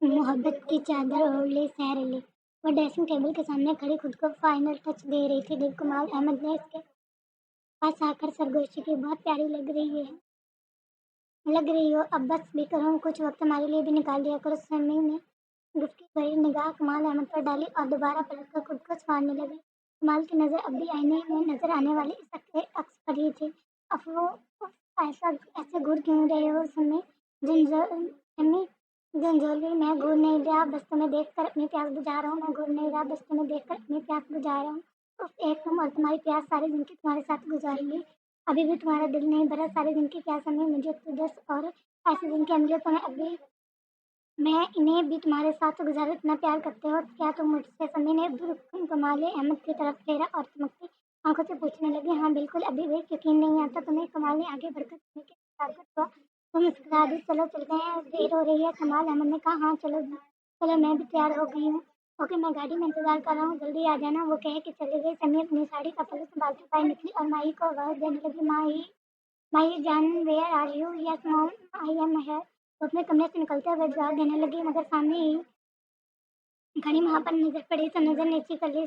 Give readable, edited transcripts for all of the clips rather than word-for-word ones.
मोहब्बत की चादर ओढ़ ली सैर अली। वो ड्रेसिंग टेबल के सामने खड़ी खुद को फाइनल टच दे रही थी। दिल कुमार अहमद ने इसके पास आकर सरगोशी की, बहुत प्यारी लग रही हो, अब बस भी करो, कुछ वक्त हमारे लिए भी निकाल दिया करो। समी ने गुस्से भरी निगाह कमाल अहमद पर डाली और दोबारा पलटकर खुद को संवारने लगी। कमाल की नजर अब भी आईने में नजर आने वाले इस अक्स पर ही थी। अब वो ऐसा ऐसे घूर क्यों रहे हो समी? समी झंझोली, मैं घूर नहीं रहा, बस तुम्हें देखकर अपनी प्यास बुझा रहा हूँ। मैं घूर नहीं रहा, बस तुम्हें देखकर अपनी प्यास बुझा रहा हूँ। उफ, एक तुम और तुम्हारी प्यास सारी जिंदगी तुम्हारे साथ गुजारूंगी। अभी भी तुम्हारा दिल नहीं भरा सारे दिन की क्या समय? मुझे तो 10 और ऐसे दिन की अमृत तुम्हें अभी, मैं इन्हें भी तुम्हारे साथ गुजारूं। इतना प्यार करते हो क्या तुम मुझसे? समी ने कमाल अहमद की तरफ फेरा और चमकती आंखों से पूछने लगी, हाँ बिल्कुल, अभी भी यकीन नहीं आता तुम्हें? कमाल ने आगे बढ़कर समी के स्वागत हुआ। तुम मुस्कुरा दी, चलो चलते हैं, देर हो रही है। कमाल अहमद ने कहा, हाँ चलो चलो, मैं भी तैयार हो गई हूँ। ओके, मैं गाड़ी में इंतजार कर रहा हूँ, जल्दी आ जाना। वो कह के चली गई। समी अपनी साड़ी का पल्लू संभालती बाहर निकली और माही को आवाज देने लगी, माही जान, where are you? Yes mom, I am here. वो अपने कमरे से निकलते हुए जवाब देने लगी, मगर सामने ही घड़ी वहां पर नजर पड़ी तो नजर नीचे कर ली।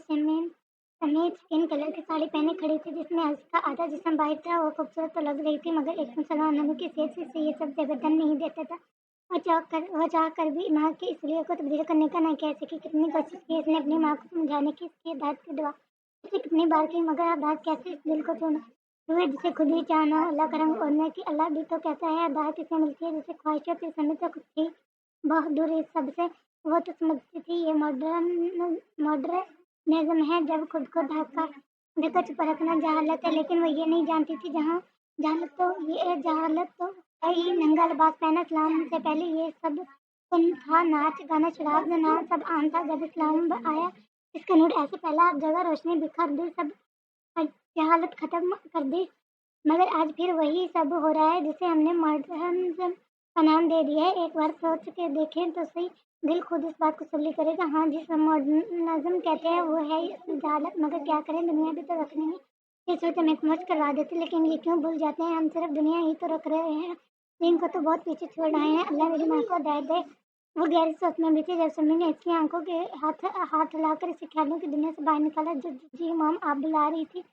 समेत स्किन कलर की साड़ी पहने खड़ी थी जिसमें उसका आधा जिस्म बाहर था। वो खूबसूरत तो लग रही थी, मगर एक मुसलमान नबी की सेहत से ये सब जबरदन नहीं देता था। वह चाह कर भी माँ की इसलिए को तब्दील करने का ना कह सकी। कितनी कोशिश की इसने अपनी माँ को समझाने की, इसकी दाद की दुआ इसे कितनी बार की, मगर अब दाद कैसे इस दिल को छूना? तुम्हें जिसे खुद ही चाहना अल्लाह का रंग ओढ़ने की, अल्लाह भी तो कहता है दाद किसे मिलती है? जिसे ख्वाहिश होती है, समय तो खुद थी बहुत दूर इस सब से। वो तो समझती थी ये मॉडर्निज्म है, जब खुद को ढाका ढकच परखना जहालत है, लेकिन वो ये नहीं जानती थी जहालत तो है ही। नंगा लिबास पहना इस्लाम से पहले ये सब सुन था, नाच गाना शराब जनाना सब आम था। जब इस्लाम आया इसका नूर ऐसे फैला, हर जगह रोशनी बिखर दी, सब जहालत खत्म कर दी। मगर आज फिर वही सब हो रहा है जिसे हमने मॉडर्निज्म का नाम दे दिया है। एक बार सोच के देखें तो सही, दिल खुद इस बात को तसल्ली करेगा। हाँ, जिस मॉडर्निज्म कहते हैं वो है ही जहालत, मगर क्या करें, दुनिया भी तो रखनी है। ये सोच हमें समझ करवा देते, लेकिन ये क्यों भूल जाते हैं, हम सिर्फ दुनिया ही तो रख रहे हैं, दीन को तो बहुत पीछे छोड़ आए हैं। अल्लाह मेरी माँ को हिदायत दे। वो गहरी सोच में भी थी जब समी ने इसकी आंखों के हाथ हाथ हिलाकर इसे ख्यालों की दुनिया से बाहर निकाला। जो जी मॉम, आप बुला रही थी?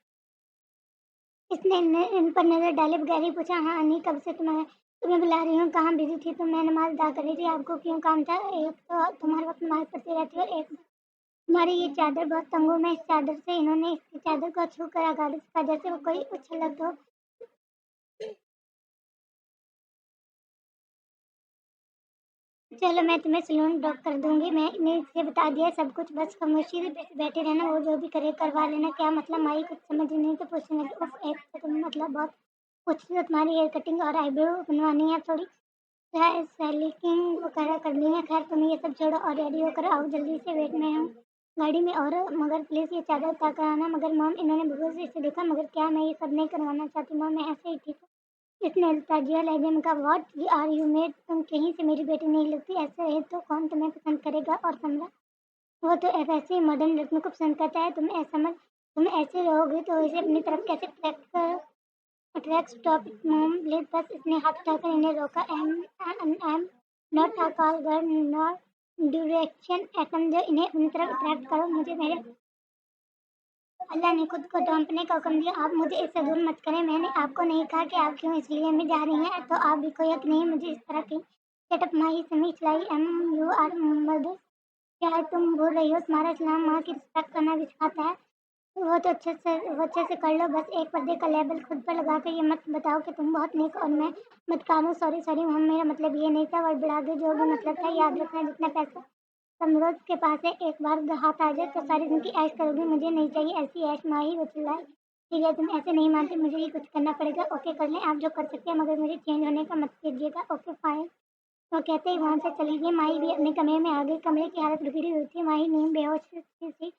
इसने इन पर नजर डाले बगैर ही पूछा, हाँ अनी, कब से तुम्हें बुला रही हूँ, कहाँ बिजी थी? तो मैं नमाज अदा कर रही थी। आपको क्यों काम था? एक तो तुम्हारे वक्त नमाज पढ़ती रहती है और एक तुम्हारी ये चादर बहुत तंग हूँ मैं इस चादर से। इन्होंने इसकी चादर को छू कर आगाड़ी था जैसे वो कोई उछलत हो। चलो, मैं तुम्हें सलून ड्रॉप कर दूंगी। मैंने इसे बता दिया सब कुछ, बस खामोशी से बैठे रहना, वो जो भी करे करवा लेना। क्या मतलब? माई कुछ समझ नहीं तो पूछने लगी, उफ, एक तो तुम मतलब बहुत कुछ तो तुम्हारी हेयर कटिंग और आईब्रो बनवानी है थोड़ी सेलिंग वगैरह करनी है। खैर तुम ये सब छोड़ो और रेडी होकर आओ जल्दी से, वेट में हूँ गाड़ी में। और मगर प्लीज़ ये चादर उतार कर आना। मगर मॉम, इन्होंने भूगोल से इसे देखा। मगर क्या मैं ये सब नहीं करवाना चाहती मॉम, मैं ऐसे ही ठीक हूँ। इसने ताजिया लहजे में कहा, व्हाट आर यू मेड? तुम कहीं से मेरी बेटी नहीं लगती। ऐसे है तो कौन तुम्हें पसंद करेगा? और समझा, वो तो वैसे ही मॉडर्न लड़कियों को पसंद करता है। तुम ऐसे रहोगे तो इसे अपनी तरफ कैसे attract? Stop it mom please. बस इसने हाथ उठाकर इन्हें रोका। Am not a call girl, not direction atom. जो इन्हें अपनी तरफ अट्रैक्ट करो, मुझे मेरे अल्लाह ने खुद को ढूंढने का हुक्म दिया। आप मुझे इससे दूर मत करें। मैंने आपको नहीं कहा कि आप क्यों इसलिए में जा रही हैं, तो आप भी कोई हक नहीं मुझे इस तरह की सेटअप माही समी चलाई। एम यू आर मदर, क्या है तुम भूल रही हो? तुम्हारा इस्लाम माँ की रिस्पेक्ट करना भी सिखाता है। वो अच्छे से कर लो। बस एक पर्दे का लेबल खुद पर लगा कर ये मत बताओ कि तुम बहुत नेक और मैं मत हूँ। सॉरी सॉरी मम, मेरा मतलब ये नहीं था। वर्ड बढ़ा दे, जो भी मतलब था। याद रखना, जितना पैसा समरोज के पास है, एक बार हाथ आ जाए तो सारी जिंदगी ऐश करोगी। मुझे नहीं चाहिए ऐसी ऐश। माही वो चिल्लाई। ठीक है, तुम ऐसे नहीं मानते, मुझे ही कुछ करना पड़ेगा। ओके, कर लें आप जो कर सकते हैं, मगर मुझे चेंज होने का मत कीजिएगा। Okay fine. तो कहते ही वहां से चली गई। माही भी अपने कमरे में आ गई। कमरे की हालत बिगड़ी हुई थी। माही नींद बेहोश सी थी,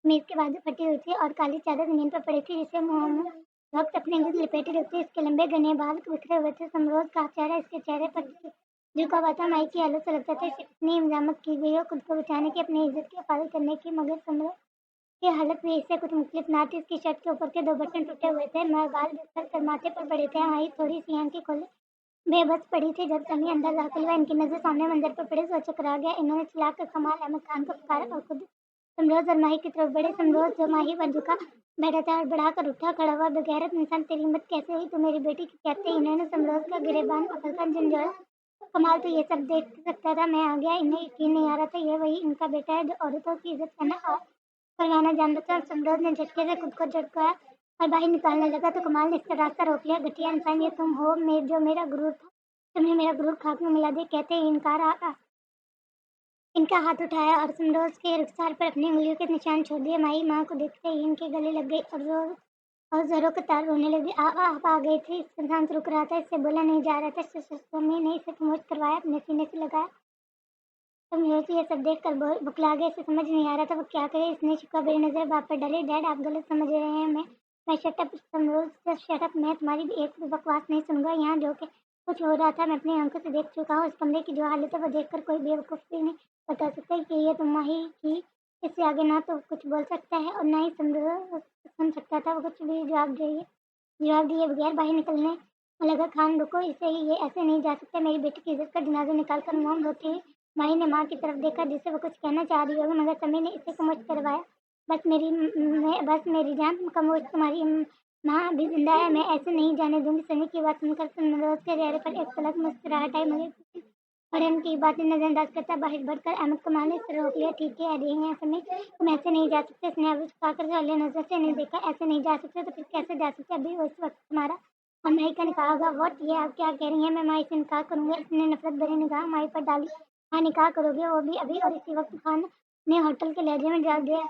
मेज के बाजू फटी हुई थी और काली चादर जमीन पर पड़ी थी जिसे मोहम्मद वक्त अपने गिर्द लिपेटे रखते। इसके लंबे घने बाल बिखरे हुए थे। समरोज का चेहरा इसके चेहरे पर झुका हुआ था। माई की हालत से लगता था इसे इतनी इंतजामत की गई हो खुद को बचाने की, अपनी इज्जत की हिफाजत करने की, मगर समरोज की हालत में इससे कुछ मुख्तलिफ ना थी। इसकी शर्ट के ऊपर के दो बटन टूटे हुए थे, बाल बिखर कर माथे पर पड़े थे। माई थोड़ी सी आंखें खोली बेबस पड़ी थी जब समी अंदर दाखिल हुआ। इनकी नजर सामने मंजर पर पड़ी तो चकरा गया। इन्होंने चिल्लाकर कमाल अहमद खान को पुकारा और खुद समरोज और माही की तरफ बढ़े। समरोज जो माही पर झुका बैठा था बढ़ाकर उठा खड़ा हुआ। बेगैरत इंसान, तेरी हिम्मत कैसे हुई? तू मेरी बेटी की कहते ही इन्होंने समरोज का गिरेबान पकड़कर झंझोड़ा। कमाल तो ये सब देख सकता था, मैं आ गया। इन्हें यकीन नहीं आ रहा था ये वही इनका बेटा है जो औरतों की इज्जत करवाना जानता था। समरोज ने झटके से खुद को झटकाया और बाहर निकालने लगा तो कमाल ने इसका रास्ता रोक लिया। घटिया इंसान, ये तुम हो जो मेरा गुरूर था, तुमने मेरा गुरूर खाक में मिला दिया। कहते ही इनका हाथ उठाया और समरोज के रुखसार पर अपनी उंगलियों के निशान छोड़ दिए। माई माँ को देखते ही इनके गले लग गई और जोरों के तार रोने लगी। आप आ गई थी। इसका सांस रुक रहा था, इससे बोला नहीं जा रहा था। समी ने इसे खामोश करवाया, अपने सीने से लगाया। समझोज ये सब देखकर बुखला गया। इसे समझ नहीं आ रहा था वो क्या करे। इसने छिपा बेरी नजर बाप पर डाली। डैड, आप गलत समझ रहे हैं। मैं शटअप समरोज, जस्ट शटअप। मैं तुम्हारी भी एक भी बकवास नहीं सुनूंगा। यहाँ जो कि कुछ हो रहा था मैं अपनी आंखों से देख चुका हूँ। इस कमरे की जो हालत है वो देखकर कोई बेवकूफ भी नहीं बता सकता कि ये तुम्हारी की। इससे आगे ना तो कुछ बोल सकता है और ना ही समरोज सुन सकता था। वो कुछ भी जवाब दिए बगैर बाहर निकलने लगा। खान, रुको, इसे ही ये ऐसे नहीं जा सकते। मेरी बेटी की इज्जत का जनाजा निकाल कर मोम होती है। माही ने माँ की तरफ देखा जिससे वो कुछ कहना चाह रही होगी, मगर समी ने इसे खामोश करवाया। बस मेरी जान खामोश, तुम्हारी माँ अभी जिंदा है, मैं ऐसे नहीं जाने दूंगी। समी की बात सुनकर समरोज के चेहरे पर एक पलक मुस्कुराहट आई, मगर फरहान की बातें नजरअंदाज करता बाहर बढ़कर अहमद कमाल ने इसे रोक लिया। ठीक है, अरे हैं समी, तुम ऐसे नहीं जा सकते। इसने अभी उठाकर साले नजर से नहीं देखा। ऐसे नहीं जा सकते तो फिर कैसे जा सकते? अभी उस वक्त तुम्हारा और माही का निकाह होगा। व्हाट? ये आप क्या कह रही हैं? मैं माही से निकाह करूंगा? इसने नफरत भरी निगाह माही पर डाली। हाँ, निकाह करोगे, वो भी अभी। और इसी वक्त खान ने होटल के लहजे में जवाब दिया।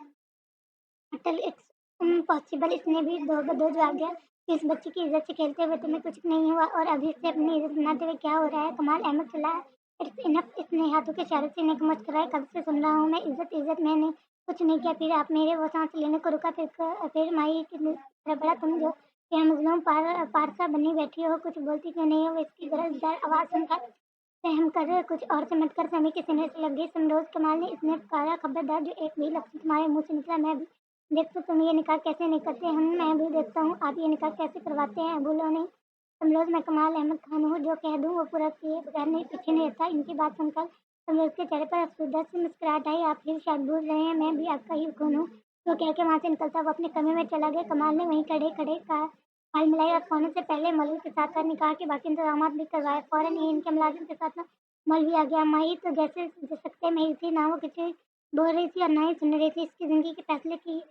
Hotel it's impossible. इसने भी दो बदो जवाब दिया। इस बच्चे की इज्जत से खेलते हुए तुम्हें कुछ नहीं हुआ और अभी से अपनी इज्जत बनाते हुए क्या हो रहा है? कमाल अहमद चला। It's enough. इसने हाथों के इशारे से इन्हें मुस्कुराया। कब से सुन रहा हूँ मैं, इज्जत इज्जत। मैंने कुछ नहीं किया। फिर आप मेरे वो सांस लेने को रुका, फिर माही की तरफ बढ़ा। तुम जो यहाँ मजलूम पारसा बनी बैठी हो, कुछ बोलती क्यों नहीं हो? वो इसकी गरजदार आवाज सुनकर सहम कर कुछ और समझ कर समी के सीने से लग गई। समरोज कमाल ने इसने पुकारा, खबरदार जो एक भी लफ्ज तुम्हारे मुंह से निकला मैं भी देखो। तुम ये निकाह कैसे नहीं करते? हम मैं भी देखता हूँ आप ये निकाह कैसे करवाते हैं। भूलो नहीं समरोज, मैं कमाल अहमद खान हूँ, जो कह दूँ वो पूरा किए बगैर नहीं पीछे नहीं रहता। इनकी बात सुनकर समरोज के चेहरे पर अफसोस से मुस्कुराहट आई। आप फिर शायद भूल रहे हैं, मैं भी आपका ही खून हूँ। तो कह के वहाँ से निकलता वो अपने कमरे में चला गया। कमाल ने वहीं खड़े खड़े का हाल मिलाई और सोने से पहले मौलवी के साथ साथ निकाह के बाकी इंतजाम भी करवाए। फौरन ही इनके मुलाजिम के साथ मौलवी आ गया। माही तो जैसे सकते में ही थी, ना वो किसी बोल रही थी और ना ही सुन रही थी। इसकी जिंदगी के फैसले की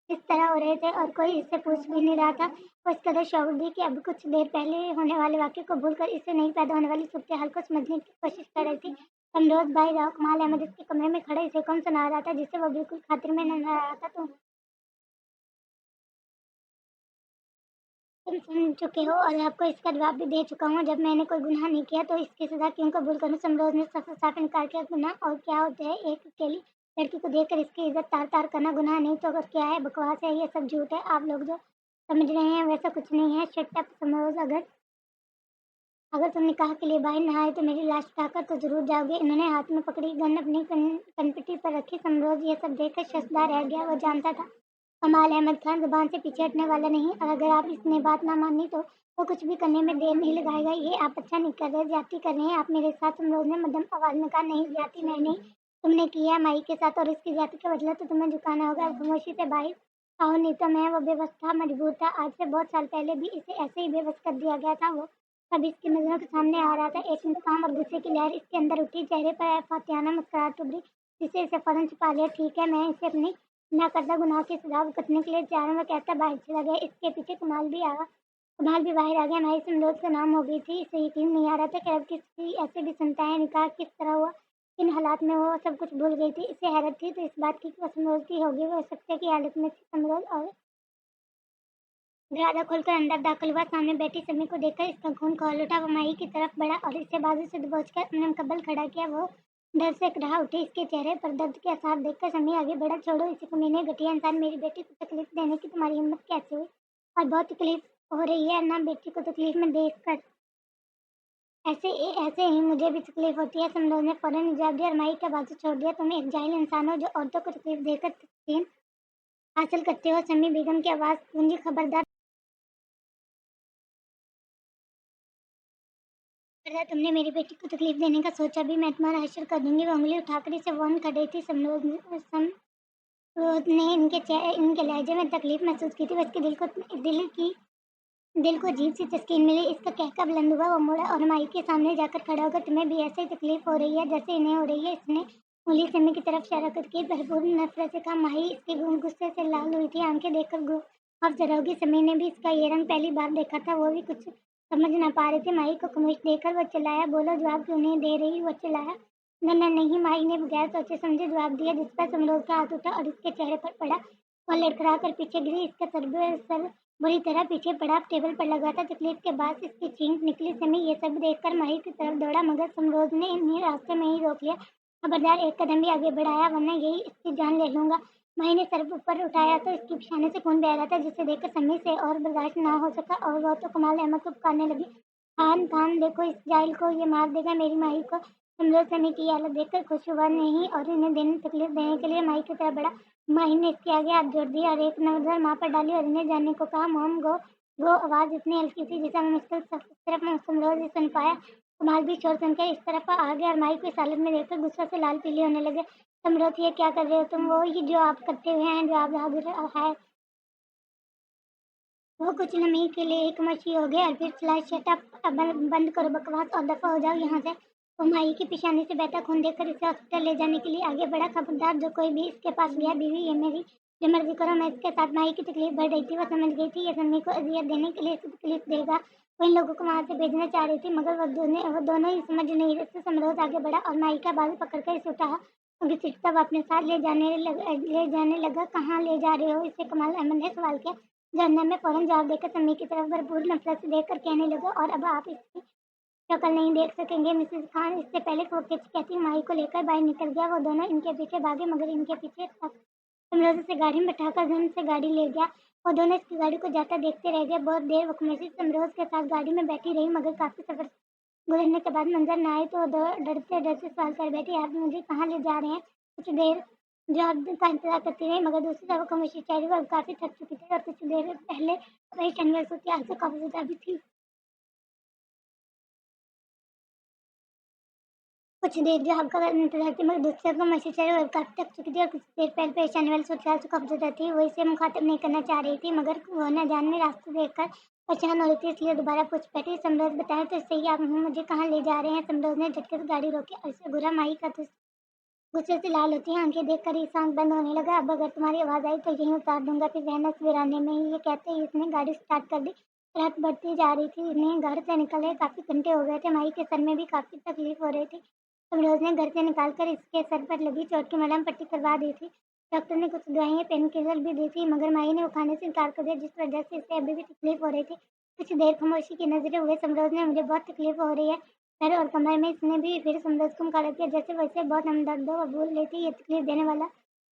इस तरह हो रहे थे और कोई इससे पूछ भी नहीं रहा था। वो इस कदर शौक थी कि अब कुछ देर पहले होने वाले वाक्य को भूलकर इससे नहीं पैदा होने वाली सूरत हाल को समझने की कोशिश कर रही थी। समरोज भाई राव कमाल अहमद इसके कमरे में खड़े इसे कौन सुना रहा था जिससे वो बिल्कुल खातिर में न रहा था। तुम सुन चुके हो और आपको इसका जवाब भी दे चुका हूँ। जब मैंने कोई गुनाह नहीं किया तो इसकी सजा क्यों कबूल करूँ? समरोज ने साफ इनकार किया। गुनाह और क्या होता है? एक अकेली लड़की को देखकर इसकी इज्जत तार तार करना गुनाह नहीं तो अगर क्या है? बकवास है, ये सब झूठ है। आप लोग जो समझ रहे हैं वैसा कुछ नहीं है। शट अप समरोज, अगर अगर तुम निकाह के लिए बाहर नहाए तो मेरी लाश उठाकर तो जरूर जाओगे। इन्होंने हाथ में पकड़ी गन अपनी कनपटी पर रखी। समरोज ये सब देखकर शर्मसार रह गया। वो जानता था कमाल अहमद खान जुबान से पीछे हटने वाला नहीं और अगर आप इसने बात ना मानी तो वो कुछ भी करने में देर नहीं लगाएगा। ये आप अच्छा नहीं कर रहे, ज्यादती कर रहे हैं आप मेरे साथ। समरोज ने मध्यम आवाज में कहा, नहीं ज्यादती मैं नहीं, तुमने किया माई के साथ और इसकी ज्यादती का बदला तो तुम्हें चुकाना होगा। खामोशी से बाहर आओ नहीं तो मैं। वो बेबस था, मजबूर था। आज से बहुत साल पहले भी इसे ऐसे ही बेबस कर दिया गया था। वो अब इसकी नजरों के सामने आ रहा था। एक इंतकाम और गुस्से की लहर इसके अंदर उठी। चेहरे पर फातियाना मुस्कुराहट उभरी जिसे इसे फौरन छुपा लिया। ठीक है, मैं इसे अपनी ना करता गुनाह की सजा भुगतने के लिए तैयार हूं। वो कहता बाहर चला गया। इसके पीछे कमाल भी बाहर आ गया। माही समरोज का नाम हो गई थी। इसे यकीन नहीं आ रहा था कि अब किसी ऐसे भी सुनता है। निकाह किस तरह हुआ, किन हालात में वो सब कुछ भूल गई थी। इसे हैरत थी तो इस बात की कि वो समरोज की होगी। वो सत्य की हालत में थी। समरोज और दरवाजा खोलकर अंदर दाखिल हुआ। सामने बैठी समी को देखकर इसका खून खौल उठा। वो माही की तरफ बढ़ा और इसे बाजू से दबोचकर अपने मुकब्बल खड़ा किया। वो डर से कहा उठी। इसके चेहरे पर दर्द के आसार देखकर समी आगे बढ़ा। छोड़ो इसे कमीने, घटिया इंसान, मेरी बेटी को तकलीफ देने की तुम्हारी हिम्मत कैसे हुई? और बहुत तकलीफ हो रही है ना बेटी को तकलीफ में देखकर? ऐसे ही मुझे भी तकलीफ होती है। समरोज ने फौरन जवाब दिया और माही का बाजू छोड़ दिया। तुम एक जाहिल इंसान हो जो औरतों को तकलीफ देकर तस्कीन हासिल करते हो। समी बेगम की आवाज गूंजी, खबरदार। खबरदार तुमने मेरी बेटी को तकलीफ देने का सोचा भी मैं तुम्हारा हश्र कर दूंगी। वो उंगली उठाकर इसे वार्न कर रही थी। समरोध ने इनके लहजे में तकलीफ महसूस की थी। वो इसके दिल को अजीब सी तस्कीन मिली। इसका कहका बुलंद हुआ। वो मुड़ा और माई के सामने जाकर खड़ा होकर, तुम्हें भी ऐसे ही तकलीफ हो रही है जैसे इन्हें हो रही है? इसने उंगली सिमी की तरफ इशारा करके भरपूर नफरत से कहा। माही इसकी गुस्से से लाल हुई थी। आंखें देखकर अब जरा होगी। समी ने भी इसका ये रंग पहली बार देखा था। वो भी कुछ समझ ना पा रहे थे। माही को खामोश देखकर वो चिल्लाया, बोलो जवाब क्यों नहीं दे रही? वो चिल्लाया। नहीं। माही ने बगैर सोचे समझे जवाब दिया, जिस पर समरोध का हाथ उठा और इसके चेहरे पर पड़ा। वो लड़खड़ा कर पीछे गिरी। इसका सर बुरी तरह पीछे पड़ा। टेबल पर लगा था। तकलीफ के बाद इसकी चीख निकली। समी ये सब देखकर माही की तरफ दौड़ा, मगर समरोध ने इन्हें रास्ते में ही रोक लिया। खबरदार एक कदम भी आगे बढ़ाया वरना यही इसकी जान ले लूंगा। माही ने सर ऊपर उठाया तो इसकी पेशानी से खून बह रहा था, जिसे देखकर समी से और बर्दाश्त ना हो सका और वो तो कमाल अहमद को पुकारने लगी। खान खान देखो, इस जाहिल को, ये मार देगा मेरी माही को। समरोध समी की हालत देखकर खुश हुआ नहीं और इन्हें तकलीफ देने के लिए माही की तरफ बढ़ा। माही ने इसके आगे हाथ जोड़ दिया और एक नजर माँ पर डाली और इन्हें जाने को कहा। मोम गो गो। आवाज इतनी हल्की थी जिसे मुश्किल से इस तरफ समरोध सुन पाया। कमाल भी शोर सुनकर इस तरफ आ गया और माही को इस हालत में देखकर गुस्सा से लाल पीली होने लगे। समरोध ये क्या कर रहे हो तुम? वो ही जो आप करते हुए हैं, जो आप है। वो कुछ लम्हे के लिए एक मछली हो गया और फिर चला। शट अप, अब बंद करो बकवास और दफा हो जाओ यहाँ से। वो माही की पेशानी से बहता खून देखकर इसे हॉस्पिटल ले जाने के लिए आगे बढ़ा। खबरदार जो कोई भी इसके पास गया, बीवी ये मेरी, जो मर्जी करो मैं इसके साथ। माही की तकलीफ बढ़ रही थी। वो समझ गई थी ये सन्नी को अजियत देने के लिए इसे तकलीफ देगा। वो इन लोगों को वहां से भेजना चाह रही थी, मगर वो दोनों ही समझ नहीं रहे थे। समरोध आगे बढ़ा और माही का बाल पकड़कर इसे उठा घसीटता हुआ अपने साथ ले जाने लगा। कहाँ ले जा रहे हो इसे? कमाल अहमद ने सवाल किया। जहन्नम में। फौरन जवाब देकर समी की तरफ भरपूर नफरत से देखकर कहने लगा, और अब आप इसकी शक्ल नहीं देख सकेंगे मिसेस खान। इससे पहले वो कहती माही को लेकर बाहर निकल गया। वो दोनों इनके पीछे भागे, मगर इनके पीछे समरोध से गाड़ी में बैठाकर धन से गाड़ी ले गया। वो दोनों इसकी गाड़ी को जाता देखते रह गए। बहुत देर वो खामोशी समरोध के साथ गाड़ी में बैठी रही, मगर काफी सफर गुजरने के बाद मंजर न आए तो डरते डरते सवाल कर बैठी, आप मुझे कहाँ ले जा रहे हैं? कुछ देर जवाब का इंतजार करती रही, मगर दूसरी तरफ खामोशी चेहरे पर काफी थक चुकी थी और कुछ देर पहले वही शनिवार सोची आज से काफी ज्यादा भी थी। कुछ देर जवाब का इंतजार थी, मगर दूसरी तरफ खामोशी चेहरे पर काफी थक चुकी थी और कुछ देर पहले परेशानी वाली सोच आज से काफी ज्यादा थी। वो इसे मुखातिब नहीं करना चाह रही थी, मगर वो न जाने रास्ते देखकर परेशान हो रही थी, इसलिए दोबारा पूछ बैठी, समरोध बताएं तो सही, आप मुझे कहाँ ले जा रहे हैं? समरोध ने झटके से गाड़ी रोकी और इसे घुरा। माही का तो गुस्से से लाल होती है आंखें देखकर ही आंख बंद होने लगा। अब अगर तुम्हारी आवाज आई तो यहीं उतार दूंगा। फिर रहना वीराने में ही। ये कहते ही इसने गाड़ी स्टार्ट कर दी। रात बढ़ती जा रही थी। इन्हें घर से निकले काफी घंटे हो गए थे। माही के सर में भी काफी तकलीफ हो रही थी। समरोज ने घर से निकालकर इसके सर पर लगी चोट की मलहम पट्टी करवा दी थी। डॉक्टर ने कुछ दवाइयाँ पेन किलर भी दी थी, मगर माही ने वो खाने से इनकार कर दिया, जिस वजह से इसे अभी भी तकलीफ हो रही थी। कुछ देर खामोशी की नजरें हुए। समरोज ने, मुझे बहुत तकलीफ हो रही है सर और कमर में। इसने भी फिर समरोज को मुखातिब किया, जैसे वैसे बहुत हमदर्द हो। भूल लेती, ये तकलीफ देने वाला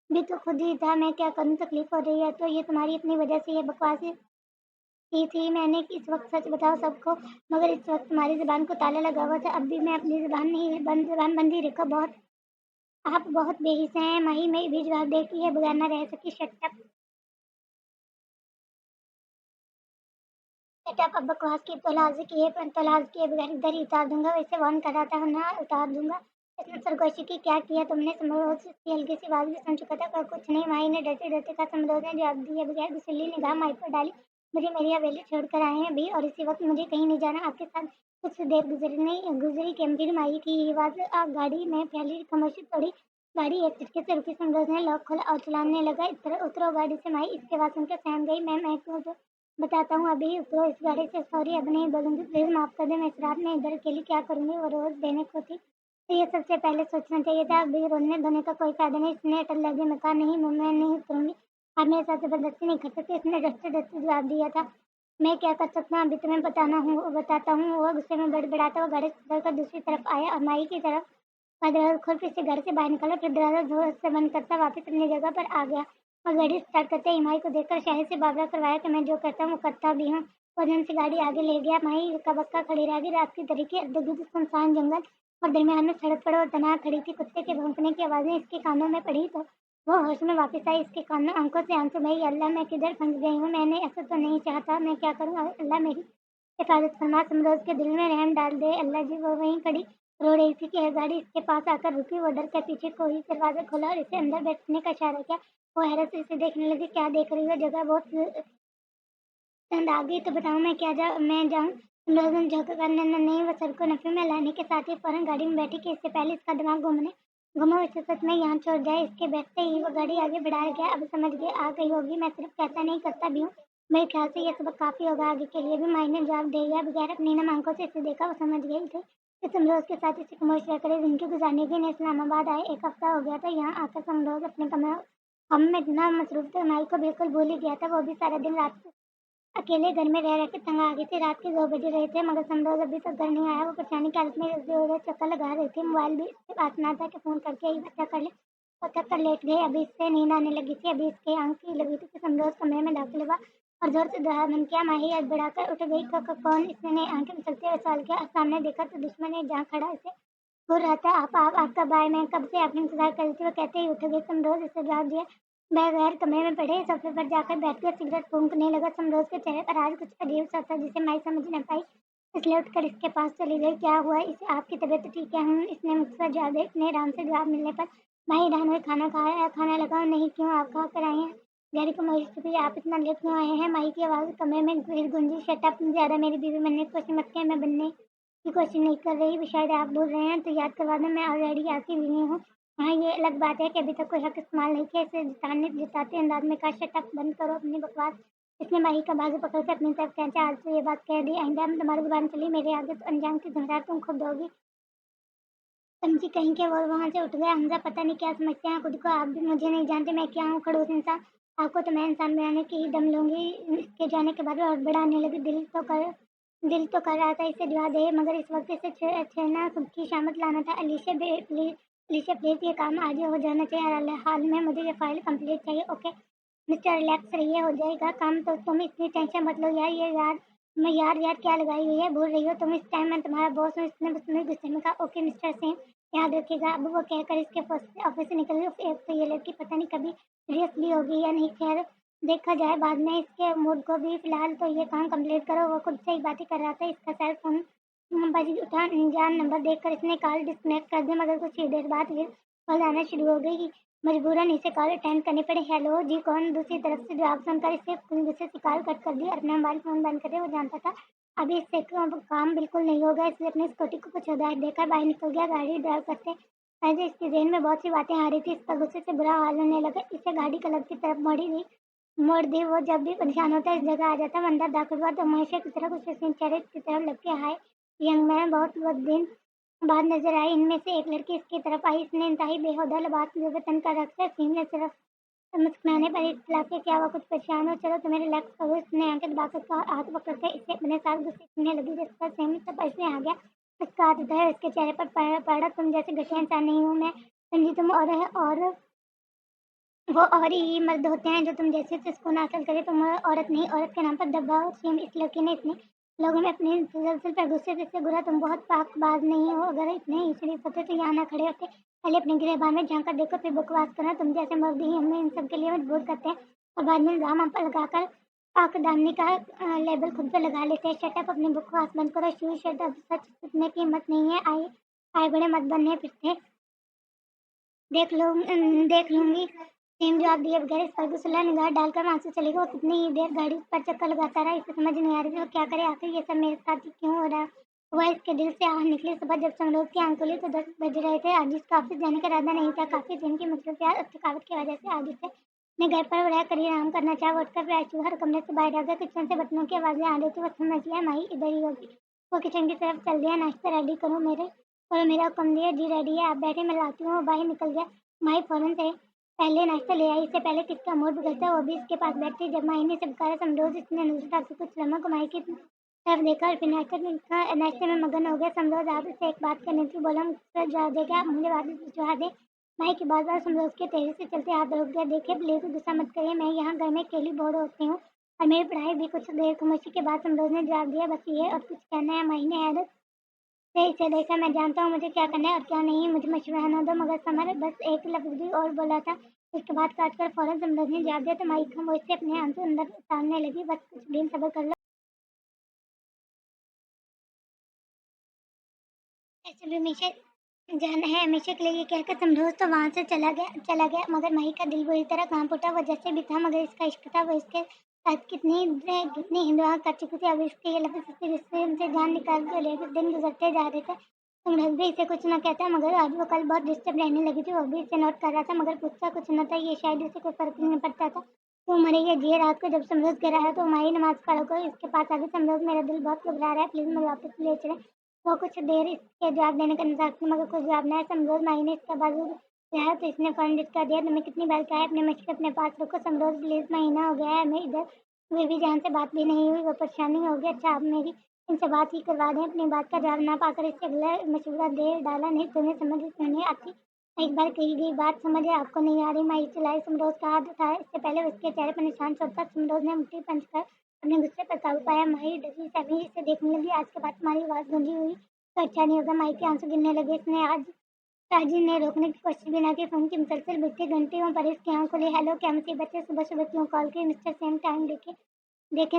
भी तो खुद ही था। मैं क्या करूँ? तकलीफ हो रही है तो ये तुम्हारी अपनी वजह से। ये बकवास की थी मैंने कि इस वक्त सच बताओ सबको, मगर इस वक्त तुम्हारी जुबान को ताला लगा हुआ था। अब भी मैं अपनी जुबान बंद ही रखा। बहुत आप बहुत बेहिस हैं। माही में भी जवाब देती है बगैर न रह सकी। शट अप, अब बकवास की तलाश किए बगैर इधर ही उतार दूंगा। वैसे वार्न कर रहा था ना, उतार दूंगा। इसने सरगोशी की। क्या किया तुमने? समरोध की हल्की सी आवाज भी सुन चुका था, पर कुछ नहीं। माही ने डरते डरते कहा। समरोध ने जवाब दिए बगैर गुस्सैली निगाह माही पर डाली, मुझे मेरी हवेली छोड़कर आए हैं अभी और इसी वक्त मुझे कहीं नहीं जाना। आपके साथ कुछ देर गुजरी कि फिर माही की आवाज गाड़ी में फैली खामोशी तोड़ी। गाड़ी एक झटके से रुकी। समरोध ने लॉक खोला और चलाने लगा। इस उतरो गाड़ी से। माही इसके आवाज सुनकर सहम गई। मैं क्यों जो बताता हूँ अभी उतरो इस गाड़ी से। सॉरी, अब नहीं बोलूंगी, प्लीज माफ कर दे। मैं इस रात में इधर अकेली क्या करूंगी? वो रोज देने को थी तो ये सबसे पहले सोचना चाहिए था। अभी रोने धोने का कोई फायदा नहीं। इसने अटल लहजे में कहा। नहीं मैं नहीं उतरूंगी, आप मेरे साथ जबरदस्ती नहीं कर सकते। इसने डरते डरते जवाब दिया था। मैं क्या कर सकता हूँ अभी तुम्हें बताता हूँ। वो गुस्से में बड़बड़ाता हुआ गाड़ी से उतरकर दूसरी तरफ आया और माई की तरफ का दरवाजा खोल फिर से घर से बाहर निकला। फिर दरवाजा जोर से बंद करता वापस अपनी जगह पर आ गया और गाड़ी स्टार्ट करते ही माही को देखकर शहर से बावरा करवाया कि मैं जो करता हूँ वो करता भी हूँ। वजन से गाड़ी आगे ले गया। माही हक्का बक्का खड़ी रह गई। रात की तरीके अर्धगुद सुनसान जंगल और दरमियान में सड़क पर और तनहा खड़ी थी। कुत्ते के भौंकने की आवाजें इसके कानों में पड़ी तो वो होश में वापस आई। इसके कानों आंखों से आंसू बहे। अल्लाह मैं किधर फंस गई हूँ? मैंने ऐसा तो नहीं चाहता। मैं क्या करूँ? अल्लाह मेरी हिफाज़त फरमा। समरोज़ के दिल में रहम डाल दे अल्लाह जी। वो वहीं खड़ी रो रही थी कि गाड़ी इसके पास आकर रुकी। वो डर कर पीछे को ही दरवाज़ा खोला और इसे अंदर बैठने का इशारा किया। वो हैरत से इसे देखने लगी। क्या देख रही हो? जगह बहुत पसंद आ गई तो बताओ मैं जाऊँ? समरोज़ ने झोंका कर नहीं। वो सर को नफ़े में लाने के साथ ही फ़ौरन गाड़ी में बैठी कि इससे पहले इसका दिमाग घुमा इसे सच में यहाँ छोड़ जाए। इसके बैठते ही वो गाड़ी आगे बढ़ा गया। अब समझ गए आ गई होगी, मैं सिर्फ कहता नहीं करता भी हूँ। मेरे ख्याल से ये सबक काफ़ी होगा आगे के लिए भी। माई ने जवाब दे दिया बगैर अपनी नम आंखों से इसे देखा। वो समझ गई थी कि समरोज़ के साथ इसे खामोश रहकर ज़िंदगी गुजारने की। इस्लामाबाद आए 1 हफ्ता हो गया था। यहाँ आकर समरोज़ अपने हम में इतना मसरूफ़ था, माई को बिल्कुल भूल ही गया था। वो भी सारा दिन रात अकेले घर में रह के तंग आ गई थी। रात के 2 बज रहे थे मगर समरोज़ अभी तक घर नहीं आया। वो परेशानी की हालत में इधर-उधर चक्कर लगा रही थी। मोबाइल भी इसके पास ना था कि फ़ोन करके ही पता कर ले। वो थक कर लेट गई। अभी इससे नींद आने लगी थी। अभी इसकी आँख ही लगी थी कि समरोज़ कमरे में दाखिल हुआ और ज़ोर से दुआ बंद किया। माही हड़बड़ाकर उठ गई। कौन? इसने आँखें मसलते हुए सवाल किया। सामने देखा तो दुश्मन है जहाँ खड़ा इसे घूर रहा था। आप कब आए? मैं कब से आपका इंतज़ार कर रही थी। वो कहते ही उठ गई। समरोज़ इसे जवाब दिया बगैर कमरे में पड़े सोफ़े पर जाकर बैठकर सिगरेट फूँकने लगा। समरोज़ के चेहरे पर आज कुछ अजीब-सा था जिसे माई समझ न पाई। इसलिए उठकर इसके पास चली गई। क्या हुआ? इसे आपकी तबीयत तो ठीक है? इसने मुख्तसर जवाब दिया। इतने आराम से जवाब मिलने पर माही हैरान हुई। खाना लगा नहीं क्यों? आप कहाँ कर आए हैं? गहरी खामोशी छुपी। आप इतना लेट क्यों आए हैं? माही की आवाज़ कमरे में फिर गूंजी। Shut up! ज़्यादा मेरी बीवी बनने की कोशिश मत कीजिए। मैं बनने की कोशिश नहीं कर रही। शायद आप भूल रहे हैं तो याद करवा दूँ, मैं ऑलरेडी आपकी बीवी हूँ। हाँ, ये अलग बात है कि अभी तक कोई हक़ इस्तेमाल नहीं किया। इसे जताते अंदाज़ में कहा, शट अप! बंद करो अपनी बकवास। इसने माही का बाजू पकड़कर अपनी तरफ खींचा। आज तो ये बात कह दी, आइंदा तुम्हारी ज़ुबान चली मेरे आगे तो अंजाम की ज़िम्मेदार तुम खुद दोगी। समझी कहीं के। वो वहाँ से उठ गया। हमज़ा पता नहीं क्या समझते हैं खुद को। आप भी मुझे नहीं जानते मैं क्या हूँ, खड़ूस इंसान। आपको तो मैं इंसान बनाने की ही दम लूँगी। इसके जाने के बाद वो हड़बड़ाने लगी। दिल तो कर रहा था इसे जवाब दे मगर इस वक़्त इसे छेड़ना की शामत लाना था। अलीशा प्लीज़ ये काम आज ही हो जाना चाहिए। हाल में मुझे ये फ़ाइल कंप्लीट चाहिए। ओके मिस्टर रिलैक्स रहिए, हो जाएगा काम। तो तुम इतनी टेंशन मत लो यार। ये यार मैं यार क्या लगाई हुई है? भूल रही हो तुम? इस टाइम मैं तुम्हारा बॉस हूँ। इसने बदतमीज़ गुस्से में कहा। ओके मिस्टर सिंह, याद रखिएगा। अब वो कहकर इसके ऑफिस से निकल गई। एक तो ये लड़की पता नहीं कभी सीरियस भी होगी या नहीं। खैर देखा जाए बाद में। इसके मूड को भी फिलहाल तो ये काम कंप्लीट करो। वो खुद से ही बातें कर रहा था। इसका सेल फोन बज उठा। अनजान नंबर देखकर इसने कॉल डिस्कनेक्ट कर दिया मगर कुछ ही देर बाद फिर कॉल आना शुरू हो गई। मजबूरन इसे कॉल अटेंड करनी पड़ी। हेलो जी कौन? दूसरी तरफ से जवाब सुनकर इसे गुस्से से कॉल कट कर दी और अपना मोबाइल फ़ोन बंद करे। वो जानता था अभी इससे काम बिल्कुल नहीं होगा, इसलिए अपनी स्कूटी को कुछ हिदायत देकर बाहर निकल गया। गाड़ी ड्राइव करते ऐसे इसकी जेहन में बहुत सी बातें आ रही थी। इसका गुस्से से बुरा हाल होने लगा। इसे गाड़ी क्लब की तरफ मोड़ दी। वो जब भी परेशान होता इस जगह आ जाता। वो अंदर दाखिल हुआ तो महेश की तरफ उस चेहरे की तरफ लग के हाय यंग मैन बहुत दिन बाद नजर आई। इनमें से एक लड़की इसकी तरफ आई। इसने इंतहाई बेहुदा बात वतन का रखकर सीम ने सिर्फ मुस्कुराने पर इतला के क्या हुआ? कुछ परेशान हो? चलो तुम्हें रिलैक्स करो। इसने आंखें दबाकर कहा। हाथ पकड़कर इसे अपने साथ घुसे करने लगी जिस पर सेम समझ में आ गया। उसका हाथ उठाया इसके चेहरे पर पड़ा। तुम जैसे घटिया इंसान नहीं हूँ मैं समझी। तुम और वो और ही मर्द होते हैं जो तुम जैसे से सुकून हासिल करे। तुम औरत नहीं, औरत के नाम पर दबाव सेम। इस लड़की ने इतने लोगों में अपनी तसलसल पर गुस्से से घूरा। तुम बहुत पाकबाज नहीं हो। अगर इतने ही शरीफ होते तो यहाँ ना खड़े होते। पहले अपने गिरबान में झांक कर देखो फिर बकवास करना। तुम जैसे मर्द ही हमें इन सब के लिए मजबूर करते हैं और बाद में इल्ज़ाम हम पर लगाकर पाकदानी का लेबल खुद पे लगा लेते हैं। शटअप! अपनी बकवास बंद करो। शू शट अब सच सुनने की हिम्मत नहीं है। आए बड़े मत बनने फिरते। देख लूँगी। सेम जवाब दिए बगैर इस पर गुस्सैला निगाह डालकर वहाँ से चली गई। वो कितनी ही देर गाड़ी पर चक्कर लगाता रहा। इसे समझ नहीं आ रही थी वो क्या करे। आखिर ये सब मेरे साथ ही क्यों हो रहा हुआ? इसके दिल से आह निकली। सुबह जब समरोज़ की आँख खुली तो 10 बज रहे थे। आज इसका ऑफिस जाने का इरादा नहीं था। काफ़ी दिन की मसरूफियत और थकावट की वजह से आज इसे अपने घर पर रहकर ही आराम करना चाहा। वो उठकर फ्रेश हुआ और कमरे से बाहर आ गया। किचन से बर्तनों की आवाज़ें आ रही थी। वो समझ लिया माही इधर ही होगी। वो किचन की तरफ चल दिया। नाश्ता रेडी करो मेरा हुक्म दिया। जी रेडी है, आप बैठे मैं लाती हूँ। वो बाहर निकल गया। माही फ़ौरन से पहले नाश्ता ले आई। इससे पहले किसका मूड बिगड़ता वो भी इसके पास बैठती। जब माही ने सब कहा समरोज़ इसने नजर डालकर कुछ लम्हों को माही की तरफ देखा और फिर नाश्ते में मगन हो गया। समरोज़ आपसे एक बात करनी थी। बोला मुझसे जवाब दे क्या? आप मुझे बात भिजवा दें। माही की बार समरोज़ के तेजी से चलते हाथ रोक दिया। देखिए प्लीज़ गुस्सा मत करिए, मैं यहाँ घर में अकेली बोर होती हूँ और मेरी पढ़ाई भी। कुछ देर खामोशी के बाद समरोज़ ने जवाब दिया बस ये और कुछ कहना है? माही ने हैरत से इसे देखा। मैं जानता हूँ मुझे क्या करना है और क्या नहीं। मुझे मशवरा ना दो। मगर समर बस एक लफ्ज़ भी और बोला था। उसके बाद काटकर फ़ौरन समरोज़ ने जवाब दिया तो माही खामोश से अपने आंसू अंदर उतारने लगी। बस कुछ दिन सब्र कर लो। अभी हमेशा जाना है हमेशा के लिए ये कहकर समरोज़ तो वहाँ से चला गया मगर माही का दिल बुरी तरह काँप उठा। वो जैसे भी था मगर इसका इश्क था, वो इसके साथ कितनी हिंदुआ कर चुकी थी। अब इसके ये लफ्ज़ इसके जिस्म से जान निकाल के ले दिन गुज़रते जा रहे थे। समरोज़ भी इसे कुछ न कहता मगर आज वो कल बहुत डिस्टर्ब रहने लगी थी। वो भी इसे नोट कर रहा था मगर पूछता कुछ न था। ये शायद इसे कोई फ़र्क नहीं पड़ता था। वो मरे या जिए। रात को जब समरोज़ घर आया तो माही नमाज़ पढ़कर इसके पास आ गई। समरोज़ मेरा दिल बहुत घबरा रहा है, प्लीज़ मुझे वापस ले चलें। वो कुछ देर इसके जवाब देने का इंतज़ार किया मगर कुछ जवाब नहीं आया। समरोज़ माही ने इसका बाजू लिया तो इसने फ़ौरन झटका दिया। तुम्हें कितनी बार कहा है अपने मशक़े अपने पास रखो समरोज़ प्लीज़, महीना हो गया है हमें इधर हुए भी जान से बात भी नहीं हुई। वो परेशानी हो गई। अच्छा आप मेरी इनसे बात ही करवा दें। अपनी बात का जवाब ना पाकर इससे अगला मशवरा दे डाला। नहीं तुम्हें समझ नहीं आती, एक बार कही गई बात समझ है आपको नहीं आ रही। माही चिल्लाई। समरोज़ का हाथ उठाया। इससे पहले उसके चेहरे पर निशान छोड़ता समरोज़ ने मुट्ठी पंच कर अपने गुस्से पर काबू पाया। माही डरी सहमी इसे देखने लगी। आज के बाद तुम्हारी आवाज़ गूंजी हुई तो अच्छा नहीं होगा। माही के आंसू गिरने लगे। इसने आज ताजिर ने रोकने की कोशिश भी ना की। फ़ोन की मुसलसल बजती घंटियों पर इसकी आँख खुली। हेलो क्या मुसीबत है? सुबह-सुबह क्यों कॉल की? मिस्टर सेम टाइम देखें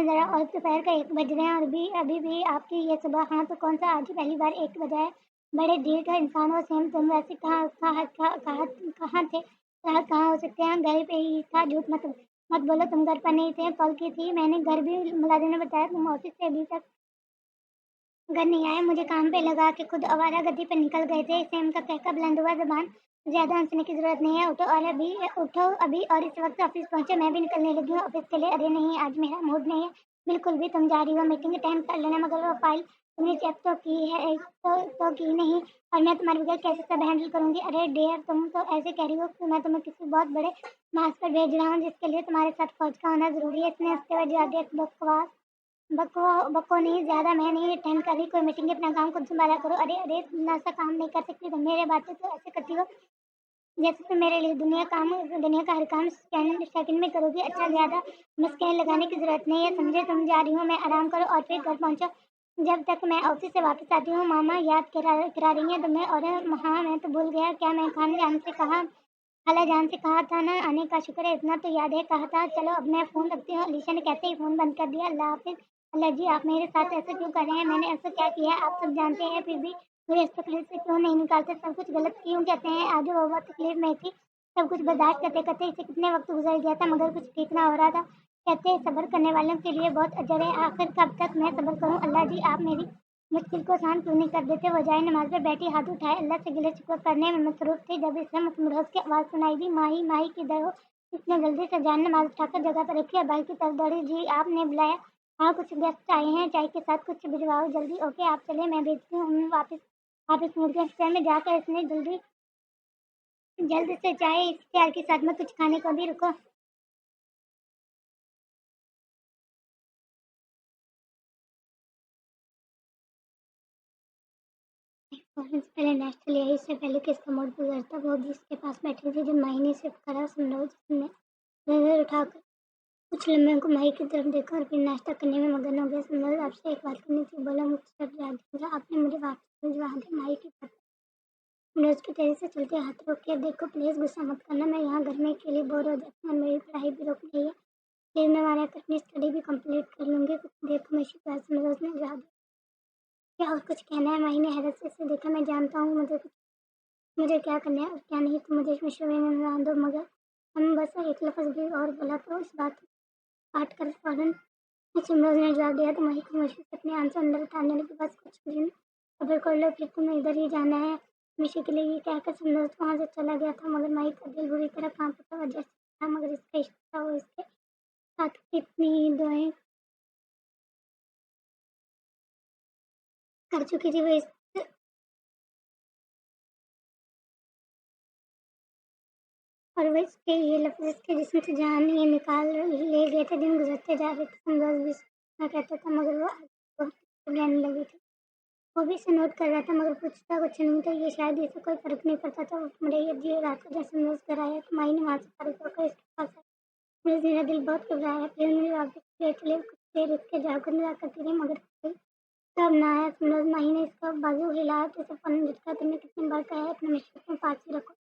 ज़रा और दोपहर का 1 बज रहे हैं और अभी भी आपकी ये सुबह। हाँ तो कौन सा आज ही पहली बार 1 बजा है? बड़े दिल का इंसान हो सेम, तुम वैसे कहाँ थे? रात कहाँ हो सकते हैं? घर पे ही था। झूठ मत बोलो तुम घर पर नहीं थे। कॉल की थी मैंने, घर भी मुलाजिम ने बताया। तुम ऑफिस से अभी तक घर नहीं आए, मुझे काम पे लगा के खुद आवारागति पर निकल गए थे। सेम का कहकर बुलंद हुआ। ज़बान ज़्यादा हँसने की ज़रूरत नहीं है। उठो अभी और इस वक्त ऑफिस पहुँचे। मैं भी निकलने लगी हूँ ऑफिस के लिए। अरे नहीं आज मेरा मूड नहीं है बिल्कुल भी। तुम जा रही हो मीटिंग अटेंड कर लेना मगर वो फाइल तुमने चेक तो की है तो की नहीं और मैं तुम्हारे बगैर कैसे सब हैंडल करूँगी? अरे डियर तुम तो ऐसे कह रही हो कि मैं तुम्हें किसी बहुत बड़े मार्क्स पर भेज रहा हूँ जिसके लिए तुम्हारे साथ फौज का होना ज़रूरी है। इसने हँसते हुए जवाब दिया। बकवास बको नहीं, ज़्यादा मैं नहीं अटेंड कर रही कोई मीटिंग। अपना काम खुद संभाला करो। अरे इतना सा काम नहीं कर सकती तुम? मेरे बातें तो ऐसे करती हो जैसे तुम मेरे लिए दुनिया का हर काम सेकंड में करोगी। अच्छा ज़्यादा मुस्कान लगाने की ज़रूरत नहीं है समझे। तुम जा रही हो मैं आराम करो और फिर घर पहुँचो जब तक मैं ऑफिस से वापस आती हूँ। मामा याद करा रही हैं तुम्हें? और हाँ मैं तो भूल गया। क्या मैं खाला जान से कहा था ना आने का? शुक्र है इतना तो याद है, कहा था। चलो अब मैं फ़ोन रखती हूँ। अलीशा ने कहते ही फ़ोन बंद कर दिया। अल्लाह हाफ़िज़। अल्लाह जी आप मेरे साथ ऐसा क्यों कर रहे हैं? मैंने ऐसा क्या किया है आप सब जानते हैं फिर भी मुझे इस तकलीफ़ से क्यों नहीं निकालते? सब कुछ गलत क्यों कहते हैं? आज वो बहुत तकलीफ़ में थी। सब कुछ बर्दाश्त करते-करते इसे कितने वक़्त गुज़र गया था मगर कुछ ठीक ना हो रहा था। कहते हैं सब्र करने वालों के लिए बहुत अजर है। आखिर कब तक मैं सब्र करूँ? अल्लाह जी आप मेरी मुश्किल को आसान क्यों नहीं कर देते? वो जाए नमाज़ पे बैठी हाथ उठाए अल्लाह से गिले शिकवा करने में मसरूफ़ थी जब इसे मुसमरोज़ की आवाज़ सुनाई दी। माही माही किधर हो? इसने जल्दी से जान नमाज़ उठाकर जगह पर रखी और भाई की तरफ दौड़ी। जी आपने बुलाया? हाँ कुछ गेस्ट आए हैं, चाय के साथ कुछ भिजवाओ जल्दी। ओके आप चलिए मैं भेजती हूँ। वापस मुड़ गए। किचन में जाकर इसने जल्द से चाय इख्तियार के साथ में कुछ खाने को भी रुको। फ़ौरन से पहले नाश्ता ले आई। इससे पहले कि इसका मूड बिगड़ता वो भी इसके पास बैठी थी। जब माही ने सिर्फ करा समरोज़ ने नज़र उठाकर कुछ लम्हों को माही की तरफ देखा और फिर नाश्ता करने में मगन हो गया। समरोज़ आपसे एक बात करनी थी, बोला मुझसे अब याद दिया आपने मुझे वापस भिजवा दी। माही की बात समरोज़ की तेज़ी से चलते हाथ रोक के देखो प्लीज़ गुस्सा मत करना, मैं यहाँ घर में अकेली बोर हो जाती हूँ और मेरी पढ़ाई भी रुक गई है। फिर मैं वहाँ रहकर अपनी स्टडी भी कंप्लीट कर लूँगी। देखो मेरी बात समरोज़ ने जवाब दिया। क्या और कुछ कहना है? माही ने हैरत से इसे देखा। मैं जानता हूँ मुझे क्या करना है और क्या नहीं। तुम मुझे इस मशवरे में ना दो मगर हम बस एक लफ्ज़ भी और बोला तो इस बात काट कर फ़ौरन समरोज़ ने जवाब दिया। तो माही खामोशी से अपने आंसू अंदर उतारने लगी। बस कुछ दिन सब्र कर लो फिर तुम्हें इधर ही जाना है हमेशा के लिए। ये कहकर समरोज़ वहाँ से चला गया था मगर माही का दिल बुरी तरह काँप उठा। वजह से था मगर इसका इश्क था। वो इसके साथ कितनी दुआएं कर चुकी थी। वो इस और वो इसके ये लफ्ज़ इसके जिस्म से जान ही निकाल ले गए थे। दिन गुज़रते जा रहे थे। समरोज़ भी सोचना कहता था मगर वो आगे बहुत रहने लगी थी। वो भी इसे नोट कर रहा था मगर पूछता कुछ नहीं था। ये शायद इसे कोई फ़र्क नहीं पड़ता था। उठ मुड़े ये रात को जब समरोज़ घर आया तो माही ने वहाँ से फ़ारिग होकर इसके पास आई। मेरा दिल बहुत घबराया। फिर मुझे वापस ले चले। कुछ देर इसके जाकर इंतज़ार करती रही मगर कोई तब ना आया। समरोज़ माही ने इसका बाजू हिलाया तो इसे फ़ौरन झटका। तुमने कितनी बार कहा है अपने रिश्ते में पास ही रखो?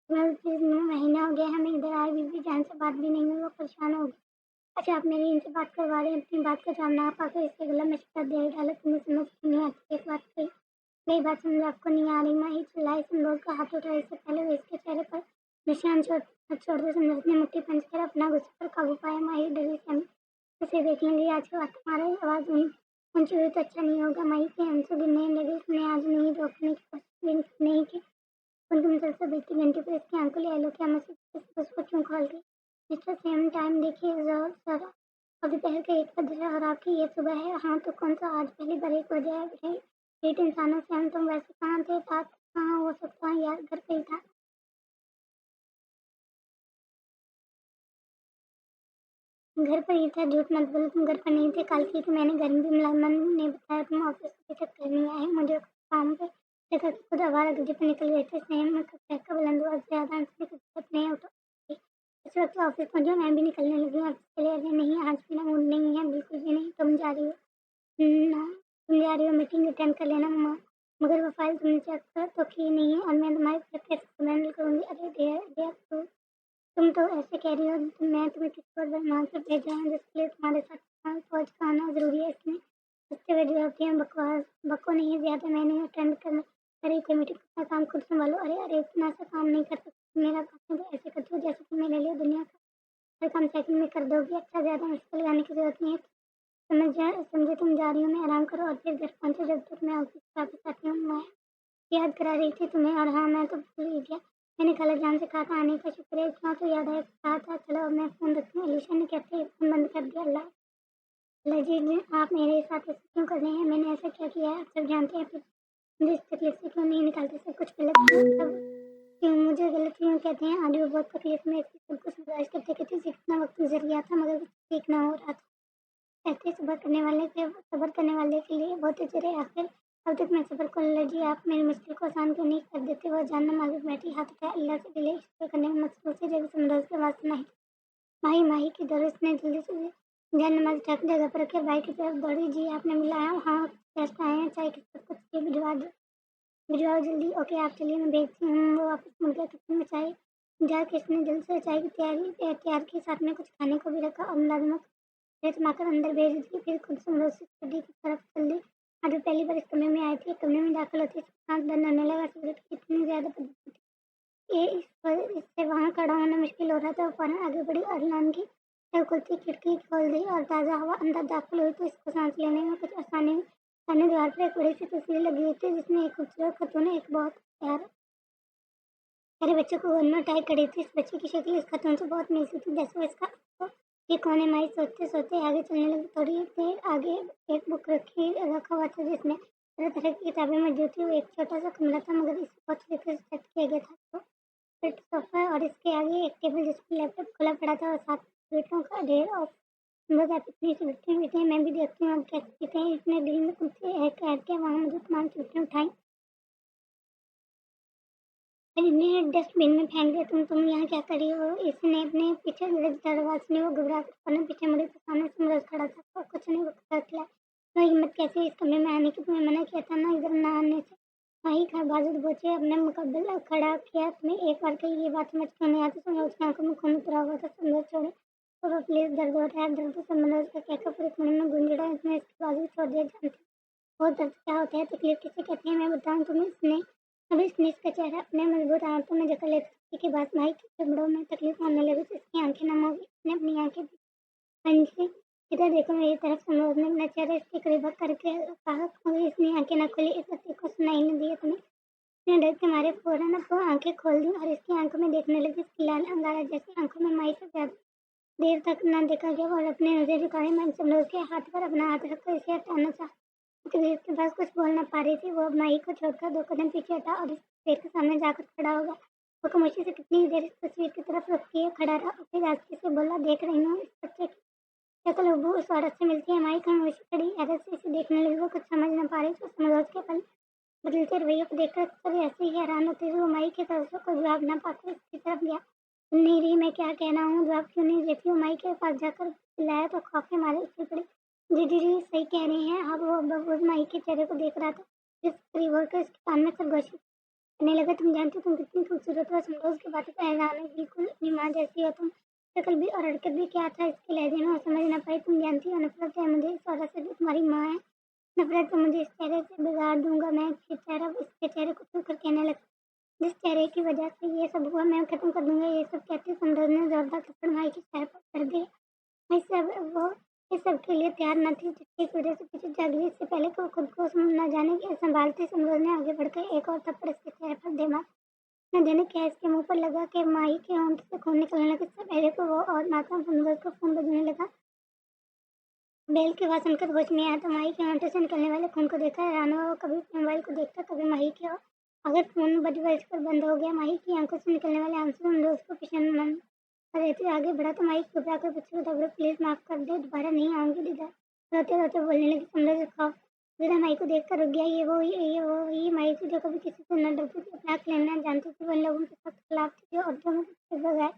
तुम्हें फिर महीना हो गया हमें इधर आए बीवी जान से बात भी नहीं हुई। वो परेशान हो गई। अच्छा आप मेरी इनसे बात करवा रहे हैं। अपनी बात का जवाब ना पाकर इसके गला में शिकवा दे डाला। तुम्हें समझ क्यों नहीं आती? एक बात कही मेरी बात समझ आपको नहीं आ रही। माही चिल्लाई। सिंदूर का हाथ उठा। इससे पहले वो इसके चेहरे पर निशान छोड़ते सिंदूर ने मुट्ठी पंच कर अपना गुस्से पर काबू पाया। माही डरी से उसे देख लेंगे। आज के बाद तुम्हारी आवाज़ ऊंची हुई तो अच्छा नहीं होगा। माही के आंसू गिरने लगे। उसने आज नहीं रोकने की कोशिश भी नहीं की। तुम जल से बजती घंटी पर इसकी आंखों ले आलो क्या मसीह उसको क्यों खोल दी। मिस्टर सेम टाइम देखिए जरा। अभी पहल के 1 बज रहा और आपकी ये सुबह है। हाँ तो कौन सा आज पहली बार 1 बजे है। पेट इंसानों से हम तुम वैसे कहाँ थे। रात कहाँ हो सकता है यार घर पे ही था। घर पर ही था। झूठ मत बोलो तुम घर पर नहीं थे। कल की तो मैंने घर भी मुलायमन ने बताया तुम ऑफिस अभी तक घर नहीं आए। मुझे काम पे देखा कि खुद आवारागर्दी पर निकल गए थे। सेम में का बुलंद हुआ ज्यादा नहीं उठा। इस वक्त ऑफिस पहुंचा। मैं भी निकलने लगी हूँ ऑफिस के लिए। अरे नहीं आज मेरा मूड नहीं है बिल्कुल भी नहीं। तुम जा रही हो ना। तुम जा रही हो मीटिंग अटेंड कर लेना मगर वो फाइल तुमने चेक कर तो की नहीं है और मैं तुम्हारी कैसे हैंडल करूँगी। अरे देर तुम तो ऐसे कह रही हो मैं तुम्हें किसी और वहाँ पर भेजा है जिसके लिए तुम्हारे साथ फौज का आना ज़रूरी है। इसमें हंसते हुए जवाब दिया। बकवास बको नहीं ज़्यादा। मैंने अटेंड करना अरे कोई मीटिंग अपना काम खुद संभालो। अरे इतना सा काम नहीं कर सकती। मेरा काम तो ऐसे करती हो जैसे तुम मेरे लिए दुनिया का हर काम सेकंड में कर दोगी। अच्छा ज़्यादा मुश्किल लगाने की जरूरत नहीं है। समझे तुम जा रही हो मैं आराम करो और फिर घर पहुँचो जब तक मैं ऑफिस वापस आती हूँ। मैं याद करा रही थी तुम्हें और हाँ मैं तो भूल ही गया। मैंने खाला जान से कहा था आने का शुक्र है। इतना तो याद है कहा था। चलो अब मैं फ़ोन रखती हूँ। अलीशा ने कहते ही फ़ोन बंद कर दिया। अल्लाह अल्लाह जी आप मेरे साथ ऐसे क्यों कर रहे हैं। मैंने ऐसा क्या किया है आप सब जानते हैं फिर मुझे इस तकलीफ से क्यों नहीं निकालते। सब कुछ गलत था सब क्यों मुझे गलत क्यों कहते हैं। आज वो बहुत तकलीफ में इसकी सब कुछ बर्दाश्त करते करते जितना वक्त गुजर गया था मगर कुछ ठीक ना हो रहा था। कहते सब्र करने वाले के लिए बहुत अजर है। आखिर अब तक मैं सब्र को अल्लाह जी आप मेरी मुश्किल को आसान क्यों नहीं कर देते। वो जानना मालूम बैठी हाथ उठाया अल्लाह से दिले शुक्र करने में मसरूफ से जगह समझ के वास्ते सुनाई। माही माही की दरुस्त ने जल्दी से जान नमाज उठा के जगह पर रखे भाई की तरफ दौड़ी। जी आपने बुलाया। हाँ गेस्ट आए हैं चाय के साथ कुछ भी भिजवाओ जल्दी। ओके आप चलिए मैं भेजती हूँ। वो वापस मुड़ गया किचन में चाय जा किसने जल्द से चाय की तैयार की। साथ में कुछ खाने को भी रखा और मुलाजमत माकर अंदर भेज दी। फिर खुद समरोज से स्टडी की तरफ चल दी। आज वो पहली बार इस कमरे में आई थी। कमरे में दाखिल होती सांस बंद होने लगा। सिगरेट की इतनी ज्यादा बदबू थी ये इससे वहाँ खड़ा होना मुश्किल हो रहा था। वो फौरन आगे बढ़ी और लान की जब खुलती खिड़की खोल दी और ताज़ा हवा अंदर दाखिल हुई तो इसको सांस लेने में कुछ आसानी हुई। सामने दीवार पर एक बड़ी सी तस्वीर लगी हुई थी जिसमें एक खूबसूरत खतून एक बहुत प्यारे बच्चे को गोद में उठाए खड़ी थी। इस बच्चे की शक्ल इस खतून से बहुत मिलती थी जैसे वो इसका तो ये कौन है। माई सोचते सोचते आगे चलने लगी। थोड़ी देर आगे एक बुक रखा हुआ था जिसमें तरह तरह की किताबें मौजूद थी। वो एक छोटा सा कमरा था मगर इसे बहुत तरीके से सेट किया गया था। तो फिट सोफा और इसके आगे एक टेबल जिस पर लैपटॉप खुला पड़ा था और साथ बेटों का ढेर। और बस आप इतनी सी बैठे हैं मैं भी देखती हूँ आप क्या कहते हैं। इतने दिल में कुछ है कैद के वहाँ मुझे तमाम चुटकियाँ उठाई ने डस्टबिन में फेंक दिया। तुम यहाँ क्या कर रही हो। इसने अपने पीछे दरवाजे ने वो घबरा कर फौरन पीछे मुड़ी तो सामने समरस खड़ा था। और कुछ नहीं वो खिला तो हिम्मत कैसे इस कमरे में आने की। तुम्हें मना किया था ना इधर ना आने से। वही खा बाजू बोचे अपने मुकब्बिल खड़ा किया। तुम्हें एक बार कही ये बात समझ क्यों नहीं आती। समरोज की आंखों में खून उतरा हुआ था। समरोज छोड़े तो प्लीज दर्द हो रहा है। दर्द से समरोज का कहकर पूरे कमरे में गूंज रहा है। इसने इसकी बाजू छोड़ दिया। जानती बहुत दर्द क्या होता है तकलीफ किसे कहते हैं मैं बताऊँ तुम्हें। इसने अभी इसने इसका चेहरा अपने मजबूत आंखों में जकड़ लेते के बाद माही के जबड़ों में तकलीफ होने लगी तो इसकी आंखें नम हो गई। इसने अपनी आंखें बंद से इधर देखो मेरी तरफ। समरोज ने अपना चेहरा इसके करीब करके कहा मगर इसने आंखें न खोली। इस बच्चे को सुनाई न दिया तुम्हें। इसने डर के मारे फौरन अब वो आंखें खोल दी और इसकी आंखों में देखने लगी। इसकी लाल अंगारा जैसी आंखों में माही से ज्यादा देर तक न देखा गया और अपने नजर झुकाए मन समरोज के हाथ पर अपना हाथ रखकर इसे हटाना चाहा। तकलीफ के पास कुछ बोल ना पा रही थी। वो अब माही को छोड़कर 2 कदम पीछे हटा और इस पेड़ के सामने जाकर खड़ा होगा। वो खामोशी से कितनी देर इस तस्वीर की तरफ रुक किए खड़ा रहा और फिर आस्ते से बोला देख रही हूँ इस बच्चे की शक्ल हूबहू उस औरत से मिलती है। माही खामोशी खड़ी हैरत से इसे देखने लगी। वो कुछ समझ न पा रही तो समरोज के पल बदलते रवैये को देखकर सब ऐसे ही हैरान होते हुए वो माही के तरफ से कोई जवाब न पाकर इसकी तरफ गया। सुन नहीं रही मैं क्या कहना हूँ जवाब क्यों नहीं देती हूँ। माही के पास जाकर चिल्लाया तो खौफ के मारे उछल पड़ी। जी सही कह रही हैं आप। वो बबूज माही के चेहरे को देख रहा था जिस करीब होकर इसके कान में सरगोशी करने लगा। तुम जानती हो तुम कितनी खूबसूरत हो। समरोज की बातों पर हैरान है। बिल्कुल अपनी माँ जैसी हो तुम। शक्ल भी और हरकत भी क्या था इसके लहजे में वो समझ न पाई। तुम जानती हो नफरत है मुझे इस औरत से जो तुम्हारी माँ है। नफ़रत तो मुझे इस चेहरे से बिगाड़ दूँगा मैं, इसके चेहरे को छू कर कहने लगा, जिस चेहरे की वजह से ये सब हुआ मैं खत्म कर दूँगा ये सब। कहते समरोज़ ने ज़ोरदार थप्पड़ माही के चेहरे पर कर दिया। भाई साहब वो इस सब के लिए तैयार न थी, झटके की वजह से पीछे जा गिरी। इससे पहले कि वो खुद को न जाने क्या सँभालते, समरोज़ ने आगे बढ़कर एक और थप्पड़ इसके चेहरे पर दे मारा। न जाने क्या इसके मुँह पर लगा कि माही के होंठ से खून निकलने लगा। इससे पहले कि वो और नाकाम समरोज़ का फ़ोन बजने लगा। बेल की आवाज़ सुनकर होश में आया तो माही के होंठों से निकलने वाले खून को देखकर हैरान हुआ। वो कभी मोबाइल को देखता, कभी माही की ओर। अगर फ़ोन बज कर बंद हो गया, माही की आँखों से निकलने वाले आंसू समरोज़ को परेशान कर रहे थे। आगे बढ़ा तो माही घबराकर पूछा, "डॉक्टर प्लीज़ माफ़ कर दो, दोबारा नहीं आऊँगी दीदा।" रोते-रोते बोलने लगी। समरोज़ खौफ ज़रा माही को देखकर रुक गया। ये वो ही माही थी जो कभी किसी से न डरती थी, अपना हक लेना जानती थी। वो इन लोगों के सख्त खिलाफ थी जो औरतों के बगैर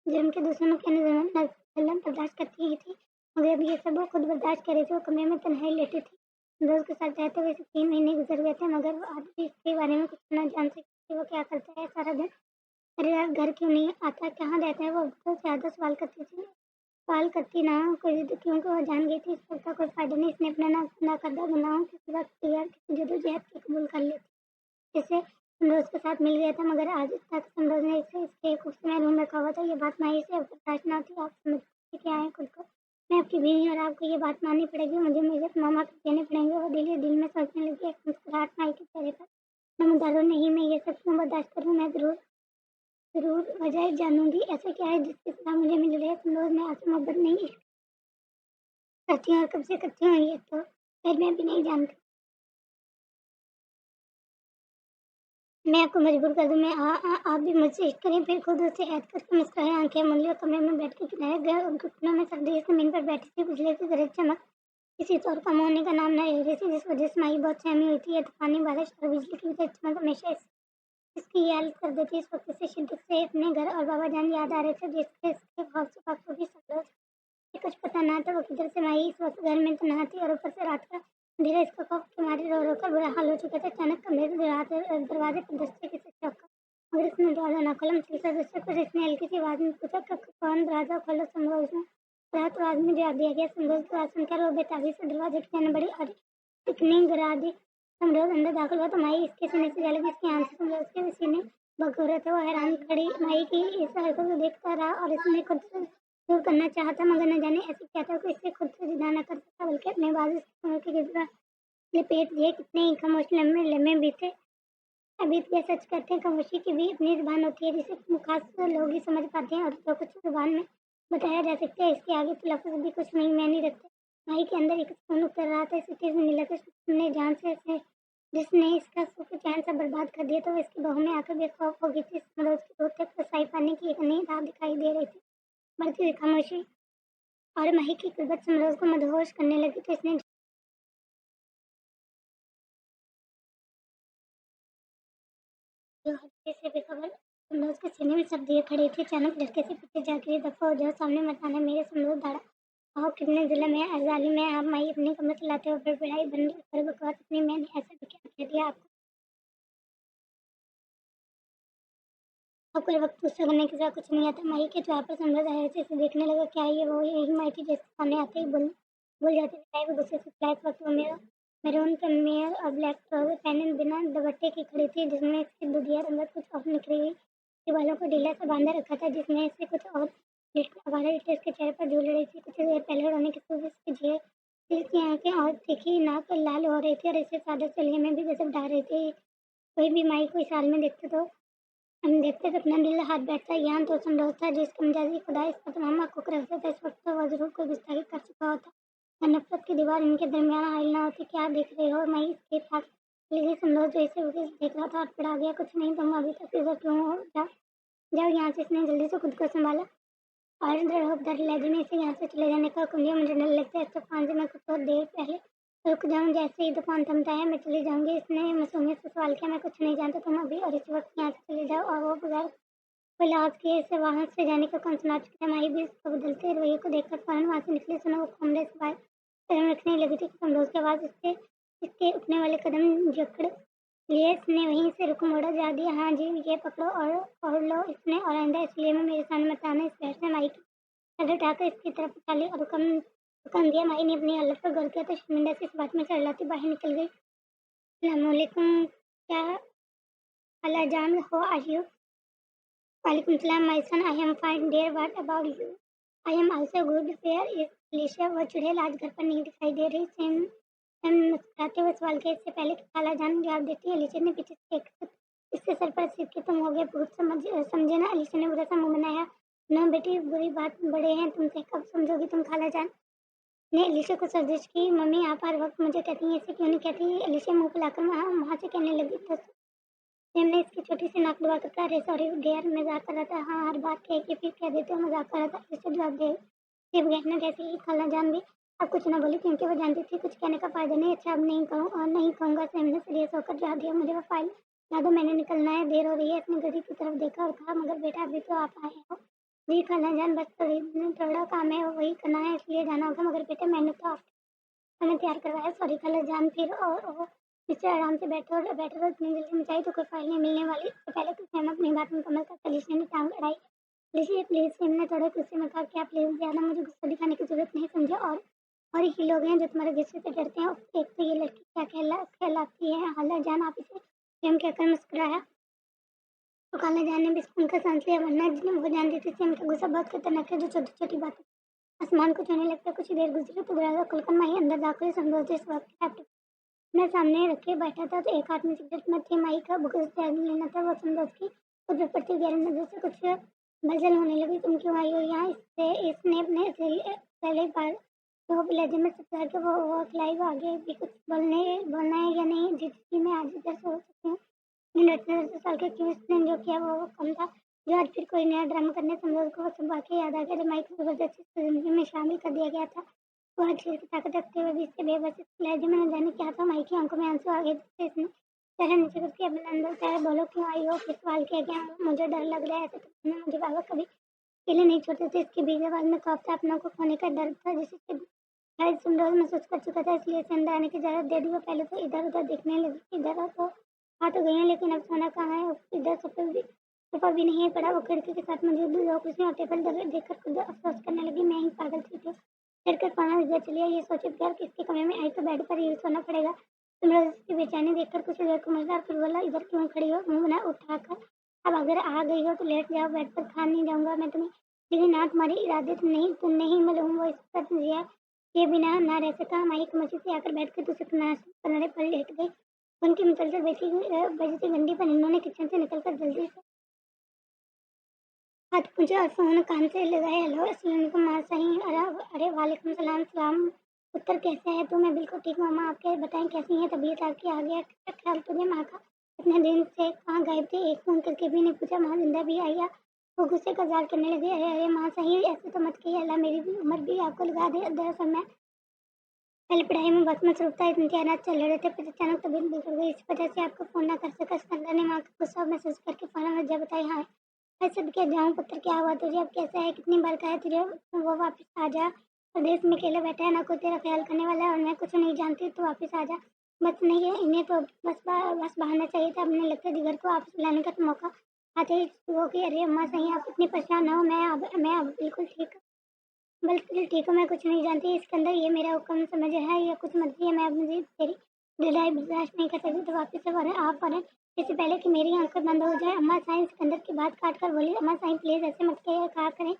जुर्म के दुश्मनों के जुल्म बर्दाश्त करती ही थी। मगर अब ये सब वो खुद बर्दाश्त कर रही थी। वो कमरे में तन्हाई लेटी थी। दोस्त के साथ रहते हुए इसे 3 महीने गुज़र गए थे, मगर वो आज भी इसके बारे में कुछ न जान सकी कि वो क्या करता है सारा दिन। अरे यार, घर क्यों नहीं आता, कहाँ रहता है वो? बहुत ज़्यादा सवाल करती थी। सवाल करती ना कोई तो क्योंकि वो जान गई थी इस सब का कोई फ़ायदा नहीं। इसने अपने नाकर्दा गुनाहों के सिवा किसी जद्दोजहद को कबूल कर ली। जैसे समरोज़ के साथ मिल गया था, मगर आज तक समरोज़ ने इसे इसके एक खुफिया रूम में रखा हुआ था। ये बात माही से अब बर्दाश्त न थी। आप समझते क्या हैं खुद को? मैं आपकी बीवी हूँ और आपको ये बात माननी पड़ेगी। मुझे मेरे मामा को देने पड़ेंगे। वो दिल में सोचने लगी। एक मुस्कुराहट माही के चेहरे पर नमूदारों नहीं, मैं ये सब क्यों बर्दाश्त करूँ? मैं ज़रूर वजह जानूँगी। ऐसा क्या है जिसकी सज़ा मुझे मिल रही है? समरोज़ ने आपसे मोहब्बत नहीं करती हूँ और कब से करती हूँ ये तो शायद मैं भी नहीं जानती। मैं आपको मजबूर कर दूँ, मैं आप भी मुझसे इश्क करें। फिर खुद उसे ऐद करके मुस्कुराए, आँखें मूंद ली और कमरे में बैठ के किनारे गए और घुटनों में सर्दी ज़मीन पर बैठी थी। बिजली की गरज चमक किसी तौर कम होने का नाम न ले रही थी, जिस वजह से माही बहुत सहमी हुई थी। ये तूफ़ानी बारिश और बिजली की गरज चमक हमेशा इसकी याद कर देती। इस वक्त इसे शिद्दत से अपने घर और बाबा जान याद आ रहे थे, जिससे इसके खौफ से बखूबी समझ कुछ पता ना था वो किधर से। माही इस वक्त घर में तन्हा थी और ऊपर से रात का अंधेरा इसका खौफ के मारे रो रो कर बुरा हाल हो चुका था। अचानक कमरे के दरवाजे पर दस्तक किसी चौका, मगर उसने दरवाजा ना खोला। मुसलसल दस्तक पर इसने हल्की सी आवाज़ में पूछा, कौन? दरवाजा खोलो समरोज़ ने रात आवाज़ में जवाब दिया गया। समरोज़ की आवाज़ सुनकर वो बेताबी से दरवाजे की जाने बढ़ी और टिकनी गिरा दी। समरोज़ अंदर दाखिल हुआ तो माही इसके सीने से जा लगी। इसकी आँख से समरोज़ के सीने बग हो रहे थे। वो हैरान खड़ी माही की इस हरकत को देखता रहा और इसने खुद से दूर करना चाहा, मगर न जाने ऐसे क्या था कि इससे खुद से जुदा न कर सका, बल्कि अपने बाजू से कमर के गिरवा लपेट दिए। कितने ही खामोश लम्हे लम्हे बीते बीत गए। सच कहते हैं, खामोशी की भी अपनी ज़ुबान होती है, जिसे खास लोग ही समझ पाते हैं और जो कुछ ज़ुबान में बताया जा सकता है, इसके आगे तो लफ्ज़ भी कुछ नहीं मायने रखते। माही के अंदर एक सुकून उतर रहा था। इसे तेज़ होने लगा सुनने जान से जिसने इसका सुख चैन सा बर्बाद कर दिया। तो इसकी बहू में आकर बेखौफ हो गई थी। समरोज़ की दूर तक रसाई पाने की एक नई राह दिखाई दे रही थी। बढ़ती हुई खामोशी और माही की कुर्बत समरोज़ को मदहोश करने लगी। तो इसने जो हल्के से बेखबर समरोज़ के सीने में शब्द दिए खड़ी थी। अचानक झटके से पीछे जा गिरी। दफ़ा हो जाओ, सामने मत आना मेरे। समरोज़ दौड़ा। आओ, कितने ज़ुल्म है ज़ालिम है आप। माही अपनी कमर चलाते हुए बड़बड़ाई, बंद करो बकवास अपनी। मैंने ऐसा भी क्या कह दिया आपको? अब कोई वक्त गुस्सा करने के सिवा कुछ नहीं आता। माही के जवाब पर समरोज़ हैरत से इसे देखने लगा। क्या ये वो यही माही थी जिसके सामने आते ही भूल जाती थी? चाहे वो गुस्से से चिल्लाए। इस वक्त वो मैरून कैमेल और ब्लैक ट्राउज़र पहने बिना दुपट्टे की खड़ी थी, जिसमें इसकी दुधिया रंगत कुछ और निखरी हुई के बालों को ढीला सा बांधा रखा था, जिसमें से कुछ और आवारा रिश्ते इसके चेहरे पर झूल रही थी। कुछ देर पहले रोने की सूरत इसकी झील की आंखें और तीखी नाक लाल हो रही थी और इसे सादा चलने में भी गजब ढा रही थी। कोई भी माही को इस हाल में देखते तो अपना दिल हाथ बैठता। यहाँ तो समरोज़ था जिसका मिजाजी खुदा इस पर तमाम हक़ रखता था। इस वक्त तो वह ज़रूर कोई गुस्ताखी कर चुका होता या नफ़रत की दीवार इनके दरमियान हाइल ना होती। क्या देख रहे हो? माही इसके पास चली गई। समरोज़ जो इसे उसे देख रहा था अड़बड़ा गया। कुछ नहीं, तुम अभी तक इधर क्यों हो? जाओ यहाँ से। इसने जल्दी से खुद को संभाला और धड़ लहजे में इसे यहाँ से चले जाने का हुक्म दिया। मुझे डर लगता है इस तूफ़ान से। मैं कुछ और देर पहले रुक जाऊँ। जैसे ही तूफ़ान थमता है मैं चली जाऊँगी। इसने मासूमियत से सवाल किया। मैं कुछ नहीं जानता। तुम अभी और इसी वक्त यहाँ से चले जाओ। और वो बगैर कोई लाज किए इसे वहाँ से जाने का कौन सुना चुका है? माही भी इसका बदलते रवैये को देखकर फ़ौरन वहाँ से निकली। सुनो, वो कमरे से बाहर कदम रखने लगी थी कि समरोज़ की आवाज़ इसके उठने वाले कदम जकड़ लिए। इसने वहीं से रुख मोड़ा। जा दिया? हाँ जी, ये पकड़ो और लो। इसने और आइंदा इसलिए में मेरे सामने मत आना। इस बहस ने माही की कदर उठाकर इसकी तरफ उठा ली और हुक्म दुकान दिया। माही ने अपनी हालत पर गौर किया तो शर्मिंदा से इस बात में चिल्लाती बाहर निकल गई। अस्सलामुअलैकुम, क्या खालाजान, हाउ आर यू? वालेकुम सलाम my son, I am fine dear, what about you? I am also good, where is Alisha? वो चुड़ैल आज घर पर नहीं दिखाई दे रही। सैम मुस्कुराते हुए सवाल किया। इससे पहले कि खालाजान जवाब देती, अलीशा ने पीछे से एक इसके सर पर सिर के तुम हो गए भूत समझे ना? अलीशा ने बुरा सा मुंह बनाया। नो बेटी, बुरी बात बड़े हैं तुमसे, कब समझोगी तुम खालाजान? ने अलीशा को सर्जिश की। मम्मी आप हर वक्त मुझे कहती हैं, ऐसे क्यों नहीं कहती? अलीशा मुंह फुलाकर वहाँ से कहने लगी। तो सैम ने इसकी छोटी सी नाक दबाकर कहा, अरे सॉरी डियर, मजाक कर रहा था। हाँ, हर बात कह के फिर कह देते हो मजाक कर रहा था, अलीशा जवाब दे। सिर्फ कहना कैसे ही खालाजान भी अब कुछ न बोली क्योंकि वो जानती थी कुछ कहने का फायदा नहीं। अच्छा अब नहीं कहूँ और नहीं कहूँगा, सैम ने सीरियस होकर जवाब दिया। मुझे वो फाइल ला दो, मैंने निकलना है, देर हो रही है। उसने घड़ी की तरफ देखा और कहा, मगर बेटा अभी तो आप आए हो। जी खालाजान, बस थोड़ा काम है वही करना है इसलिए जाना होगा, मगर बेटा मैंने तो मैंने तैयार करवाया। सॉरी खालाजान, फिर और नीचे आराम से बैठो तो इतनी जल्दी मचाई तो कोई फाइल नहीं मिलने वाली। इससे पहले कि सैम अपनी बात मुकम्मल कर अलीशा ने टांग अड़ाई। अलीशा प्लीज, सैम ने थोड़े गुस्से में कहा, क्या प्लीज? ज्यादा मुझे गुस्सा दिखाने की जरूरत नहीं समझे। और ही लोग हैं जो तुम्हारे गुस्से से डरते हैं। एक तो ये लड़की क्या कहलाती है खालाजान? आप इसे सैम कहकर मुस्कुराया तो खालाजान ने भी सुकून का सांस लिया, वरना वो जानती थी सैम का गुस्सा बहुत खतरनाक है जो छोटी छोटी बातें आसमान को छूने लगता है। कुछ देर गुजरी तो दरवाजा खुलकर माही अंदर दाखिल हुई। समझो इस वक्त लैपटॉप मैं सामने रखे बैठा था तो एक हाथ में सिगरेट में थी। माही का बुगस त्याग लेना था। वो समझो उसकी कुछ पड़ती गहरी नजर से कुछ भजल होने लगी। तुम क्यों आई हो यहाँ? इससे इसने अपने पहले बार तो लहजे में सत्कार के वो खिलाई। वो आगे भी कुछ बोलना है या नहीं? जी मैं आज इधर से हो सकती हूँ। 19 साल के क्यों इसने जो किया वो कम था जो आज फिर कोई नया ड्रामा करने समझो को वो सब वाकई याद आ गया जब माइक को जबरदस्ती उसकी जिंदगी में शामिल कर दिया गया था। वो हर चीज की ताकत रखते हुए भी इससे बेबस लहजे में न जाने क्या था। माइक की आंखों में आंसू आ गए थे। इसने चेहरा नीचे करके अपना अंदर उतारा। बोलो क्यों आई हो? फिर सवाल किया गया। मुझे डर लग रहा है, ऐसे तो मुझे बाबा कभी अकेले नहीं छोड़ते थे। इसके बीच आवाज में खौफ था, अपनों को खोने का डर था जिससे शायद सुन रोज महसूस कर चुका था। इसलिए इसे अंदर आने की इजाजत दे दी। वो पहले तो इधर उधर देखने लगी। इधर तो आ तो गई हूँ लेकिन अब सोना कहाँ है? इधर सोफा भी नहीं पड़ा। वो खिड़की के साथ मौजूद दो कुर्सियां और टेबल देखकर खुद अफसोस करने लगी, मैं ही पागल थी जो चढ़कर पाना इधर चलिए। ये सोचे यार किसके कमरे में आई तो बेड पर ही सोना पड़ेगा। तुमने उसकी बेचैनी देखकर कुछ देर को मजेदार फिर बोला, इधर क्यों खड़ी हो? मुंह बना उठाकर। अब अगर आ गई हो तो लेट जाओ, बेड पर खा नहीं जाऊंगा मैं तुम्हें। लेकिन ना तुम्हारी इरादे तुम नहीं मालूम। वो इस पर ये बिना ना रह सका। माही को मस्जिद से आकर बैठ कर दूसरे किनारे पर लेट गई। उनकी मुसलसल बेइज्जती गंदी पर इन्होंने किचन से निकलकर जल्दी से हाथ पूछा और फोन कान से लगाए। हेलो अस्सलाम माँ सही? अरे वालेकुम सलाम सलाम। उत्तर कैसे है तू? मैं बिल्कुल ठीक हूँ अम्मा, आपके बताएं कैसी है तबीयत आपकी? आ गया ख्याल तुझे माँ का? इतने दिन से कहाँ गायब थे? एक फोन करके भी नहीं पूछा। माँ जिंदा भी आई? वो गुस्से का जार करने लगे। अरे अरे माँ सही, ऐसे तो मत कहिए, अल्लाह मेरी भी उम्र भी आपको लगा दे। दरअसल मैं पहले पढ़ाई में बहुत मसरूफ था, इम्तिहानात चल रहे थे, फिर अचानक तबीयत बिगड़ गई, इस वजह से आपको फ़ोन ना कर सका। सिकंदर ने माँ का गुस्सा महसूस करके फ़ौरन वजह बताई। हाँ मैं सदके जाऊँ पुत्र, क्या हुआ तुझे? अब कैसा है? कितनी बार कहा है तुझे वो वापस आ जा? प्रदेश में अकेला बैठा है, ना कोई तेरा ख्याल करने वाला है, और मैं कुछ नहीं जानती, तू वापस आ जा। बस नहीं है इन्हें तो बस बहाना चाहिए था अपने लगते जिगर को वापस बुलाने का मौका आते ही वो कि अरे अम्मा सही आप इतनी परेशान ना हो, मैं अब बिल्कुल ठीक बिल्कुल ठीक हूँ, मैं कुछ नहीं जानती। इसके अंदर ये मेरा हुक्म समझ है या कुछ मर्जी है? मैं अब मुझे तेरी लड़ाई बर्दाश्त नहीं कर सकती, तो वापस से फौरन आप फौरन इससे पहले कि मेरी आंखें बंद हो जाए। अम्मा साइंस सिकंदर की बात काट कर बोली, अम्मा साइंस प्लीज ऐसे मत कहा करें।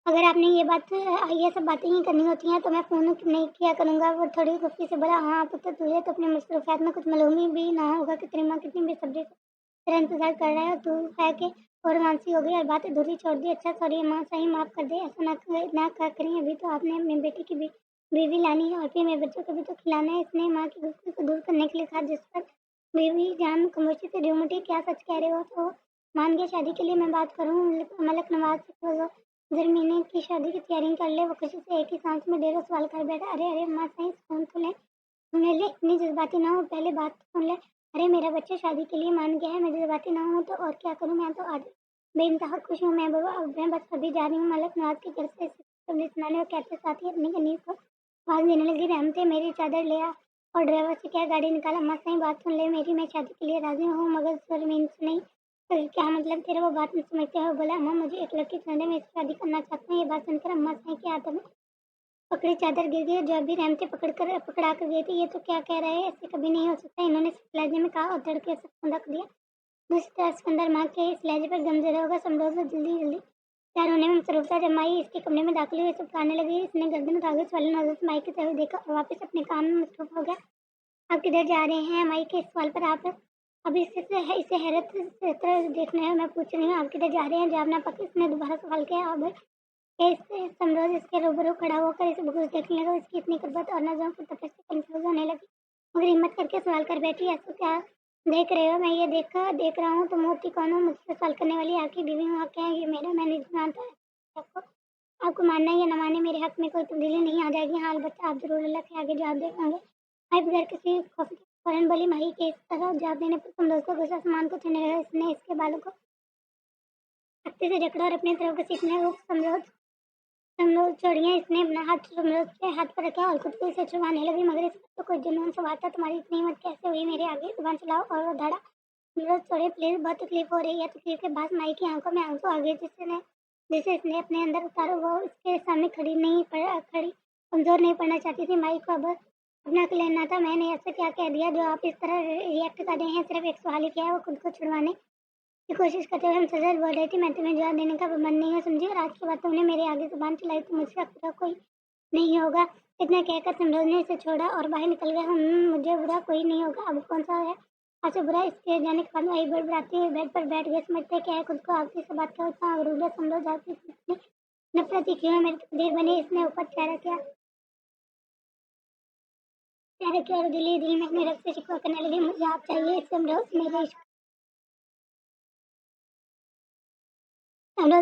अगर आपने ये सब बातें ही करनी होती हैं तो मैं फ़ोन नहीं किया करूँगा। वो थोड़ी गुस्से से बोला, हाँ पुत्र तुझे तो अपनी मसरूफियात में कुछ मालूम ही भी ना होगा कि तेरी माँ कितनी बेसब्री से तेरा इंतजार कर रहा है, और तू है कि और मानसी हो गई और बात अधूरी छोड़ दी। अच्छा सॉरी माँ, सही माफ़ कर दे, ऐसा ना कहा करें। अभी तो आपने अपनी बेटी की बीवी लानी है और फिर मेरे बच्चों को भी तो खिलाना है। इसने माँ की गुस्से को दूर करने के लिए कहा, जिस पर बीवी जान खामोशी से ड्यूम उठी। क्या सच कह रहे हो? तो मान गया शादी के लिए मैं बात करूँ? मलक नवाज से ज़रमीने की शादी की तैयारी कर ले। वो खुशी से एक ही सांस में ढेरों सवाल कर बैठा। अरे अरे माँ सही फ़ोन तो ले, सुन ले, इतनी जज्बाती ना हो, पहले बात तो सुन ले। अरे मेरा बच्चा शादी के लिए मान गया है, मैं जज्बाती ना हूँ तो और क्या करूँ? मैं तो आज बेइंतहा खुश हूँ। मैं बाबा अब मैं बस अभी जा रही हूँ मलक नवाज के घर से सुनाने, और कहते साथ ही अपनी कनीज को आवाज़ देने लगी, रहमते मेरी चादर ले आ। और ड्राइवर से क्या गाड़ी निकाला। माँ सही बात सुन ले मेरी, मैं शादी के लिए राजी हूँ मगर ज़मीन से नहीं। फिर क्या मतलब तेरा? वो बात नहीं समझते हो? बोला, अम्मा मुझे एक लड़की पसंद है, मैं इससे शादी करना चाहता हूँ। ये बात सुनकर अम्मा सही के हाथों में पकड़ी चादर गिर गई, जो अभी रहमतें पकड़ा कर गई थी। ये तो क्या कह रहे हैं, ऐसे कभी नहीं हो सकता, इन्होंने लहजे में कहा और धड़ के सब रख दिया। दूसरी तरफ सिकंदर माँ के इस लहजे पर गमजदा होगा, समरोज ने जल्दी जल्दी तैयार होने में मसरूफ था। जब माई इसके कमरे में दाखिल हुई, सब खाने लगी। इसने गर्दन उठाकर वाली नजर से माई की तरफ देखा और वापस अपने काम में मसरूफ हो गया। आप किधर जा रहे हैं? माई के इस सवाल पर आप अभी इसे हैरत से तरह देख रहे हैं। मैं पूछ रही हूँ आप किधर जा रहे हैं? जवाब ना पाकर इसने दोबारा सवाल किया। अब इससे समरोज इसके रूबरू खड़ा होकर इसे घूर देखने लगा। इसकी इतनी कुर्बत और नजरों की तपिश से कंफ्यूज होने लगी, मगर हिम्मत करके सवाल कर बैठी, ऐसा क्या देख रहे हो? मैं ये देख रहा हूँ। तुम होती कौन हो मुझसे सवाल करने वाली? आपकी बीवी हूँ। आप क्या है ये मेरा? मैं नहीं जानता आपको। आपको मानना या न माने, मेरे हक में कोई तब्दीली नहीं आ जाएगी। हाँ अलबत्ता आप जरूर अल्लाह के आगे जवाब दे पाएंगे। भाई बगैर किसी खौफ के फौरन बोली। माही के इस तरह जवाब देने पर समरोज को गुस्सा आसमान को छूने लगा। इसने इसके बालों को सख्ती से जकड़ा और अपनी तरफ घसीटने को समरोज छोड़िए। इसने अपना हाथ समरोज के हाथ पर रखा और खुद को इसे छुड़वाने लगी, मगर इस वक्त तो कोई जुनून सवार था। तुम्हारी इतनी हिम्मत कैसे हुई मेरे आगे जुबान चलाओ? और वो धड़ा समरोज छोड़े प्लीज, बहुत तकलीफ हो रही है। तकलीफ के बाद माई की आंखों में आंसू आ गए, जिसे इसने अपने अंदर उतारा। वो इसके सामने खड़ी कमजोर नहीं पड़ना चाहती थी। माई को अब अपना लेना था। मैंने ऐसा क्या कह दिया जो आप इस तरह रिएक्ट कर रहे हैं? सिर्फ एक सवाल ही किया है, वो खुद को छुड़वाने की कोशिश करते हुए हम सजल बोल रही थी। मैं तुम्हें जवाब देने का पाबंद नहीं है, समझी? और आज के बाद तुमने मेरे आगे जुबान चलाई तो मुझसे अब बुरा कोई नहीं होगा। इतना कहकर समरोज ने इसे छोड़ा और बाहर निकल गया। मुझे बुरा कोई नहीं होगा। अब कौन सा है आपसे बुरा? इसके जाने के बाद वही बड़बड़ाती हुई बेड पर बैठ गई। समझते क्या है खुद को? आपसी से बात का उतना अवरूद्ध है। समरोज आपकी इतनी नफरत ही क्यों है? मेरी तकदीर बनी। इसने ऊपर चेहरा किया और दिली दिल में अपने रब से शिकवा करने लगी। मुझे आप चाहिए समरोज,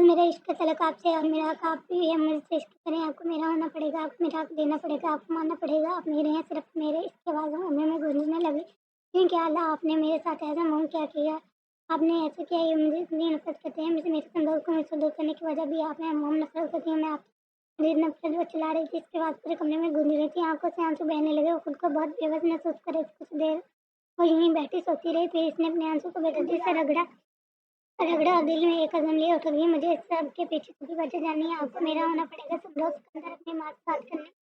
मेरा इश्क का तलक आपसे और मेरा हक आप भी है। मुझसे इश्क करें, आपको मेरा होना पड़ेगा, आपको मेरा हक देना पड़ेगा, आपको मानना पड़ेगा। आप मेरे हैं, सिर्फ मेरे। इसकी आवाज़ में गूंजने लगी। क्यों अल्लाह, आपने मेरे साथ ऐसा मोम क्या किया? आपने ऐसा किया? ये मुझे इतनी नफरत करते हैं। मुझे मेरे संदोष को मुझसे दूर करने की वजह भी आप हैं। मोम नफरत करती हूँ मैं आप नफरत वो चला रही थी। इसके बाद पूरे कमरे में गूंज रही थी। आंखों से आंसू बहने लगे। वो खुद को बहुत बेबस महसूस कर रही थी। कुछ देर वो यूं ही बैठी सोचती रही। फिर इसने अपने आंसू को बेदर्दी से रगड़ा और दिल में एक कदम लिए उठ गई। मुझे इस सब के पीछे की वजह जाननी है। आपको मेरा होना पड़ेगा। सब लोग सिकंदर अपनी माँ से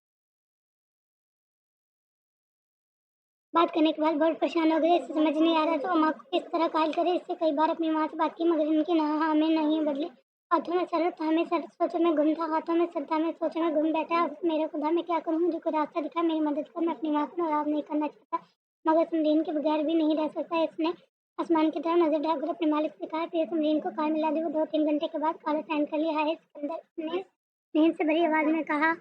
बात करने के बाद बहुत परेशान हो गए। इसे समझ नहीं आ रहा था वो माँ को किस तरह कायल करे। इससे कई बार अपनी माँ से बात की, मगर इनकी ना हाँ में नहीं बदली। हाथों में सर था, में सर सोचों में गुम था। हाथों में सर था, में सोचों में गुम बैठा। अब मेरे खुदा मैं क्या करूँ? मुझे कोई रास्ता दिखा, मेरी मदद कर। मैं अपनी माँ को नाराज नहीं करना चाहता, मगर समरीन के बगैर भी नहीं रह सकता। इसने आसमान की तरफ नजर डालकर अपने मालिक से कहा, फिर समरीन को कार मिला दी। वो 2-3 घंटे के बाद काला साइन कर लिया है। सिकंदर ने नींद से भरी आवाज में कहा,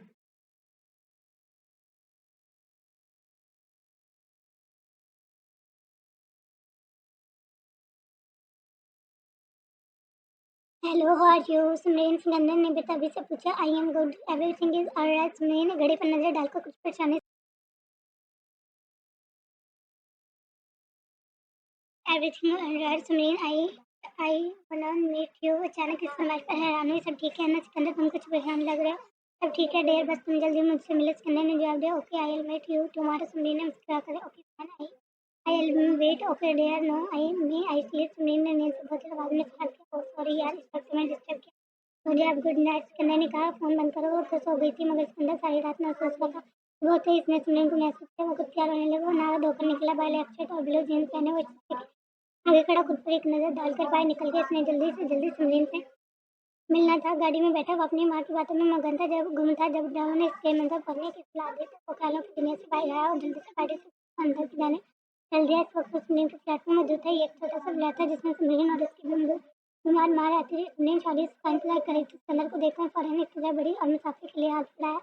hello how are you? Samreen Sikandar ने बेताबी से पूछा। I am good, everything is alright. Samreen ने घड़ी पर नजर डालकर कुछ परेशानी everything alright Samreen, I wanna meet you. अचानक इस समाज पर हैरान हुई। सब ठीक है ना सिकंदर? तुम कुछ परेशान लग रहे हो। सब ठीक है डियर, बस तुम जल्दी मुझसे मिलो। सिकंदर ने जवाब दिया। Okay I will meet you tomorrow. Samreen ने मुस्कुरा कर okay fine, I will wait. Okay dear, no I sleep. Samreen ने नींद से बहुत आवाज में सवाल किया। ओह सॉरी यार, इस वक्त मैं डिस्टर्ब किया। मुझे अब गुड नाइट। सिकंदर ने कहा। फोन बंद करो। वो तो सो गई थी, मगर सिकंदर सारी रात ना सोच रहा था। वो थे इसने समरीन को महसूस किया। वो खुद क्या रोने लगा। वो नहा धोकर निकला। बाय लेफ्ट शर्ट और ब्लू जींस पहने वो आगे खड़ा खुद पर एक नजर डालकर बाहर निकल गया। इसने जल्दी से जल्दी समरीन से मिलना था। गाड़ी में बैठा वो अपनी माँ की बातों में मगन था। जब घूम था जब उन्होंने इसके मंदिर पढ़ने की सलाह दी तो वो ख्यालों की दुनिया से बाहर आया और जल्दी से गाड़ी से अंदर की जाने चल दिया। इस वक्त समरीन के फ्लैट में मौजूद था। ये एक छोटा सा फ्लैट था जिसमें समरीन और उसकी बीमार माँ रहती थी। समरीन 40 का इंतजार कर रही थी। सिकंदर को देखकर फौरन इसकी तरफ बड़ी और मुसाफिर के लिए हाथ बढ़ाया।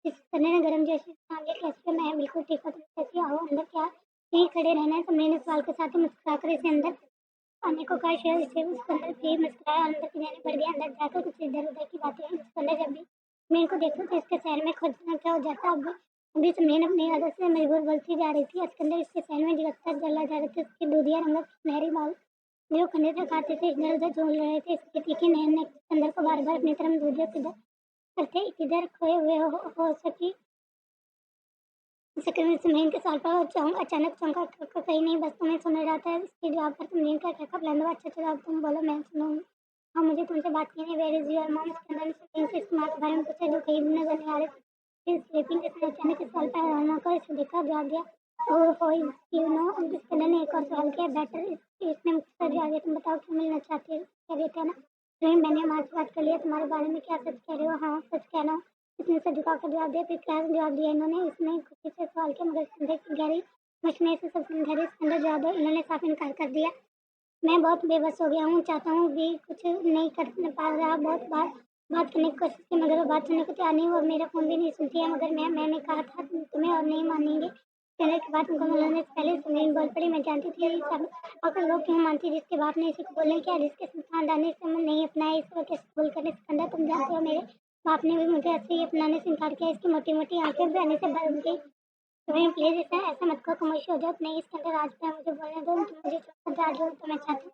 जिस सिकंदर ने गर्म जैसे सामने कैसे मैं बिल्कुल ठीक हूँ, तुम कैसी आओ अंदर। क्या यही खड़े रहना है? समरीन ने सवाल के साथ ही मुस्कुराकर इसे अंदर आने को कहा। शायद इसे उसके अंदर भी मुस्कुराया और अंदर की जाने बढ़ गया। अंदर जाकर कुछ इधर उधर की बातें हुई। उसके अंदर जब भी समरीन को देखता तो इसके शहर में खोजना क्या हो जाता। अब अभी समरीन अपनी आदत से मजबूर बोलती जा रही थी। उसके अंदर इसके शहर में लगातार जला जा रहे थे। उसके दूधिया रंग सुनहरी बाल जो खंडे तक खाते थे इधर उधर झूल रहे थे। इसके तीखी नैन ने सिकंदर को बार बार अपनी तरफ दूधिया किधर करते किधर खोए हुए हो सकी। जिक्र में समरीन के सवाल पर अचानक चौंका। कहीं नहीं, बस तुम्हें सुन रहा था। इसके जवाब पर समरीन का क्या बुलंद। अच्छा जवाब तुम बोलो, मैं सुनूंगी। हाँ मुझे तुमसे बात करनी है। Where is your mom? Sikandar ने समरीन से इस माँ के बारे में पूछा जो कहीं भी नजर नहीं आ रही थी। स्लीपिंग इसने अचानक इस सवाल पर हैरान होकर इसे देखा, जवाब दिया, ओह होय यू नो। स्कंदर ने एक और सवाल किया, बेटर। इसने मुझसे जवाब दिया, तुम बताओ क्यों मिलना चाहते हो, कह रहे थे ना। तुम, मैंने माँ से बात कर लिया तुम्हारे बारे में, क्या सच कह रहे हो। हाँ सच कह रहा हूँ, इसने सर झुकाकर जवाब दिया। फिर क्या जवाब दिया इन्होंने, इसने खुशी से सवाल किया, मगर स्कंदर की गहरी मुझने इसे सब समझा दिया। स्कंदर जवाब दो, इन्होंने साफ इनकार कर दिया। मैं बहुत बेबस हो गया हूँ, चाहता हूँ भी कुछ नहीं कर पा रहा। बहुत बार बात करने की कोशिश की मगर वो बात सुनने को तैयार नहीं। वो मेरा फ़ोन भी नहीं सुनती है। मगर मैंने कहा था तुम्हें और नहीं मानेंगे। कहने के बाद मुकम्मल होने से पहले संगीन बोल पड़ी, मैं जानती थी सब अगर लोग क्यों मानती, जिसके बाप ने इसी को बोलने किया, जिसके खानदान ने इसे नहीं अपनाया, इस वजह से भूल करने सिकंदर तुम जानते हो मेरे बाप ने भी मुझे ऐसे ही अपनाने से इनकार किया। इसकी मोटी मोटी आंखें पानी से भर गई। तुम्हें प्लीज ऐसा मत करो, खामोश हो जाओ। नहीं इसके अंदर आज पे मुझे बोलने दो, तुम मुझे छोड़कर जा रहे हो तो मैं चाहती हूँ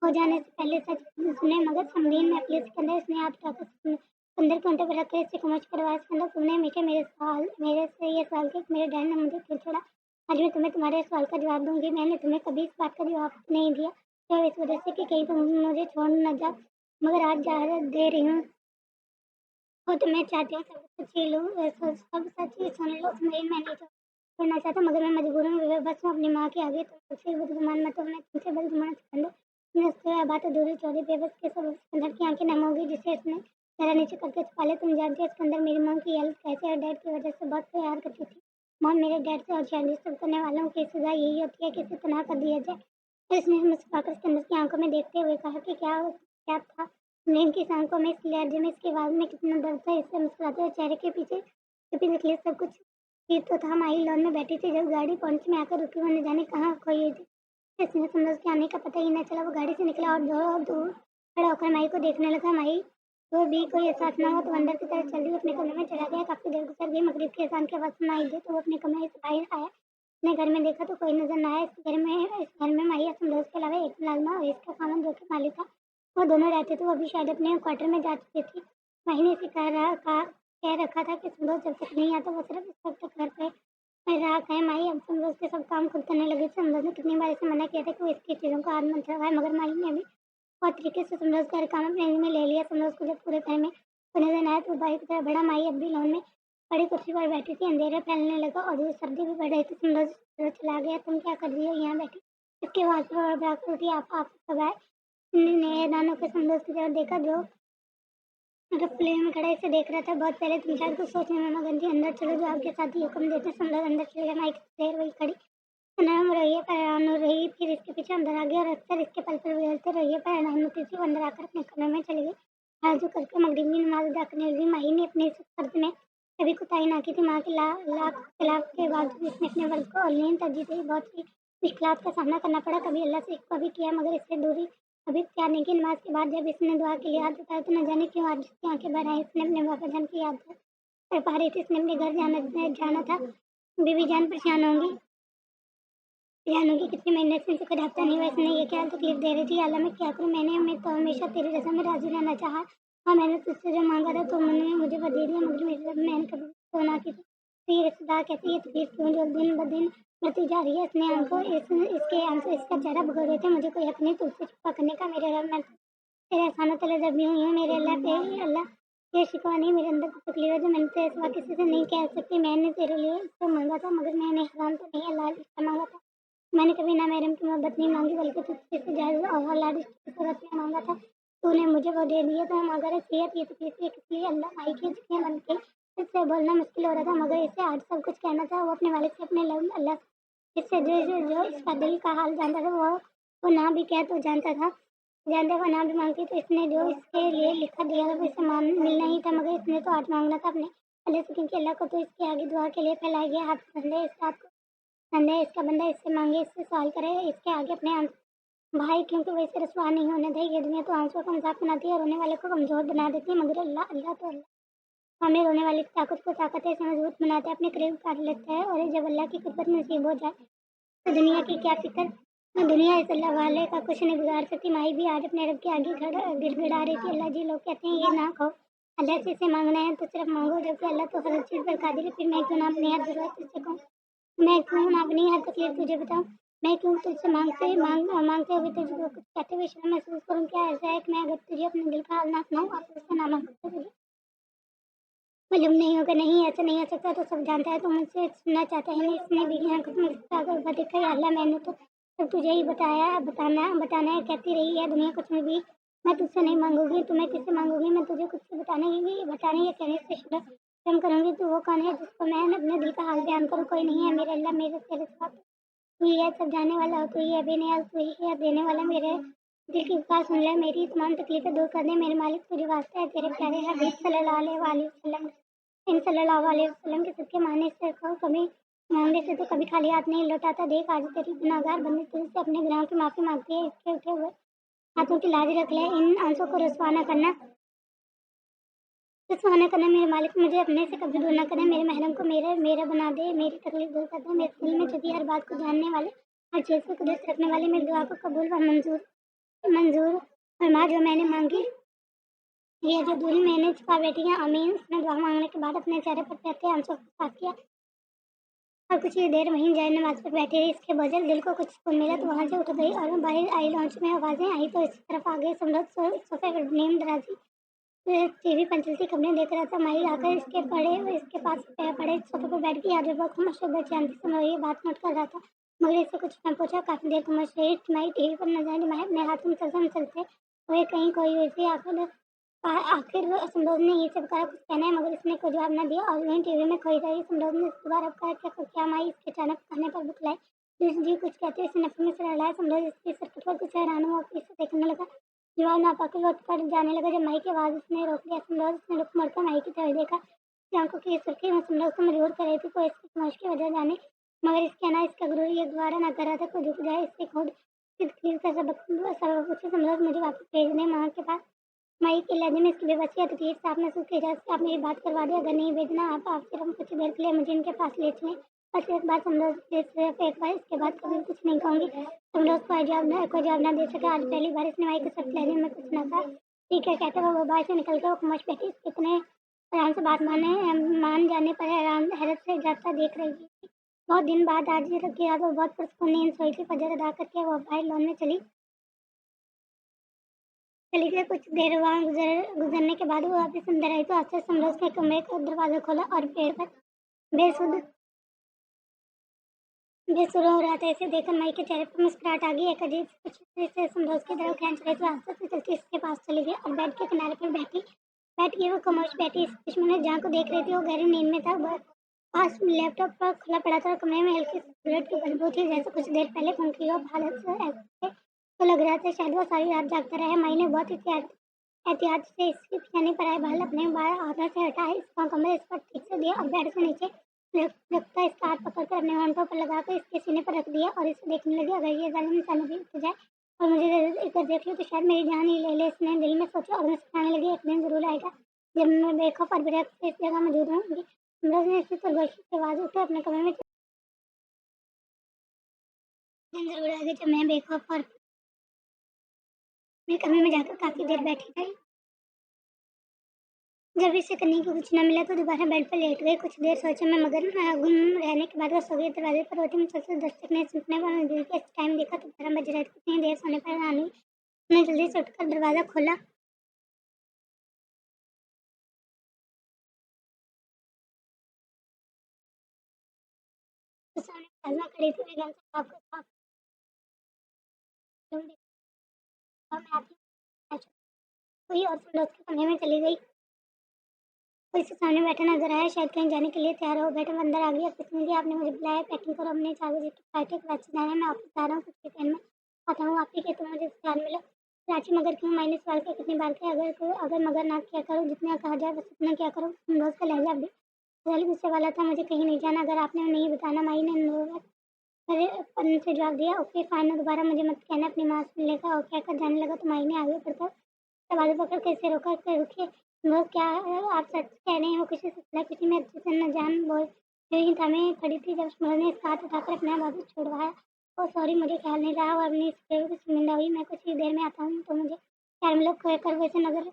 हो जाने से पहले सच सुने। मगर समझीन में प्लीज सिकंदर, इसने हाथ उठाकर सिकंदर के उंटे पर रखकर इससे खामोश करवाया। सिकंदर तुमने हमेशा मेरे से ये सवाल किया कि मेरे डैड ने मुझे क्यों छोड़ा। आज मैं तुम्हें तुम्हारे सवाल का जवाब दूंगी। मैंने तुम्हें कभी इस बात का जवाब नहीं दिया, तो इस वजह से कि कहीं तुम मुझे छोड़ न जाओ। मगर आज जा दे रही हूँ, वो तो मैं चाहती हूँ सब कुछ ही लूँ, सब सच ही सुन लो। समझी, मैं नहीं छोड़ना चाहता मगर मैं मजबूर हूँ, बस हूँ अपनी माँ के आगे। तुम मुझसे बदगुमान मत हो, मैं तुमसे बदगुमान सिकंदर। उससे बात अधूरी छोड़ी। बेबस के सब सिकंदर की आंखें नम हो गई, जिसे इसने जरा नीचे करके छुपा लिया। तुम जानती हो सिकंदर, मेरी माँ की हेल्थ कैसे है, डैड की वजह से बहुत प्यार करती थी। मॉम मेरे डैड से और शायद सब करने वालों की सजा यही होती है कि इसे तनहा कर दिया जाए। तो इसने मुस्कुराकर सिकंदर की आंखों में देखते हुए कहा कि क्या क्या था नींद की आंखों में, इस लहजे में, इसकी आवाज में कितना दर्द था। इससे मुस्कुराते हुए चेहरे के पीछे छुपी निकली सब कुछ ठीक तो था। माही लॉन में बैठी थी, जब गाड़ी पहुंच में आकर रुकी, वो न जाने कहाँ खोई हुई थी। इसने समझ के आने का पता ही न चला। वो गाड़ी से निकला और दूर दूर खड़ा होकर माही को देखने लगा। माही वो भी कोई एहसास ना हो तो अंदर की तरफ चल दी, अपने कमरे में चला गया। काफी देर गुजर गई, मगरिब के अजान की आवाज सुनाई दी तो वो अपने कमरे से बाहर आया। अपने घर में देखा तो कोई नजर न आया। इस घर में माही असमरोज के अलावा एक लालमा और इसका खामन जो कि मालिक था, वो दोनों रहते थे। वो अभी शायद अपने क्वार्टर में जा चुकी थी। महीने से कह रखा था कि संतोष जब तक नहीं आता वो सिर्फ इस वक्त तक घर पे रहा है। माही अब संतोष के सब काम खुद करने लगी। संतोष ने कितनी बार इसे मना किया था कि वो इसकी चीज़ों को हाथ मत लगाए, मगर माही ने भी बहुत तरीके से संतोष का हर काम अपने में ले लिया। संतोष को जब पूरे घर में कोई नजर न आया तो बाई की तरह बड़ा। माही अब भी लॉन में बड़ी कुर्सी पर बैठी थी। अंधेरा फैलने लगा और सर्दी भी बढ़ रही थी। संतोष चला गया। तुम क्या कर रही हो यहाँ बैठी, इसके आवाज पर बड़बड़ाकर उठी। आप कब आए। ने हैरान होकर संतोष की तरफ देखा, जो प्ले में खड़ा इसे देख रहा था। बहुत पहले तुम शायद कुछ सोचने में मगन थी। अंदर चलो, जो आपके साथ ही हुक्म देते। संदर अंदर चले गया। माइक देर वही खड़ी नरम रही, परेशान हो रही, फिर इसके पीछे अंदर आ गया और अक्सर इसके पल पर बदलते रही, परेशान होती थी। वो अंदर आकर अपने कमरे में चली गई। हाथ करके मगरिब की नमाज अदा करने लगी। माही ने अपने इस फर्ज में कभी कोताही ना की थी। माँ के लाख खिलाफ के बावजूद इसने अपने वर्ग को ऑनलाइन तरजीह दी। बहुत सी मुश्किलात का सामना करना पड़ा, कभी अल्लाह से कभी किया, मगर इससे दूरी अभी प्यार नहीं की। नमाज के बाद जब इसने दुआ के लिए हाथ उठाया तो न जाने क्यों आज उसकी आंखें भर आई। इसने अपने बाबा जान की याद कर पा रही थी। इसने अपने घर जाना था। बीवी जान परेशान होंगी, जानूंगी कितने महीने से इनसे कोई रब्ता नहीं हुआ। इसने ये क्या तकलीफ दे रही थी। अल्लाह मैं क्या करूँ, मैं तो हमेशा तेरी रज़ा में राजी रहना चाहा। हाँ मैंने तुझसे जो मांगा था तो उन्होंने मुझे वो दे दिया, मगर मेरे रब मैंने कभी तो ना की थी। तो ये रिश्तेदार कहते हैं ये तकलीफ क्यों जो दिन ब दिन बढ़ती जा रही है। इसने आंखों इसके आंसू इसका चेहरा भगो रहे थे। मुझे कोई हक नहीं तुझसे छुपा करने का। मेरे रब मैं तेरे एहसानों तले जब भी हुई हूँ। मेरे अल्लाह पे अल्लाह ये शिकवा नहीं, मेरे अंदर की तकलीफ है जो मैंने तेरे सिवा किसी से नहीं कह सकती। मैंने तेरे लिए इसको मांगा था, मगर मैंने हराम तो नहीं हलाल रिश्ता मांगा था। मैंने कभी ना महरम की मोहब्बत नहीं मांगी, बल्कि तुझसे से जायज़ और हलाल रिश्ते की सूरत में मांगा था। तूने मुझे वो दे दिया था। मगर सेहत ये तकलीफ थी, इसलिए अल्लाह माई की जितने बन के इससे बोलना मुश्किल हो रहा था, मगर इसे आज सब कुछ कहना था। वो अपने वालिद से अपने अल्लाह इससे जो इसका दिल का हाल जानता था, वो ना भी कह तो जानता वो ना भी मांगती तो इसने जो इसके लिए लिखा दिया था वो इसे मिलना ही था। मगर इसने तो आज मांगना था अपने अल्लाह से, क्योंकि अल्लाह को तो इसके आगे दुआ के लिए फैलाया गया हाथ बंदे इस रात को बंदे इसका बंदा इससे मांगे, इससे सवाल करे, इसके आगे अपने भाई, क्योंकि वैसे रसवा नहीं होने देगी। ये दुनिया तो आंसुओं का मजाक बनाती है और रोने वाले को कमजोर बना देती है, मगर अल्लाह अल्लाह तो अल्लाह हमें रोने वाली की ताकत को ताकत है, इसे मजबूत बनाता है, अपने करीब कर लेता है। और जब अल्लाह की कुदरत नसीब हो जाए तो दुनिया की क्या फिक्र। दुनिया इस अल्लाह वाले का कुछ नहीं बिगाड़ सकती। माही भी आज अपने रब के आगे गिड़गिड़ा रही थी। अल्लाह जी, लोग कहते हैं ये ना कहो, अल्लाह से इसे मांगना है तो सिर्फ मांगो, जबकि अल्लाह तो हर चीज़ पर कादिर है। फिर मैं क्यों ना अपनी हर जरूरत तुझसे कहूँ, मैं क्यों ना अपनी हर तकलीफ तुझे बताऊँ, मैं क्यों तुझसे मांगते हुए तुझको कुछ कहते हुए शर्म महसूस करूँ। क्या ऐसा है कि मैं अगर तुझे अपने दिल का हाल ना सुनाऊँ और तुझसे ना मांगूँ तो तुझे मालूम नहीं होगा, नहीं ऐसा नहीं हो सकता, तो सब जानता है, तो मुझसे सुनना चाहता है नहीं, इसने भी आँखों में पागल देखा, या अल्लाह मैंने तो सब तुझे ही बताया, बताना बताना है, कहती रही है दुनिया कुछ में भी, मैं तुझसे नहीं मांगूंगी, तुम्हें किससे मांगूंगी, मैं तुझे कुछ से बताने या कहने से शर्म करूंगी, तो वो कौन है जिसको मैं अपने दिल का हाल बयान करूँ, कोई नहीं है मेरे अल्लाह, मेरे तेरे साथ तू ही है, सब जाने वाला हो तू ही है, बेनियाज तू ही है, देने वाला, मेरे दिल की पुकार सुन ले, मेरी तमाम तकलीफें दूर कर दे, मेरे मालिक तुझे वास्ता है, तेरे प्यारे हबीब सल्लल्लाहु अलैहि वसल्लम, इन सल्लल्लाहु अलैहि वसल्लम के सदके माने से को कभी मांगने से तो कभी खाली हाथ नहीं लौटाता, देख आज तेरी गुनाहगार बंदी तुझसे अपने गुनाहों की माफी मांगती है, इसके उठे हुए हाथों की लाज रख ले, इन आंसू को रुसवा न करना, रुसवा न करना मेरे मालिक, मुझे अपने से कभी दूर न करना, मेरे महरम को मेरा बना दे, मेरी तकलीफ दूर कर दे, मेरे दिल में छुपी हर बात को जानने वाले, हर चीज़ को कुदरत रखने वाले, मेरी दुआ को कबूल व मंजूर मंजूर फरमा, जो मैंने मांगी ये जो दिल मैंने छुपा बैठी है, आमीन। उसने दुआ मांगने के बाद अपने चेहरे पर बहते आंसू को साफ किया और कुछ ही देर वहीं जाए नमाज पर बैठी रही, इसके बजल दिल को कुछ सुकून मिला, तो वहाँ से उठ गई और बाहर आई, लॉन्च में आवाज़ें आई तो इस तरफ आ गई, समरत सोफे पर नीम दराजी टीवी पर चलती खबरें देख रहा था, माही आकर इसके पास पड़े सोफे पर बैठ गई, आज बहुत मशहूर जानती समय ये बात नोट कर रहा था, मगर इससे कुछ न पूछा, काफी देर तक माही टीवी पर न जाने माही अपने हाथ में चलते चलते हुए कहीं कोई वैसी आखिर समरोज ने ये सब कहा, कुछ कहना है मगर इसने कोई जवाब न दिया और वहीं टीवी में खोई रही, समरोज ने दोबारा कहा क्या माई, इसके अचानक कहने पर बुतलाई जी कुछ कहते इसे नफे में से लड़ाया, समरोज इसकी सरकत पर कुछ हैरान हुआ, इसे देखने लगा, जवाब ना पाकर लौट कर जाने लगा, जब माई की आवाज़ उसने रोक लिया, समरोज उसने रुक मुड़कर माई की तरफ देखा, उसकी आंखों की सुर्खी में समरोज को मजबूर कर रही थी, कोई इसकी खामोश की वजह जाने, मगर इसके अना इसका गुरूर ये दोबारा ना कर रहा था, कोई झुक जाए इससे खुद तकलीफ का सबक पूछे, समरोज मुझे वापस भेज दे माँ के पास, माई के लहजे में इसकी बेबसी या तकलीफ साफ महसूस की जा सकती, आप मेरी बात करवा दें, अगर नहीं भेजना आप सिर्फ कुछ देर के लिए मुझे इनके पास ले चलें, बस एक बार समरोज से सिर्फ एक बार, इसके बाद कभी कुछ नहीं कहूँगी, समरोज कोई जवाब ना दे सका, आज पहली बार इसने माई के सख्त लहजे में कुछ ना कहा, ठीक है कहते वो बाहर से निकल कर वो खामोश बैठी, कितने आराम से बात मान जाने पर हैरत से जाता देख रही थी, बहुत दिन बाद आज की रात वो बहुत पुरस्कून नींद सोई थी, फजर अदा करके वो बाहर लौटने चली गई, कुछ देर वहाँ गुजरने के बाद वो वापस अंदर आई तो अचानक समरोज ने कमरे का दरवाजा खोला और पेड़ पर बेसुध बेसुरा हो रहा था, इसे देखकर माई के चेहरे पर मुस्कुराहट आ गई, एक अजीब सी खुशी से समरोज की तरफ खींच रही, तो आस्ते से चलती इसके पास चली गई और बेड के किनारे पर बैठ गई, वो खामोश बैठी, इस दुश्मन जहाँ को देख रही थी वो गहरी नींद में था, पास लैपटॉप पर खुला पड़ा था और कमरे में हल्की सी सिगरेट की बदबू थी, जैसे कुछ देर पहले पंखी और हालत से ऐसे तो लग रहा था शायद वो सारी रात जागता रहा, माई ने बहुत एहतियात से इसके पिछाने पर आए बाल अपने बाल हाथों से हटाए, इसका कमर इस पर ठीक से दिया और बेड से नीचे रखता इसका हाथ पकड़कर अपने होंठों पर लगाकर इसके सीने पर रख दिया और इसे देखने लगी, अगर ये जालिम इंसान अभी उठ जाए और मुझे इधर देख लो तो शायद मेरी जान ही ले इसने दिल में सोचा और मुस्कुराने लगी, एक दिन जरूर आएगा जब मैं बेखौफ और बेरहम से इस जगह मौजूद होंगी, समरोज ने इसी सरगोशी की आवाज़ उठे अपने कमरे में, दिन जरूर आएगा जब मैं बेखौफ और अपने कमरे में जाकर काफी देर बैठी रही, जब इसे करने को कुछ न मिला तो दोबारा बेड पर लेट गई, कुछ देर सोचे में मगर गुम रहने के बाद वो सो गई, दरवाजे पर रोटी मुसलसल दस्तक नहीं सुनने पर दिल के टाइम देखा तो 12 बज रहे थे, इतनी देर सोने पर रानी ने जल्दी से उठकर दरवाज़ा खोला, तो सामने साजमा खड़ी थी, मैं से आपको साफ रूम देखा, मैं आती हूँ हुई और फिर उसके कमरे में चली गई, वो इसके सामने बैठा नजर आया, शायद कहीं जाने के लिए तैयार हो बैठा, मैं अंदर आ गई, ऑफिस में गई, आपने मुझे बुलाया, पैकिंग करो, हमने 4 बजे की फ्लाइट है, कराची जाना है, मैं ऑफिस जा रहा हूँ, कुछ वीकेंड में आता हूँ, आप ही के तो मुझे ध्यान मिलो, कराची मगर क्यों, मैंने सवाल किया कितनी बार किया, अगर मगर ना किया करो, जितना कहा जाए बस उतना क्या करो, रोज़ का लहजा भी पहले गुस्से वाला था, मुझे कहीं नहीं जाना, अगर आपने नहीं बताना, माई ने अरे पन्ने से जवाब दिया, ओके फाइन, दोबारा मुझे मत कहना, अपनी माँ से मिलने का और कहकर जाने लगा, तो माई ने आगे बढ़कर दरवाजे पकड़ कैसे रोका कर रुकिए, वो क्या आप सच कह रहे हैं, वो किसी से सलाह किसी में अच्छे से न जान बोल रही था, मैं खड़ी थी जब सुमन ने इसका हाथ उठाकर अपने बाजू छुड़वाया, ओ सॉरी मुझे ख्याल नहीं रहा और अपनी इस की शर्मिंदा हुई, मैं कुछ ही देर में आता हूँ, तो मुझे यार हम लोग कर वैसे नजर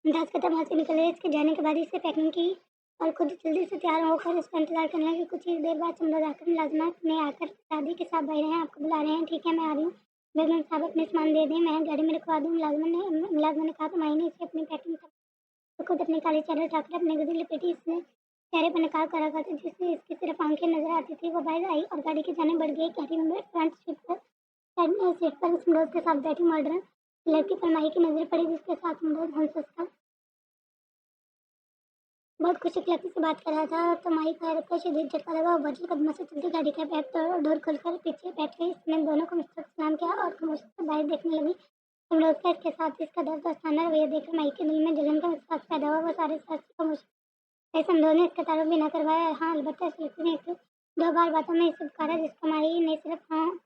अंदाज करता वहाँ से निकले, इसके जाने के बाद इसे पैकिंग की और खुद जल्दी से तैयार होकर उसका इंतजार करने लगी, कुछ ही देर बाद समझा जाकर मुलाजमा ने आकर दादी के साथ बैठ रहे हैं, आपको बुला रहे हैं, ठीक है मैं आ रही हूँ, बेगम साहब अपने सामान दे दें, मैं गाड़ी में रखवा दूँ, मुलाजमा ने कहा, तो माई ने इसे अपनी पैकिंग तो खुद अपनी काली चादर उठाकर अपने गदी लपेटी इसने चेहरे पर नकाब करा करती जिससे इसकी सिर्फ आंखें नजर आती थी। वो बाहर आई और गाड़ी की जाने बढ़ गई। कैरी में फ्रंट सीट पर समरोज के साथ बैठी मॉडर्न लड़की पर माही की नजर पड़ी जिसके साथ समरोज हंस था। बहुत खुशी की लड़की से बात कर रहा था तो माही का हैरत का शदीद झटका लगा और बजल कदमों से चलती गाड़ी का बैग तोड़ डोर खोलकर पीछे बैठ गई। इसने दोनों को मुस्कुराकर सलाम किया और खामोशी से बाहर देखने लगी। समरोज का इसके साथ इसका दर्द दोस्ताना रवैया देखकर माही के दिल में जलन का एहसास पैदा हुआ। वो सारे साथ खामोशी समरोज ने इसका तारुफ भी न करवाया। हाँ अलबत्ता इस लड़की ने एक दो बार बातों में इसे पुकारा जिसका माही ने सिर्फ हाँ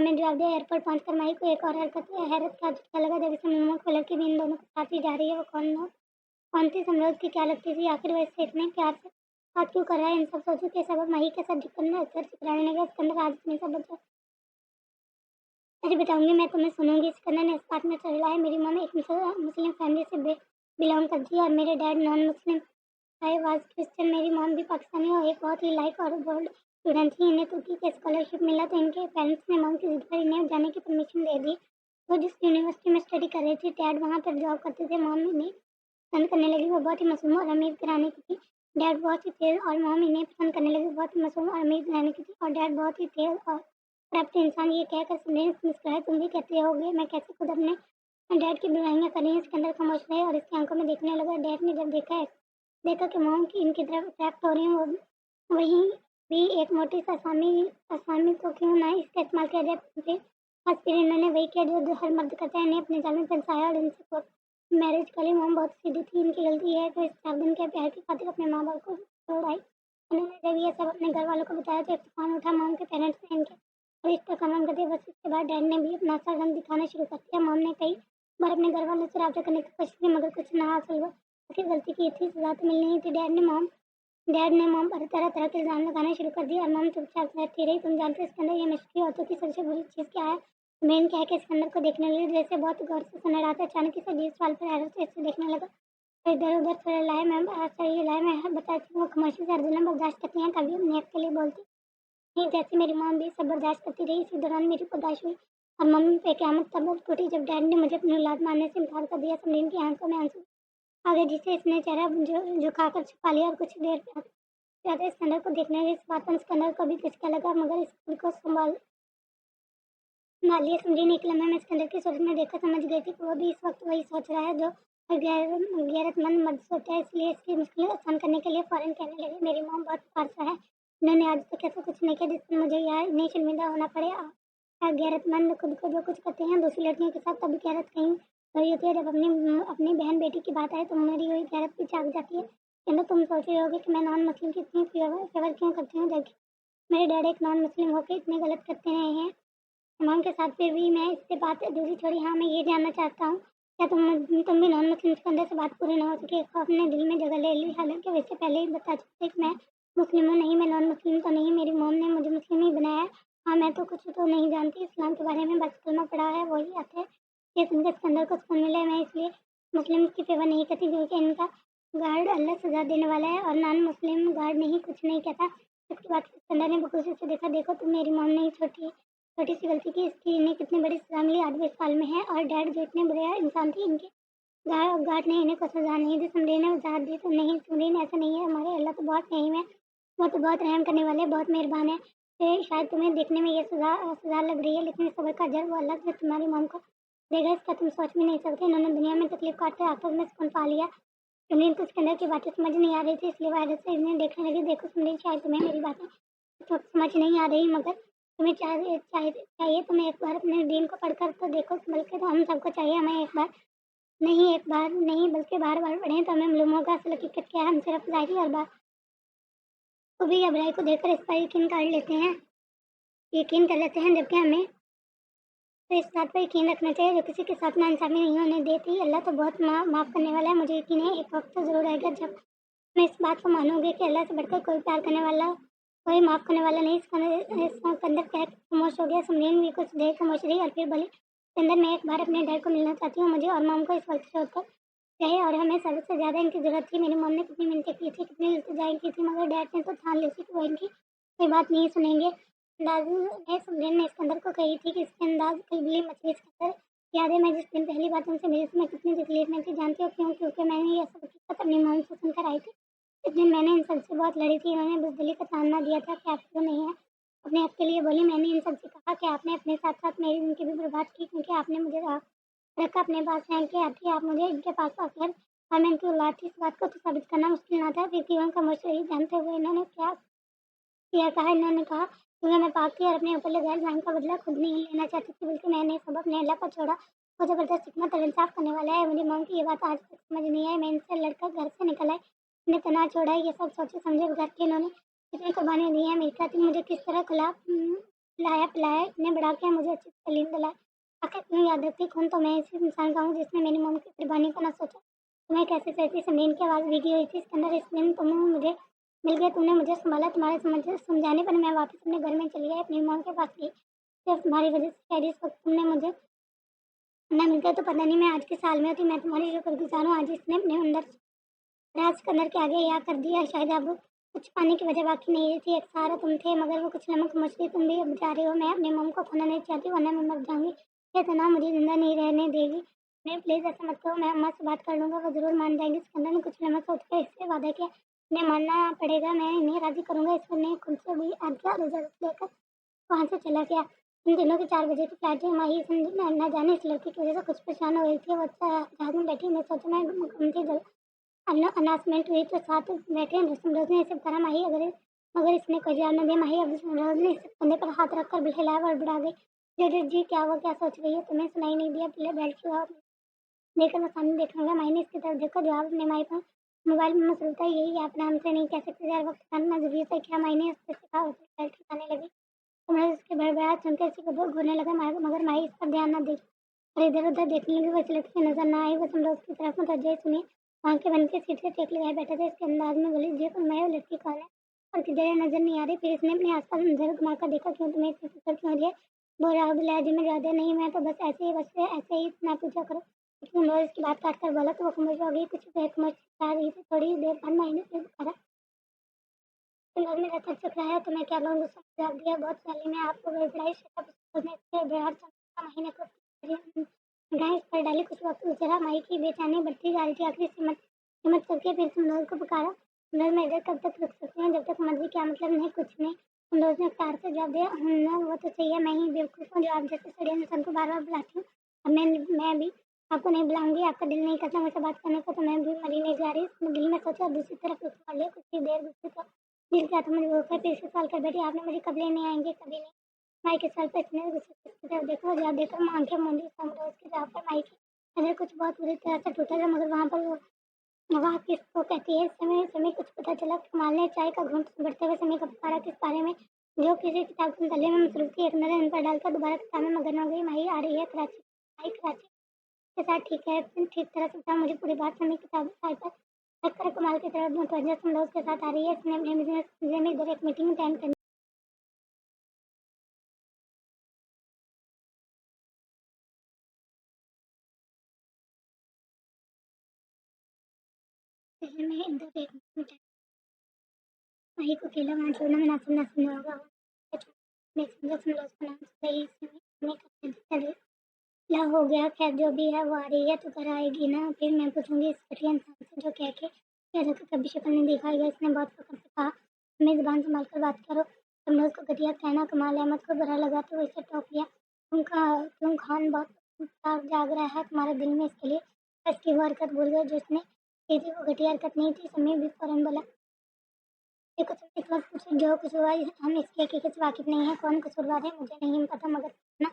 में जवाब दिया। एयरपोर्ट पहुंचकर माही को एक और हैरत का झटका लगा जब इसे मुंह खोल लड़की भी इन दोनों के साथ ही जा रही है। वो कौन थी? समरोज की क्या लगती थी? आखिर वह इससे इतने प्यार से बात क्यों कर रहा है? इन सब सोचों के सबब माही के साथ सर चिकराने लगा। सिकंदर आज इतनी सब अरे बताऊंगी मैं तुम्हें, सुनूंगी। सिकंदर ने इस बात में चिल्लाया। मेरी मम्मी एक मुस्लिम फैमिली से बिलोंग करती है और मेरे dad non Muslim I was Christian. मेरी मॉम भी पाकिस्तानी और एक बहुत ही लाइक और बोल्ड स्टूडेंट थी। इन्हें तुर्की का स्कॉलरशिप मिला तो इनके पेरेंट्स ने मॉम की जिद पर इन्हें जाने की परमिशन दे दी। वो जिस यूनिवर्सिटी में स्टडी कर रही थी डैड वहाँ पर जॉब करते थे। मॉम इन्हें पसंद करने लगी। वो बहुत ही मासूम और अमीर घराने की थी। डैड बहुत ही तेज और मॉम इन्हें पसंद करने लगी। बहुत ही मासूम और अमीर घराने की थी और डैड बहुत ही तेज और करप्ट इंसान। ये कहकर सुनील मुस्कुराए। तुम भी कहते होगे मैं कैसे खुद अपने डैड की बुराइयां कर रही हूँ। इसके अंदर खामोश रहे और इसकी आंखों में देखने लगा। डैड ने जब देखा कि मॉम की इनकी तरफ अट्रैक्ट हो रही हूँ वहीं भी एक मोटी सी आसामी को क्यों ना इसका इस्तेमाल किया जाए। फिर इन्होंने वही किया जो हर मर्द करता है, इन्हें अपने जाल में फंसाया और इनसे मैरिज करी। मॉम बहुत सीधी थी। इनकी गलती है तो इस 4 दिन के प्यार की खातिर अपने माँ बाप को छोड़ आई। उन्होंने जब ये सब अपने घर वालों को बताया तो एक तूफान उठा। मॉम के पेरेंट्स ने इनके रिश्ता खत्म कर दिया। बस इसके बाद डैड ने भी अपना असर रंग दिखाना शुरू कर दिया। मॉम ने कई बार अपने घर वालों से रब्ता करने की कोशिश की मगर कुछ ना हासिल हुआ। आखिर गलती की थी, सजा तो मिलनी ही थी। डैड ने मॉम पर तरह तरह के इल्जाम लगाने शुरू कर दिए और मॉम चुपचाप बैठी रही। तुम जानते हो इसके अंदर ये मिस्ट्री औरतों की सबसे बुरी चीज़ क्या है? मेन क्या है कि सिकंदर को देखने लगी जैसे बहुत गौर से सुन रहा था। अचानक से 20 साल पर हैरत से इसे देखने लगा। तो इधर उधर थोड़ा लाए मैम चाहिए लाए मैं बताती हूँ। वो खामोशी से अर्जुन बर्दाश्त करती हैं कभी अपने हक के लिए बोलती नहीं। जैसे मेरी मॉम भी सब बर्दाश्त करती रही। इसी दौरान मेरी पैदाइश हुई और मम्मी पे क़यामत तब टूटी जब डैड ने मुझे अपनी औलाद मानने से इनकार कर दिया। समरीन की आंखों में आंसू आ गए जिसे इसने चेहरा झुकाकर छुपा लिया और कुछ देर ज़्यादा सिकंदर को देखने लगी। इस बात पर सिकंदर को भी झटका लगा मगर इस खुद को संभालिए। समरीन एक लम्हे में सिकंदर की सूरत में देखकर समझ गई थी कि वो भी इस वक्त वही सोच रहा है जो गैरतमंद मर्द सोचता है। इसलिए इसकी मुश्किलें आसान करने के लिए फ़ौरन कहने लगी मेरी मॉम बहुत पारसा है। उन्होंने आज तक ऐसा कुछ नहीं किया जिससे मुझे यार नहीं शर्मिंदा होना पड़े। गैरतमंद खुद को जो कुछ करते हैं दूसरी लड़कियों के साथ तभी गैरत कहीं वही होती है। जब अपनी बहन बेटी की बात आए तो मेरी वही गैरत भी जाग जाती है। कहना तुम सोच रहे होगे कि मैं नॉन मुस्लिम की इतनी फेवर क्यों करती हूँ जबकि मेरे डैड एक नॉन मुस्लिम होकर इतने गलत करते रहे हैं तमाम के साथ। फिर भी मैं इससे बात अधूरी छोड़ी। हाँ मैं ये जानना चाहता हूँ क्या तुम भी नॉन मुस्लिम के अंदर से बात पूरी ना हो सके? खौफ ने दिल में जगह ले ली। हालांकि वैसे पहले ही बता चुके कि मैं मुस्लिम हूँ। नहीं मैं नॉन मुस्लिम तो नहीं, मेरी मॉम ने मुझे मुस्लिम ही बनाया। हाँ मैं तो कुछ तो नहीं जानती इस्लाम के बारे में, बस कलमा पढ़ा है वही आता है। ये सुनकर सिकंदर को सुकून मिला। मैं इसलिए मुस्लिम की फेवर नहीं करती क्योंकि इनका गार्ड अल्लाह सजा देने वाला है और नॉन मुस्लिम गार्ड नहीं कुछ नहीं कहता। इसके बाद सिकंदर ने बखूबी से देखा। देखो तुम मेरी मॉम नहीं छोटी सी गलती की इसकी इन्हें कितनी बड़ी सजा मिली। 8 साल में है और डैड जो इतने बुरे इंसान थे इनके गार्ड ने इन्हें कुछ सजा नहीं दी। समरीन ने वजाहत दी तो नहीं समरीन ऐसा नहीं है, हमारे अल्लाह तो बहुत रहीम है। वो तो बहुत रहम करने वाले बहुत मेहरबान है। शायद तुम्हें देखने में ये सजा लग रही है लेकिन सबर का अजर वो अल्लाह जो तुम्हारी मॉम को देगा इसका तुम सोच भी नहीं सकते। इन्होंने दुनिया में तकलीफ काटते आखिर में सुकून पा लिया। समरीन को सिकंदर की बातें समझ नहीं आ रही थी इसलिए वायरस से इन्हें देखने लगी। देखो समरीन शायद तुम्हें मेरी बातें तो समझ नहीं आ रही मगर तुम्हें चाहिए तुम्हें एक बार अपने दीन को पढ़कर तो देखो। बल्कि तो हम सबको चाहिए हमें एक बार नहीं बल्कि बार बार पढ़ें तो हमें मालूम होगा असल हकीकत क्या है। हम सिर्फ ज़ाहिरी और बात को भी या बुराई को देखकर इस पर यकीन कर लेते हैं जबकि हमें तो इस बात पर यकीन रखना चाहिए जो किसी के साथ नाइंसाफ़ी नहीं होने देती। अल्लाह तो बहुत माफ़ करने वाला है। मुझे यकीन है एक वक्त तो ज़रूर आएगा जब मैं इस बात को मानोगे कि अल्लाह से बढ़कर कोई प्यार करने वाला कोई माफ़ करने वाला नहीं। सिकंदर कह खामोश हो गया। समरीन भी कुछ देर खामोश रही और फिर बोली सिकंदर मैं एक बार अपने डैड को मिलना चाहती हूँ। मुझे और मॉम को इस वक्त छोड़कर रहे और हमें सबसे ज़्यादा इनकी ज़रूरत थी। मेरी मॉम ने कितनी मिन्नतें की थी कितनी इल्तिजाएं की थी मगर डैड ने तो ठान ली थी कि वो इनकी कोई बात नहीं सुनेंगे। समरीन ने सिकंदर को कही थी कि इसके अंदाज खलबली मछली। सिकंदर याद है मैं जिस दिन पहली बार तुमसे मिली थी मैं कितनी तकलीफ में थी, जानती हो क्यों? क्योंकि मैंने ये सब हकीकत अपनी मम्मी से सुनकर आई थी। इस दिन मैंने इन सबसे बहुत लड़ी थी, इन्होंने बुज़दिली का ताना दिया था कि आप क्यों नहीं हैं। अपने हक के लिए बोली, मैंने इन सबसे कहा कि आपने अपने साथ-साथ मेरी ज़िंदगी भी बर्बाद की क्योंकि आपने मुझे रखा अपने पास है कि आखिर आप मुझे इनके पास आकर और मैं इनकी औलाद थी, इस बात को तो साबित करना मुश्किल ना था। फिर जीवन का मुझसे जानते हुए इन्होंने क्या किया कहा इन्होंने कहा क्योंकि मैं पाक थी और अपने ऊपर लगाए इल्ज़ाम का बदला खुद नहीं लेना चाहती थी, बल्कि मैंने सब अपने अल्लाह पर छोड़ा। वो ज़बरदस्त हिकमत और इंसाफ़ करने वाला है। मेरी मॉम की ये बात आज तक समझ नहीं आई। मैं इनसे लड़कर घर से निकल आई, इन्हें तना छोड़ा है। ये सब सोचे समझे बगैर के इन्होंने इतनी कुर्बानियाँ दी हैं मेरी खातिर, मुझे किस तरह खिलाया-पिलाया, इतने बढ़ा के मुझे अच्छी तालीम दिलाई। आखिर क्यों याद रखती? खून तो मैं इसी इंसान का हूँ जिसने मेरी मॉम की कुर्बानी को ना सोचा। तुम्हें कैसे सहती? समीन की आवाज़ भीगी हुई थी इसके अंदर। इस दिन तुम मुझे मिल गए, तुमने मुझे सँभाला, तुम्हारे समझाने पर मैं वापस अपने घर में चली आई, अपनी मॉम के पास गई। सिर्फ़ तुम्हारी वज़ह से शायद इस वक़्त तुमने मुझे ना मिलकर तो पता नहीं मैं आज किस हाल में होती। मैं तुम्हारी शुक्रगुज़ार हूँ, आज इसने अपने अंदर राज करने के आगे या कर दिया। शायद अब कुछ पाने की वजह बाकी नहीं रही थी। एक सहारा तुम थे, मगर वो कुछ नमक मछली तुम भी अब जा रहे हो। मैं अपनी मॉम को खोना नहीं चाहती, वरना मैं मर जाऊँगी। ये तनाव मुझे ज़िंदा नहीं रहने देगी। नहीं प्लीज़ ऐसा मत करो, मैं अम्मा से बात कर लूँगा, वो ज़रूर मान जाएँगी। सिकंदर ने कुछ लम्हा सोचकर इससे वादा किया, इन्हें मानना पड़ेगा, मैं इन्हें राज़ी करूँगा। ईश्वर ने खुद से भी आज्ञा और इजाज़त लेकर वहाँ से चला गया। इन दिनों की 4 बजे की फ्लाइट थी। माही न जाने इस लड़की की वजह से कुछ परेशान हो रही थी। वो जहाज़ में बैठी, मैं सोचा मैं घूमती जल अनाउंसमेंट हुई तो साथ बैठे रोज़ ने इसे कहा, माही मगर इसने कोई जवाब न दिया। माही अब रोज़ ने इसके कंधे पर हाथ रखकर हिलाया और बुढ़ा गई। जी क्या हुआ? क्या सोच रही है? तुम्हें सुनाई नहीं दिया? पहले बेल्ट क्यों हुआ? देखकर मैं सामने देखने लगा। माही ने इसकी तरफ देखा, जवाब अपने माही पर मोबाइल में मसरूफ़ था। यही आप नाम से नहीं कह सकते थे, हर वक्त खाना ज़रूरी था क्या? माही ने उससे कहा और बेल्ट खिलाने लगी। कमरा उसके भड़बड़ाहट सुनकर इसी को घूरने लगा, मगर माही इस पर ध्यान न दे और इधर-उधर देखने लगी। वो इस लड़की से नज़र न आई। वो समरोज़ की तरफ मुतवज्जो सुनी, आँखें बंद की सीट से टेक लगाए बैठा था। इसके अंदाज़ में बोली, जी मैं वो लड़की कौन है और किधर है? नज़र नहीं आ रही। फिर इसने अपने आस-पास नज़र घुमाकर देखा, क्यों तुम्हें इतनी फ़िक्र क्यों हो रही है? बोल लहजे में जवाब दिया, नहीं मैं तो बस ऐसे ही ना पूछा करो। लेकिन समरोज़ इसकी बात काट कर बोला तो वो खामोश हो गई। कुछ देर खामोश रह रही थी। थोड़ी देर बाद माही ने फिर कहा, समरोज़ मेरा सर चुक रहा है तो मैं क्या करूँ? गुस्से में जवाब दिया, बहुत पहले मैं आपको बड़ी शिक्षा पुस्तक में इसके बेहद समझा। माही ने कुछ गाइस पर डाली। कुछ वक्त गुजरा, माही की बेचैनी बढ़ती जा रही थी। आखिर हिम्मत करके फिर समरोज़ को पुकारा, समरोज़ मैं इधर कब तक रुक सकती हूँ? जब तक मर गई। क्या मतलब? नहीं कुछ नहीं। समरोज़ ने कार से जवाब दिया, ना वो तो सही है, मैं ही बेवकूफ़ हूँ जो आप जैसे सड़े इंसान को बार-बार बुलाती हूँ। अब मैं भी आपको नहीं बुलाऊँगी। आपका दिल नहीं करता मुझसे बात करने को तो मैं भी मरी नहीं जा रही। उसने दिल में सोचा, दूसरी तरफ रुख मोड़ लिया। कुछ ही देर गुस्से का दिल क्या था मुझे रोका, फिर से सवाल कर बैठी, आपने मुझे कब लेने आएँगे? कभी नहीं। माई के सर पे इतने गुस्से से उसकी तरफ देखा, जवाब देकर आँखें मूंदी। समरोज़ के जवाब पर माई की नज़र कुछ बहुत बुरी तरह से टूटा था, मगर वहाँ पर वाह किसको कहती है? समय कुछ पता चला। कमाल ने चाय का घूँट बढ़ते हुए समय का पुकारा, किस बारे में? जो किसी किताब के मसले में मसरूफ़ थी। एक नज़र इन पर डालकर दोबारा किताब में मगन हो गई। माही आ रही है कराची। माही कराची के साथ ठीक है, ठीक तरह से बताओ मुझे पूरी बात। समय किताब साइड पर रखकर कमाल की तरफ मुतवज्जो, समरोज़ के साथ आ रही है। इसने अपने बिज़नेस में इधर एक मीटिंग अटेंड करनी है, मैं इधर एक मीटिंग माही को अकेला वहाँ छोड़ना मुनासिब ना समझा होगा। मैं समझा समरोज़ को नाम से ही इसने चले ला हो गया, खैर जो भी है वो आ रही है तो घर आएगी ना, फिर मैं पूछूँगी इस घटिया इंसान से जो कह के कह रखा कभी शक्ल नहीं दिखाई है। इसने बहुत फ़क्र से कहा, अपनी ज़ुबान संभाल कर बात करो। तुमने उसको घटिया कहना कमाल अहमद को बुरा लगा तो वो इसे टोक लिया। तुम खान बहुत प्यार जाग रहा है तुम्हारे दिल में इसके लिए। इसकी वो हरकत भूल गए जो इसने की थी, वो घटिया हरकत नहीं थी। समीर भी फ़ौरन बोला, देखो तुम इस वक्त कुछ जो कुछ हुआ हम इसकी हकीकत से वाकिफ़ नहीं हैं। कौन कसूरवार है मुझे नहीं पता, मगर ना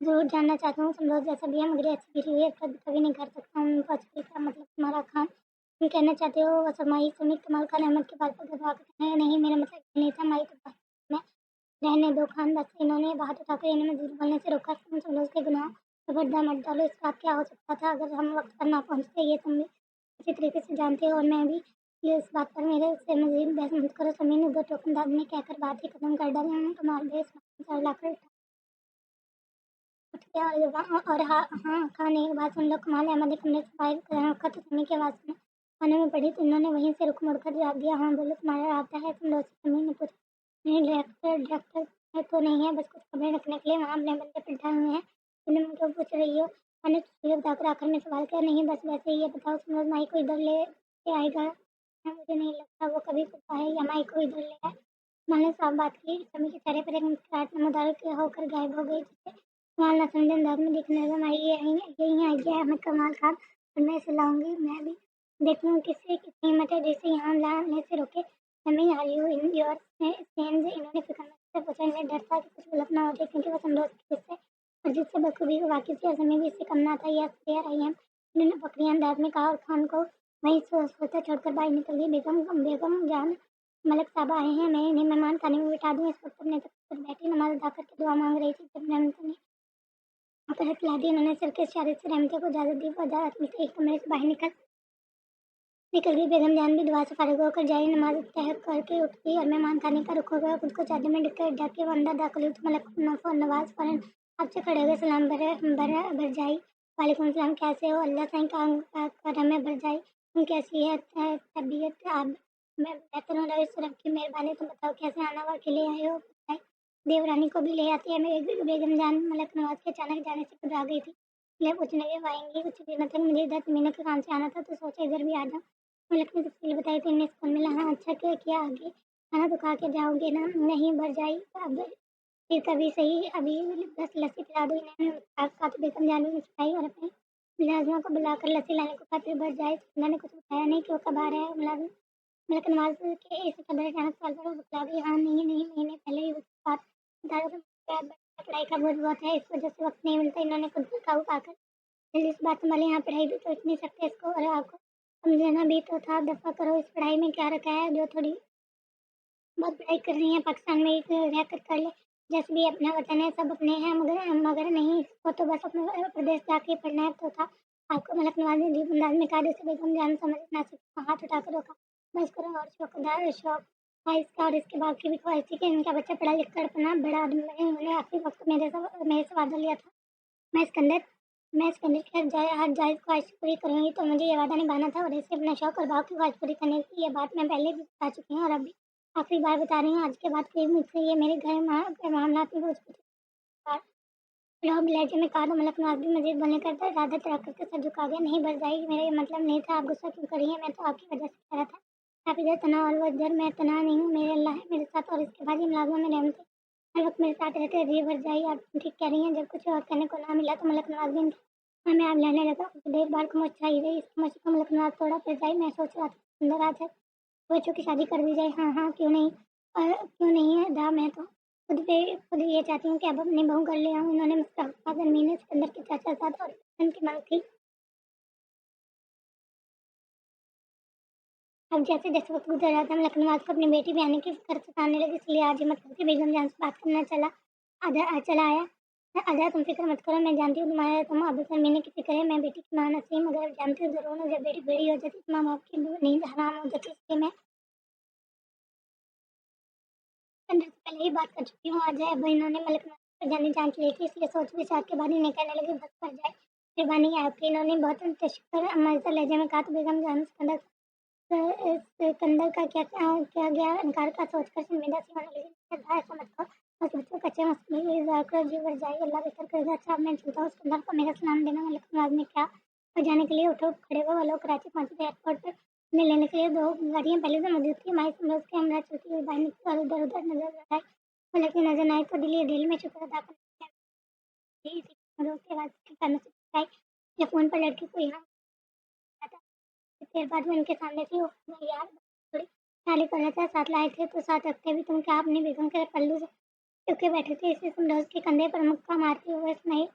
ज़रूर जानना चाहता हूँ। समरोज़ जैसा भी है मगर ऐसी गिरी हुई हरकत कभी नहीं कर सकता हूँ। पचड़ी का मतलब तुम्हारा खान तुम कहना चाहते हो वसमाई समीर कमाल खान अहमद के बाल पर दबा कर कहना है, नहीं मेरा मतलब ये नहीं था। माई तो बात में रहने दो खान, बस इन्होंने बात उठाकर इन्हें मज़ीद बोलने से रोका। तुम समरोज़ के गुनाह पर पर्दा मत डालो। इस बात क्या हो सकता था अगर हम वक्त पर ना पहुँचते, ये तुम भी अच्छी तरीके से जानते हो और मैं भी। ये इस बात पर मेरे से मज़ीद बहस मत करो। समीर ने 2 टोकन दागने कहकर बात ही खत्म कर डाली। उन्होंने कमाल बेस लाकर उठ गया और हाँ, खाने की बात सुन लो। कमाल अहमद ने कमरे से बाहर खत करने की आवाज़ सुनी। खाने में पड़ी तो इन्होंने वहीं से रुख मोड़कर जवाब दिया, हाँ बोलो तुम्हारा रास्ता है? समरोज़ से समीर ने पूछा। नहीं डायरेक्टर तो नहीं है, बस कुछ कपड़े रखने के लिए वहाँ अपने बंदे बिठाए हुए हैं। तुमने मुझे पूछ रही हो मैंने ये बताकर आखिर में सवाल किया, नहीं बस वैसे ही ये बताओ समरोज़ माई को इधर ले के आएगा? मुझे नहीं लगता वो कभी कुछ आए या माई को इधर ले आए। मैंने साफ बात की, समी के चेहरे पर एक मुस्कुराहट नमूदार होकर गायब हो गई, जिससे कमाल ना समझे अंदाज में देखने लगा। माई यही आइडिया है मैं कमाल खान और मैं इसे लाऊँगी, मैं भी देखूँ किससे कितनी हिम्मत है जिसे यहाँ लाने से रोके। Sami are you in your sense? इन्होंने फिक्र से पूछा। इन्हें डर था कि कुछ गलत ना हो जाए क्योंकि वो समरोज़ के किस्से और जिससे बखूबी वाकिफ़ थी और समय भी इससे कम ना था। यस देयर आई एम, उन्होंने फखरिया अंदाज में कहा और खान को वहीं सोते छोड़कर बाहर निकल गई। बेगम जान, मलिक साहब आए हैं, मैं इन्हें मेहमान खाने में बिठा दूँ। इस वक्त अपने तख्त पर बैठी नमाज अदा करके दुआ मांग रही थी जब रहमत ने वहाँ पर हथला दी। उन्होंने सिर के इशारे से रहमत को इजाज़त दी। वो इजाज़त में से एक कमरे से बाहर निकल गई। बेगम जान भी दुआ से फारिग होकर जाए नमाज तय करके उठ गई और मेहमान खाने का रुख हो गया। खुद को चादर में ढक के वो अंदर दाखिल हुई तो मलिक नवाज फौरन आपसे खड़े हो गए। सलाम भरजाई। वालेकुम सलाम, कैसे हो? अल्लाह का करम है भरजाई, तुम कैसी है? तबीयत आप? मैं बेहतर हूँ, रईस रब की मेहरबानी। तुम बताओ कैसे आना हुआ, अकेले आए हो? भरजाई देवरानी को भी ले आती है। मेरी बेगम जान मलिक नवाज के अचानक जाने से घबरा गई थी। इसलिए पूछने भी आएंगी कुछ भी मतलब मुझे 10 महीने के काम से आना था तो सोचा इधर भी आ जाऊँ। मलिक ने तफसील बताई तो इन्हें सुकून मिला। हाँ अच्छा किया आगे खाना तो खा के जाओगे ना? नहीं भरजाई, अब फिर कभी सही, अभी बस लस्सी पिला दो। इन्हें मुस्कुराकर तो बेगम जान भी मुस्कुराई और अपने मुलाजिमों को बुलाकर लस्सी लाने को कहा। फिर भरजाई सुनंदा ने कुछ बताया नहीं कि वो कब आ रहा है। मुलाजिम मलिक नवाज के इस कदर अचानक सवाल पर वो बतला गई। हाँ नहीं महीने पहले ही बात बता दो। पढ़ाई का बोझ बहुत है, इस वजह से वक्त नहीं मिलता। इन्होंने खुद पर काबू पाकर जल्दी इस बात संभाली। यहाँ पढ़ाई भी तो इतनी सख्त है, इसको और आपको समझाना भी तो था। दफ़ा करो, इस पढ़ाई में क्या रखा है जो थोड़ी बहुत पढ़ाई कर रही हैं पाकिस्तान में एक रहकर कर ले। जैसे भी अपना वतन है, सब अपने हैं, मगर मगर नहीं, इसको तो बस अपने प्रदेश जाके पढ़ना है तो था। आपको मलक नवाज ने अजीब अंदाज में कहा जैसे बेगम जान समझ ना सकी। हाथ उठाकर रोका। बस करो, और शौक था इसका और इसके बाप की भी ख्वाहिश थी कि इनका बच्चा पढ़ा लिख कर अपना बड़ा आदमी बने। उन्होंने आखिरी वक्त मेरे से वादा लिया था। मैं सिकंदर मैं सिकंदर की हर जायज़ ख्वाहिश पूरी करूँगी, तो मुझे ये वादा निभाना था और इसे अपना शौक और बाप की ख्वाहिश पूरी करने की। ये बात मैं पहले भी बता चुकी हूँ और अब भी आखिरी बार बता रही हूँ। आज के बाद कोई मुझसे ये मेरे घर मामलात में कुछ पूछे। लोग लहजे में कहा तो मलक नवाज भी मजीद बोलने का इरादा रख करके सर झुका गया। नहीं भरजाई, मेरा ये मतलब नहीं था, आप गुस्सा क्यों कर रही हैं? मैं तो आपकी वजह से कह रहा था। आप इधर तना और वो इधर, मैं तना नहीं हूँ, मेरे अल्लाह है मेरे साथ और इसके बाद ये मुलाजमा में रहमत है हर वक्त मेरे साथ रहते हैं। जी भरजाई, आप ठीक कह रही हैं। जब कुछ और करने को ना मिला तो मलक नवाज भी हमें आप लहने लगा। कुछ देर बाद खामोश छाई रही। इस खामोशी को मलक नवाज थोड़ा भरजाई, मैं सोच रहा था सुंदर आज है, बच्चों की शादी कर दी जाए। हाँ क्यों नहीं? और क्यों नहीं है दा, मैं तो खुद ये चाहती हूँ कि अब अपनी बहू कर ले आऊँ। उन्होंने मुस्कुराकर ज़मीन सिकंदर के चाचा साथ और की मांग थी। अब जैसे जैसे वक्त गुजर रहा था मलक नवाज को अपनी बेटी ब्याने की फिक्र सताने लगी। इसलिए आज हिम्मत करके बेगम जान से बात करना चला आया। आजा, तुम फिक्र मत करो, मैं जानती हूँ तुम्हारे तुम अब ज़मीने की फिक्र है। मैं बेटी की माँ नसीम, मगर जानती हूँ ज़रूर जब बेटी बड़ी हो जाती तो माँ बाप की नींद हराम हो जाती। इसलिए मैं सिकंदर से पहले ही बात कर चुकी हूँ। अजय अब इन्होंने मलिक नवाज पर जाने जांच ली थी, इसलिए सोच विचार के बाद इन्हें कहने लगे बस कर जाए, मेहरबानी है आपकी। इन्होंने बहुत तशक्कुर अमायजा लहजे में कहा तो बेगम जान सिकंदर का क्या गया इनकार का सोचकर शर्मिंदा सी होने लगी। ऐसा मत कहो, बस बच्चों कच्चे मसले इज़हार करो, जी भर जाए, अल्लाह बेहतर करेगा। अच्छा अब मैं चलता हूँ, सिकंदर को मेरा सलाम देना। मलिक नवाज ने क्या और जाने के लिए उठो खड़े हुए। वो लोग कराची पहुंचे थे। एयरपोर्ट पर उन्हें लेने के लिए 2 गाड़ियां पहले से मौजूद थी। माई समरोज के हमरा चलती हुई बाहर निकली और इधर उधर नजर लगाई। मलिक की नजर आई तो दिल में शुक्र अदा करने लगी। समरोज के बाद करने से बताई या फोन पर लड़की को यहाँ था। देर बाद में उनके सामने थी। ओह यार, थोड़ी ख्याली कर रहा था, साथ लाए थे तो साथ रखते भी। तुम क्या अपनी बेगम के पल्लू से चुपके बैठे थे? इसे समरोज के कंधे पर मुक्का मारती हुए नहीं।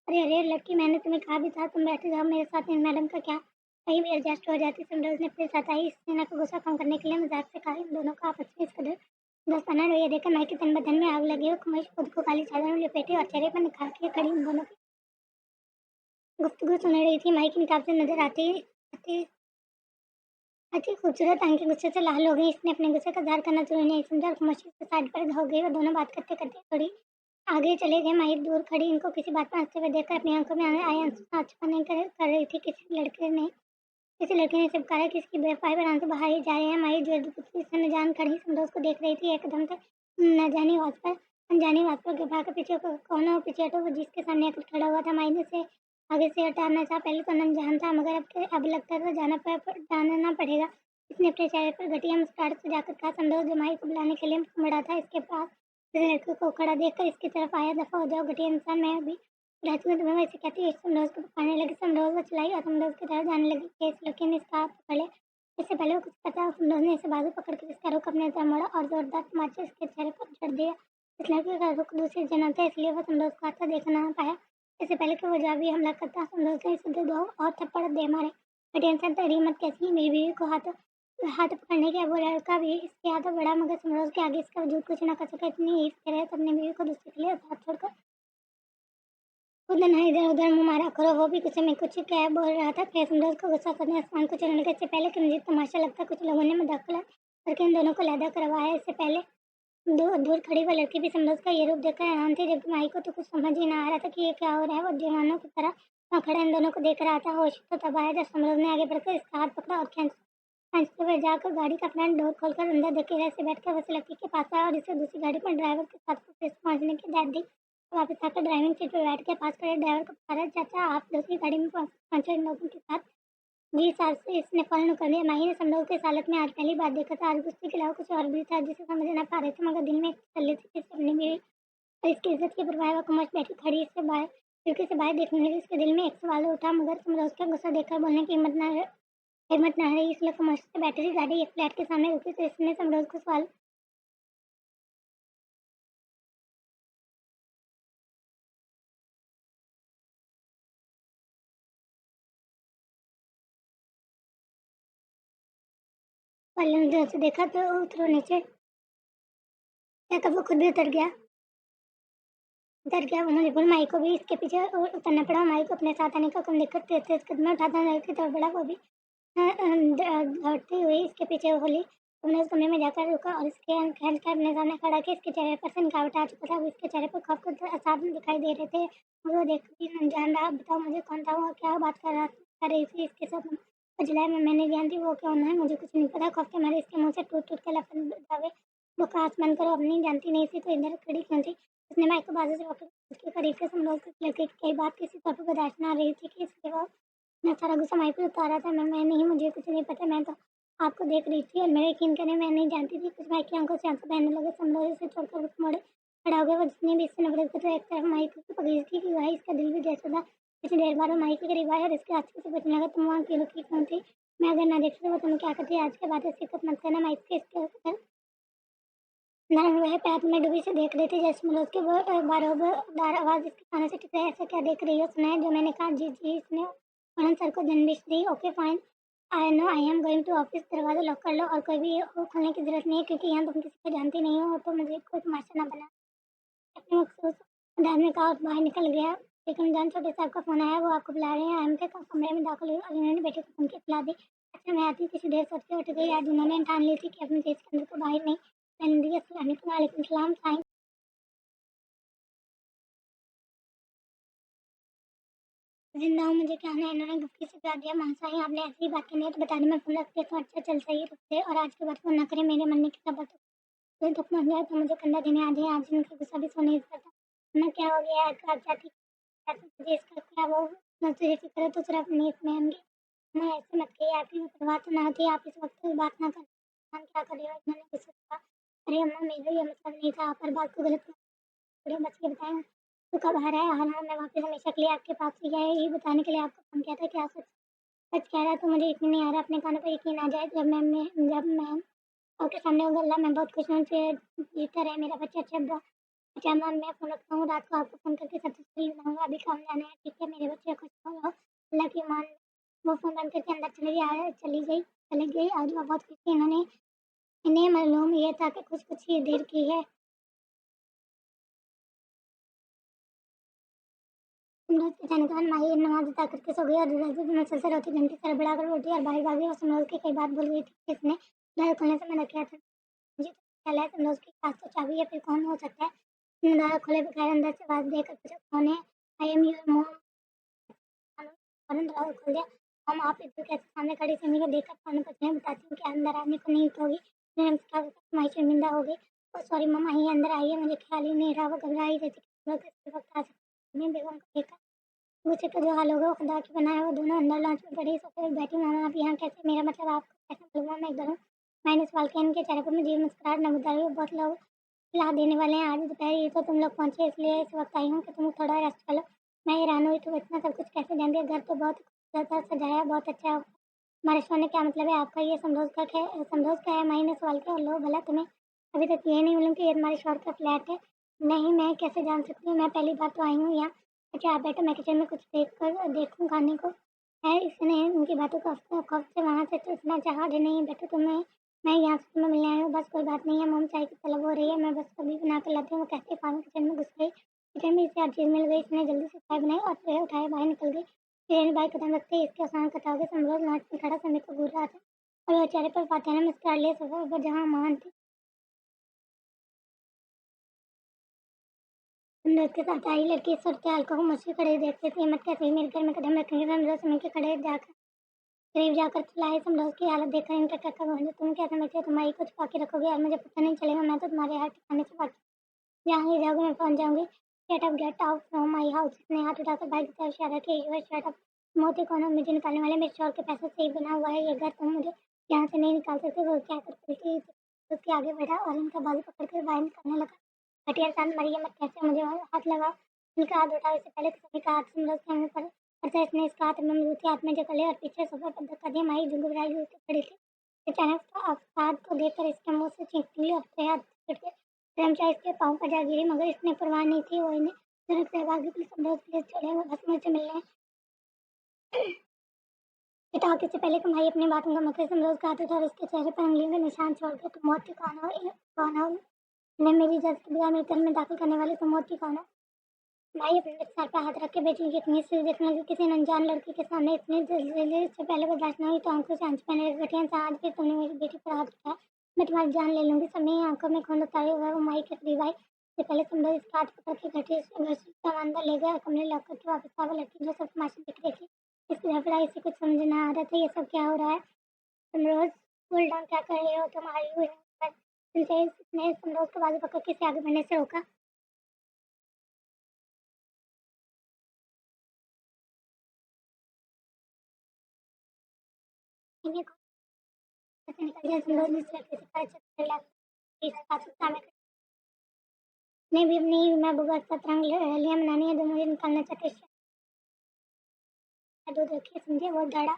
अरे लड़की, मैंने तुम्हें कहा भी था तुम बैठे जाओ मेरे साथ। इन मैडम का क्या कहीं भी एडजस्ट हो जाती। समरोज ने फिर सताई। इस सेना का गुस्सा कम करने के लिए मजाक से कहा इन दोनों का आपस में इस कदर दोस्ताना रवैया देखकर माई के तन बदन में आग लगी। वो खुद को काली चादर में लपेटे और चेहरे पर निखार के खड़ी उन दोनों की गुफ्तगू सुन रही थी। माई की निकाब से नजर आती अति खूबसूरत आंखें गुस्से से लाल हो गई। इसने अपने गुस्से का इज़हार करना ज़रूरी नहीं समझा और खामोशी से साइड पर हो गई। वो दोनों बात करते करते थोड़ी आगे चले गए। माहिर दूर खड़ी इनको किसी बात पर हंसते हुए देखकर अपनी आंखों में आए आंसू से आंचू नहीं कर रही थी। किसी लड़के ने चिपकारा कि इसकी बेवफाई पर आंसू बहा ही जा रहे हैं। माहिर जो से जान खड़ी समरोज को देख रही थी। एकदम से अनजानी आवाज पर घबरा कर पीछे कौन हो, पीछे हटो। वो जिसके सामने आकर खड़ा हुआ था। माहिर ने से आगे से हटाना चाहा, पहले तो अनजान था मगर अब लगता था जानना पड़ेगा। इसने अपने चेहरे पर घटिया मुस्कुराहट सजाकर कहा, समरोज़ जमाई को बुलाने के लिए मुड़ा था। इसके पास इस लड़के को खड़ा देखकर इसकी तरफ आया, दफ़ा हो जाओ घटिया इंसान, मैं अभी रहती हूँ तुम्हें वैसे कहती है। समरोज़ को पकाने लगी, समरोज़ वो चिल्लाई और समरोज़ की तरफ जाने लगी कि इस लड़के ने इसका हाथ पकड़ लिया। इससे पहले वो कुछ कहता, समरोज़ ने इसे बाजू पकड़कर इसका रुख अपनी तरफ मोड़ा और जोरदार तमाचा इसके चेहरे पर जड़ दिया। इस लड़के का रुख दूसरी जगह था, इसलिए वो समरोज़ को आता देखना ना पाया। इससे पहले कि वो जवाबी हमला करता, समरोज़ ने इसे दो और थप्पड़ दे मारे। घटिया इंसान तेरी हिम्मत कैसी है मेरी बीवी को हाथ हाथ पकड़ने की? वो लड़का भी इसके हाथों बढ़ा मगर समरोज़ के आगे इसका वजूद कुछ न कर सका। इतनी ईर्ष्या के रहे तो अपनी बीवी को दूसरे के लिए हाथ छोड़कर खुद ना इधर-उधर मुँह मारा करो। वो भी गुस्से में कुछ क्या बोल रहा था, फिर समरोज़ को गुस्सा करने आसमान को चढ़ने लगा। इससे पहले कि मुझे तमाशा लगता, कुछ लोगों ने मुदाखलत करके इन दोनों को अलहदा करवाया। इससे पहले दूर खड़ी वो लड़की भी समरोज़ का ये रूप देखकर हैरान थी, जबकि माही को तो कुछ समझ ही ना आ रहा था कि ये क्या हो रहा है। वो दीवानों की तरह वहाँ खड़ा इन दोनों को देख रहा था। होश तो तब आया जब समरोज़ ने आगे बढ़कर इसका हाथ पकड़ा और खींचते हुए जाकर गाड़ी का फ्रंट डोर खोलकर अंदर धकेला। से बैठकर वो उस लड़की के पास आया और इसे दूसरी गाड़ी पर ड्राइवर के साथ ऑफिस पहुँचने की हिदायत दी। वापस आकर ड्राइविंग सीट पर बैठ के पास खड़े ड्राइवर को पुकारा, चाचा आप दूसरी गाड़ी में पहुँचे इन लोगों के साथ। जी साहब से इसने फ़ौरन कर दिया। माही ने समरोज़ को इस हालत में आज पहली बार देखा था। आज गुस्से के अलावा कुछ और भी था जिसे समझ ना पा रहे थे, मगर दिल में एक तसल्ली थी कि इससे अपनी बीवी और इसकी इज़्ज़त की परवाह वो खामोश बैठी खड़ी इससे बाहर खिड़की से बाहर देखने लगी। उसके दिल में एक सवाल उठा मगर समरोज़ का गुस्सा देखकर बोलने की हिम्मत ना रही, इसलिए खामोशी से बैठी रही। गाड़ी एक फ्लैट के सामने रुकी तो इसने समरोज़ को सवाल वाले नज़र से देखा तो उतरो नीचे। क्या कब वो खुद भी उतर गया वो मजबूर माही को भी इसके पीछे उतरना पड़ा। माही को अपने साथ आने का हुक्म देकर तेज़-तेज़ कदम उठाता नहर की तरफ बढ़ा। वो भी दौड़ती हुई इसके पीछे बोली। तुमने उस कमरे में जाकर रुका और इसके खींच कर अपने सामने खड़ा किया। इसके चेहरे पर से निकावट आ चुका था। अब इसके चेहरे पर खौफ के आसार दिखाई दे रहे थे। मुझे वो देखकर अनजान रहा। बताओ मुझे कौन था वो? क्या बात कर रही थी इसके साथ? जुलाई में मैं नहीं जानती वो कौन है, मुझे कुछ नहीं पता। खौफ के मारे इसके मुँह से टूट-टूट के लफ्ज़ दबे। बुक आँख बंद करो, अब नहीं जानती नहीं थी तो इधर खड़ी क्यों थी? उसने माइक को बाजू से पकड़ उसके करीब से संभल कर लड़के की कई बात किसी तरह बर्दाश्त ना रही थी कि इसके बाद मैं सारा गुस्सा माइक पे उतारा था। मैं नहीं, मुझे कुछ नहीं पता, मैं तो आपको देख रही थी और मेरा यकीन करें मैं नहीं जानती थी। कुछ माइक की आंखों से आंसू बहने लगे। संभल से छोड़कर उठ मोड़े खड़ा हो गया। वो जितनी भी इससे नफरत करते एक तरफ माइक को पकड़ी थी कि भाई इसका दिल भी जैसा था। इतनी देर बाद वो माइक के करीब आया और इसके हाथ से पूछने लगा, तुम वहाँ क्यों रुकी क्यों थी? मैं अगर ना देखती तो वो तुम्हें क्या करती? आज के बाद ऐसी हिक्कत मत करना। माइक के इसके नारायण वह पैर में डूबी से देख रही थी जैसे मनोज के वो बारोबार आवाज़ इसके कानों से टकराई। ऐसा क्या देख रही हो? सुना है जो मैंने कहा? जी जी। इसने फौरन सर को जनविश दी। Okay fine, I know I am going to office. दरवाज़ा लॉक कर लो और कोई भी वो खोलने की ज़रूरत नहीं है क्योंकि यहाँ तुम किसी को जानती नहीं हो तो मुझे कोई तमाशा ना बना। अपने मखसूस अंदाज में कहा और बाहर निकल गया। लेकिन जान छोटे साहब का फ़ोन आया, वो आपको बुला रहे हैं। अहम के कमरे में दाखिल हुई और इन्होंने बेटे को धमकी दिला दी। अच्छा मैं आती किसी देर सोच के उठ गई। आज उन्होंने ठान ली थी कि अपने देश के अंदर को बाहर नहीं रहने देगी। अस्सलाम वालेकुम सलाम साईं। जिंदा हूँ, मुझे क्या है? इन्होंने गुफ्ती से जवाब दिया, महाशय आपने ऐसी बात करनी है तो बता दें, मैं फ़ोन रखती तो अच्छा चल सही रुकते और आज के बाद फ़ोन ना करें। मेरे मन में क्या बात कोई दुख पहुँच जाए तो मुझे कंधा देने आ जाए। आज इनका गुस्सा भी सहन नहीं करता। वरना क्या हो गया है? आप जाती तुझे इसका क्या वो ना तुझे फ़िक्र है तो सिर्फ नीयत में होंगी। मैं ऐसे मत कहिए, आपकी कोई परवाह तो ना होती, आप इस वक़्त कोई बात ना करें। क्या कर रही हो? इन्होंने गुस्से से कहा। अरे अम्मा मेरा ये मतलब नहीं था, आप हर बात को गलत थोड़े बच के बताएँ। तू कब आ रहा है? हाँ, हाँ, मैं वापस हमेशा के लिए आपके पास ही आया यही बताने के लिए आपको फ़ोन किया था। क्या सच सच कह रहा है तो मुझे यकीन नहीं आ रहा, अपने कानों पे यकीन आ जाए। जब मैं आपके सामने हूँ अल्लाह मैं बहुत खुश हूँ कि जीता रहे मेरा बच्चा। अच्छा अम्मा मैं फ़ोन रखता हूँ, रात को आपको फ़ोन करके सब तसल्ली बनाऊँगा। अभी काम जाना है, ठीक है? मेरे बच्चे खुश रहो, अल्लाह की मान। वो फ़ोन बंद करके अंदर चली गई और वो बहुत खुश थी। इन्हें मालूम ये था कि कुछ ही देर की है। समरोज़ के जाने के बाद माही नमाज़ अता करके सो गई और दरवाज़े पे मुसलसल रोती घंटी सड़बड़ाकर उठी और बाहर भागी। वो समरोज़ की कई बात भूल गई थी कि इसने दरवाज़ा खोलने से मना किया था। मुझे तो ख़्याल है समरोज़ के पास तो चाबी है, फिर कौन हो सकता है? उसने दरवाज़ा खोले बगैर अंदर से आवाज़ देकर पूछा, कौन है? I am your mom. फ़ौरन दरवाज़ा खोल दिया। मॉम आप इधर कैसे? सामने खड़ी सिमी को देखकर फ़ौरन पूछने बताती हूँ कि अंदर आने को नहीं कहोगी। मैंने उससे कहा माही शर्मिंदा हो गई। ओह सॉरी मॉम, आइए अंदर आइए, मुझे ख़्याल ही नहीं रहा। वो घबरा ही रही थी कि समरोज़ किसी वक़्त आ सकता है। मैंने बेगम को देखा गुस्से का जो हाल होगा वो खुदा की पनाह है। वो दोनों अंदर लॉन्च में पड़ी सोफे पे बैठी। मामा आप यहाँ कैसे? मेरा मतलब आपको कैसे मालूम? मैं इधर हूँ। मैंने सवाल किया। इनके चेहरे पर मुझे मुस्कुराहट नमूद आ रही है। बहुत लोग ला देने वाले हैं आज दोपहर। ये तो तुम लोग पहुँचे इसलिए इस वक्त आई हूँ कि तुम थोड़ा रेस्ट कर लो। मैं हैरान हुई तुम इतना सब कुछ कैसे जान रही हो? घर तो बहुत खूबसूरत है, सजाया बहुत अच्छा है। हमारे शो ने क्या मतलब है आपका? ये समरोज़ का है? माही ने सवाल किया। और लो भला तुम्हें अभी तक ये नहीं मालूम कि ये तुम्हारे शौहर का फ्लैट है? नहीं, मैं कैसे जान सकती हूँ? मैं पहली बार तो आई हूँ यहाँ। अच्छा आप बैठो, मैं किचन में कुछ देखूँ खाने को है। इसने उनकी बातों को खौफ से वहाँ से टूटना चाहा। अरे नहीं बैठो, तुम्हें मैं यहाँ से तुम्हें मिलने आई हूँ। बस कोई बात नहीं है। मोम चाय की तलब हो रही है, मैं बस कभी बना कर लाती हूँ। वो कहते फ़ौरन किचन में घुस गई। किचन में इसे हर चीज़ मिल गई। इसने जल्दी से चाय बनाई और ट्रे उठाए बाहर निकल गई। हिरेन भाई कदम रखते ही इसके आसान कटाओगे। समरोज़ लॉन्च में खड़ा समय को घूर रहा था और वह चेहरे पर फातिहा ने मुस्कुरा लिया। सोफे पर जहाँ मान थी समरोज़ के साथ आई लड़की इस सूरत हाल को मुझसे खड़े देखते थे। हिम्मत कैसे हुई मेरे घर में कदम रखेंगे? समरोज़ समय के खड़े जाकर करीब जाकर चिल्लाए। समरोज़ की हालत देखकर इनका टक्कर पहुंचा। तुम क्या समझते हो तुम्हारी कुछ पाके रखोगे और मुझे पता नहीं चलेगा? मैं तो तुम्हारे हर ठिकाने से वाकिफ़। जहाँ ले जाओगे मैं पहुंच जाऊंगी। Get out from my house. उसने हाथ उठाकर भाई की तरफ इशारा किया। You shut up. मोती कौन हो मुझे निकालने वाले? मेरे शौहर के पैसों से ही बना हुआ है ये घर। तुम मुझे यहाँ से नहीं निकाल सकते। वो क्या कर पलटी उसके आगे बढ़ा और इनका बाजू पकड़कर बाहर निकालने लगा। घटिया शांत मरिए मत, कैसे मुझे हाथ लगाओ। इनका हाथ उठाओ। इससे पहले कि सभी का हाथ समरोज़ के मुंह पर अर्थात इसने इसका हाथ में मजबूती हाथ में जकड़ लिया और पीछे सोफे पर धक्का दिया। माही झुंझुराई हुई खड़ी थी। अचानक अवसाद को देखकर इसके मुंह से चीख निकली और उसके हाथ छूट गए। कर्मचारी इसके पाँव पर जा गिरी मगर इसने परवाह नहीं की। वो इन्हें तुरंत सहभागी पुलिस समरोज़ प्लीज छोड़े, वो बस मुझसे मिलने हटाओ। इससे पहले कि माही अपनी बातों का मतलब समरोज़ का हाथ उठा और उसके चेहरे पर उंगलियों के निशान छोड़ दिए। तुम मौत की कौन हो? इन्हें मेरी इजाज़त के बगैर मेरे घर में दाखिल करने वाले तुम मौत की कौन हो? भाई अपने सर पे हाथ रख के बेटी की इतनी सी देखने लगी। किसी अनजान लड़की के सामने इतनी जल्दी इससे पहले बर्दाश्त नहीं हुई तो आंखों से आंसू बहने लगे। घटिया इंसान, आज फिर तुमने मेरी बेटी पर हाथ उठाया। मैं तुम्हारी जान ले लूंगी। समय आंखों में खून उतारे हुए वो माई के करीब आई। इससे पहले समझो इसका हाथ पकड़ के घटिया घर से सामान अंदर ले गया और कमरे लॉक करके वापस आ। वो लड़की जो सब तमाशा देख रही थी इसकी धड़फड़ाई से कुछ समझ ना आ रहा था। ये सब क्या हो रहा है? समरोज कूल डाउन, क्या कर रहे हो तुम? आई हुई इसने समरोज के बाजू पकड़ के इसे आगे बढ़ने से रोका। इन्हें से निकल गया। समरोज ने इस लड़के से पैर चक्कर लगा इस बात सामने नहीं भी नहीं। मैं बुआ के साथ रंग रलियां मनानी है जो मुझे निकालना चाहते हैं। दूध रखिए समझे वो डरा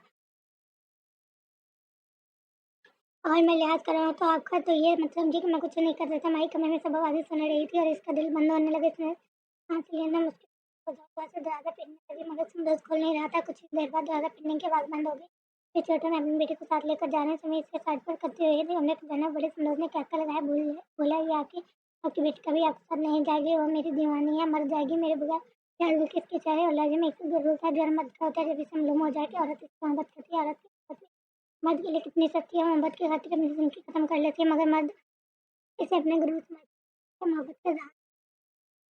और मैं लिहाज कर रहा हूँ तो आपका तो ये मतलब समझी कि मैं कुछ नहीं कर सकता। माई कमरे में सब आवाज़ें सुन रही थी और इसका दिल बंद होने लगा। इसने सांस लेना मुश्किल हो गया से दरवाज़ा पीटने लगी मगर समरोज खोल नहीं रहा था। कुछ ही देर बाद दरवाज़ा पीटने की आवाज़ बंद हो गई। फिर छोटे ने अपनी बेटी को साथ लेकर जाने समय इसके साइड पर करते हुए हमने जाना बड़े समरोज ने क्या लगाया बोला ये आके आपकी बेटी कभी आपके साथ नहीं जाएगी। वो मेरी दीवानी है, मर जाएगी मेरे बगैर। यार किसके चेहरे और लहजे में एक जरूर था डर मत होता है जब इसे मालूम हो जाए कि औरत इसकी मोहब्बत करती है। औरत की मर्द के लिए कितनी सच्ची है, मोहब्बत की खातिर अपनी जिंदगी खत्म कर लेती है मगर मर्द इसे अपने गुरूर समझ मोहब्बत के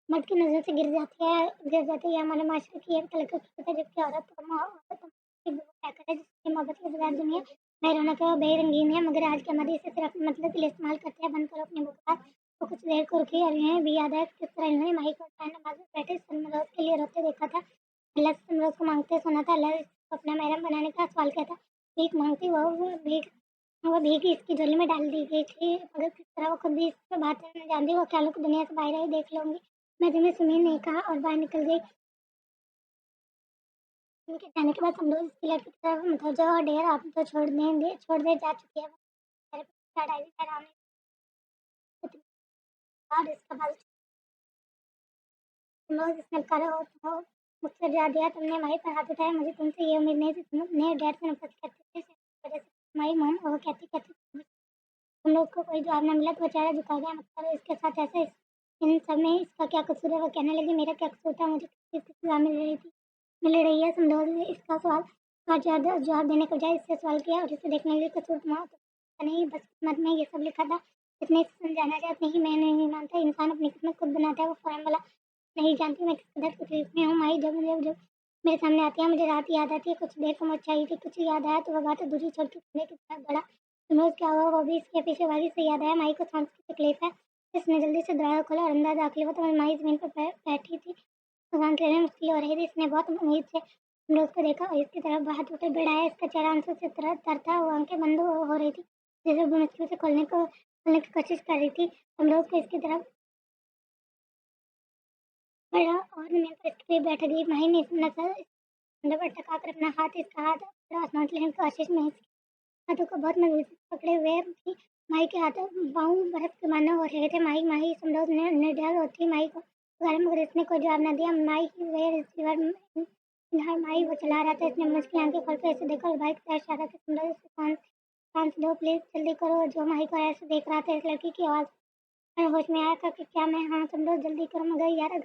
मर्द की नज़र से गिर जाती है। हमारे माशरे की एक तलक है जबकि औरत क्या करे जिसकी मोहब्बत के बगैर दुनिया बेरौनक है और बेरंगीन है। मगर आज के हमारे इसे सिर्फ मतलब के लिए इस्तेमाल करते हैं। बंद करो अपनी बुखार वो कुछ देर को रुकी और इन्हें भी याद है किस तरह इन्होंने माही को नमाज में बैठे सनमरोज के लिए रोते देखा था। अल्लाह से सनमरोज को मांगते सुना था। अल्लाह को अपना महरम बनाने का सवाल किया था। भीख मांगती वो भीख इसकी झोली में डाल दी गई थी मगर किस तरह वो खुद भी इस पर बात करना जानती। वो ख्यालों को दुनिया से बाहर ही देख लूंगी मैं, तुम्हें सुमीर ने कहा और बाहर निकल गई। उनके जाने के बाद हम लोग इसकी लड़की की तरफ मुतवज्जो और डेर आप तो छोड़ दे जा चुकी है। वो मेरे पे डायरी का नाम है और इसका बाल तुम लोग इसने करा हो मुझसे जा दिया तुमने हमारी पर हाथ उठाया। मुझे तुमसे ये उम्मीद नहीं थी। तुम अपने डैड से नफरत करते थे इस वजह से हमारी मॉम और वो कहती कहती तुम लोग को कोई जवाब ना मिला तो वो चेहरा झुका गया। मत करो इसके साथ ऐसे इन सब में इसका क्या कसूर है? वो कहने लगी मेरा क्या कसूर था? मुझे किसकी सजा मिल रही है। समझौते ने इसका सवाल का जवाब देने के बजाय इससे सवाल किया और इसे देखने के लिए कसूर तुम्हारा तो नहीं बस किस्मत में ये सब लिखा था। इसने इसे समझाना चाहते नहीं मैं नहीं मानता। इंसान अपनी किस्मत खुद बनाता है। वो फौरन बोला नहीं जानती मैं किस कदर तकलीफ में हूँ। माई जब मेरे सामने आती है मुझे रात याद आती है। कुछ देर को मुझे चाहिए थी कुछ याद आया तो वह बात अधूरी छोड़ के की तरफ बढ़ा। समझ क्या हुआ वो भी इसके पीछे वाली से याद आया। माई को सांस की तकलीफ है। इसने जल्दी से दरवाजा खोला और अंदर दाखिल हुआ तो माई जमीन पर बैठी थी। सांस लेने में मुश्किल हो रही थी। इसने बहुत उम्मीद से अमरोज को देखा और इसकी तरफ हाथ उठे बढ़ाया। इसका चेहरा आंसू से तर था, वो आंखें बंद हो रही थी, जैसे वो मुश्किल से खोलने की कोशिश कर रही थी। अमरोज को इसकी तरफ बढ़ा और मैं पर इसके करीब बैठ गई। माही ने नजर अंदर पर टका कर अपना हाथ इसका हाथ थोड़ा सांस लेने की कोशिश में इसके हाथों को बहुत मजबूती से पकड़े हुए थी। माही के हाथों पाँव बर्फ के मानो हो रहे थे। माही माही समझौत ने निर्डर होती माही को पुकारा, मगर इसने कोई जवाब न दिया। माही की वे रिसीवर माही वो चला रहा था। इसने मुश्किल आंखें खोलकर इसे देखा और भाई की तरफ इशारा किया। समझौत से शांत दो प्लीज, जल्दी करो। जो माही को ऐसे देख रहा था, इस लड़की की आवाज होश में आया था कि क्या मैं, हाँ समझौत जल्दी करो। मगर यार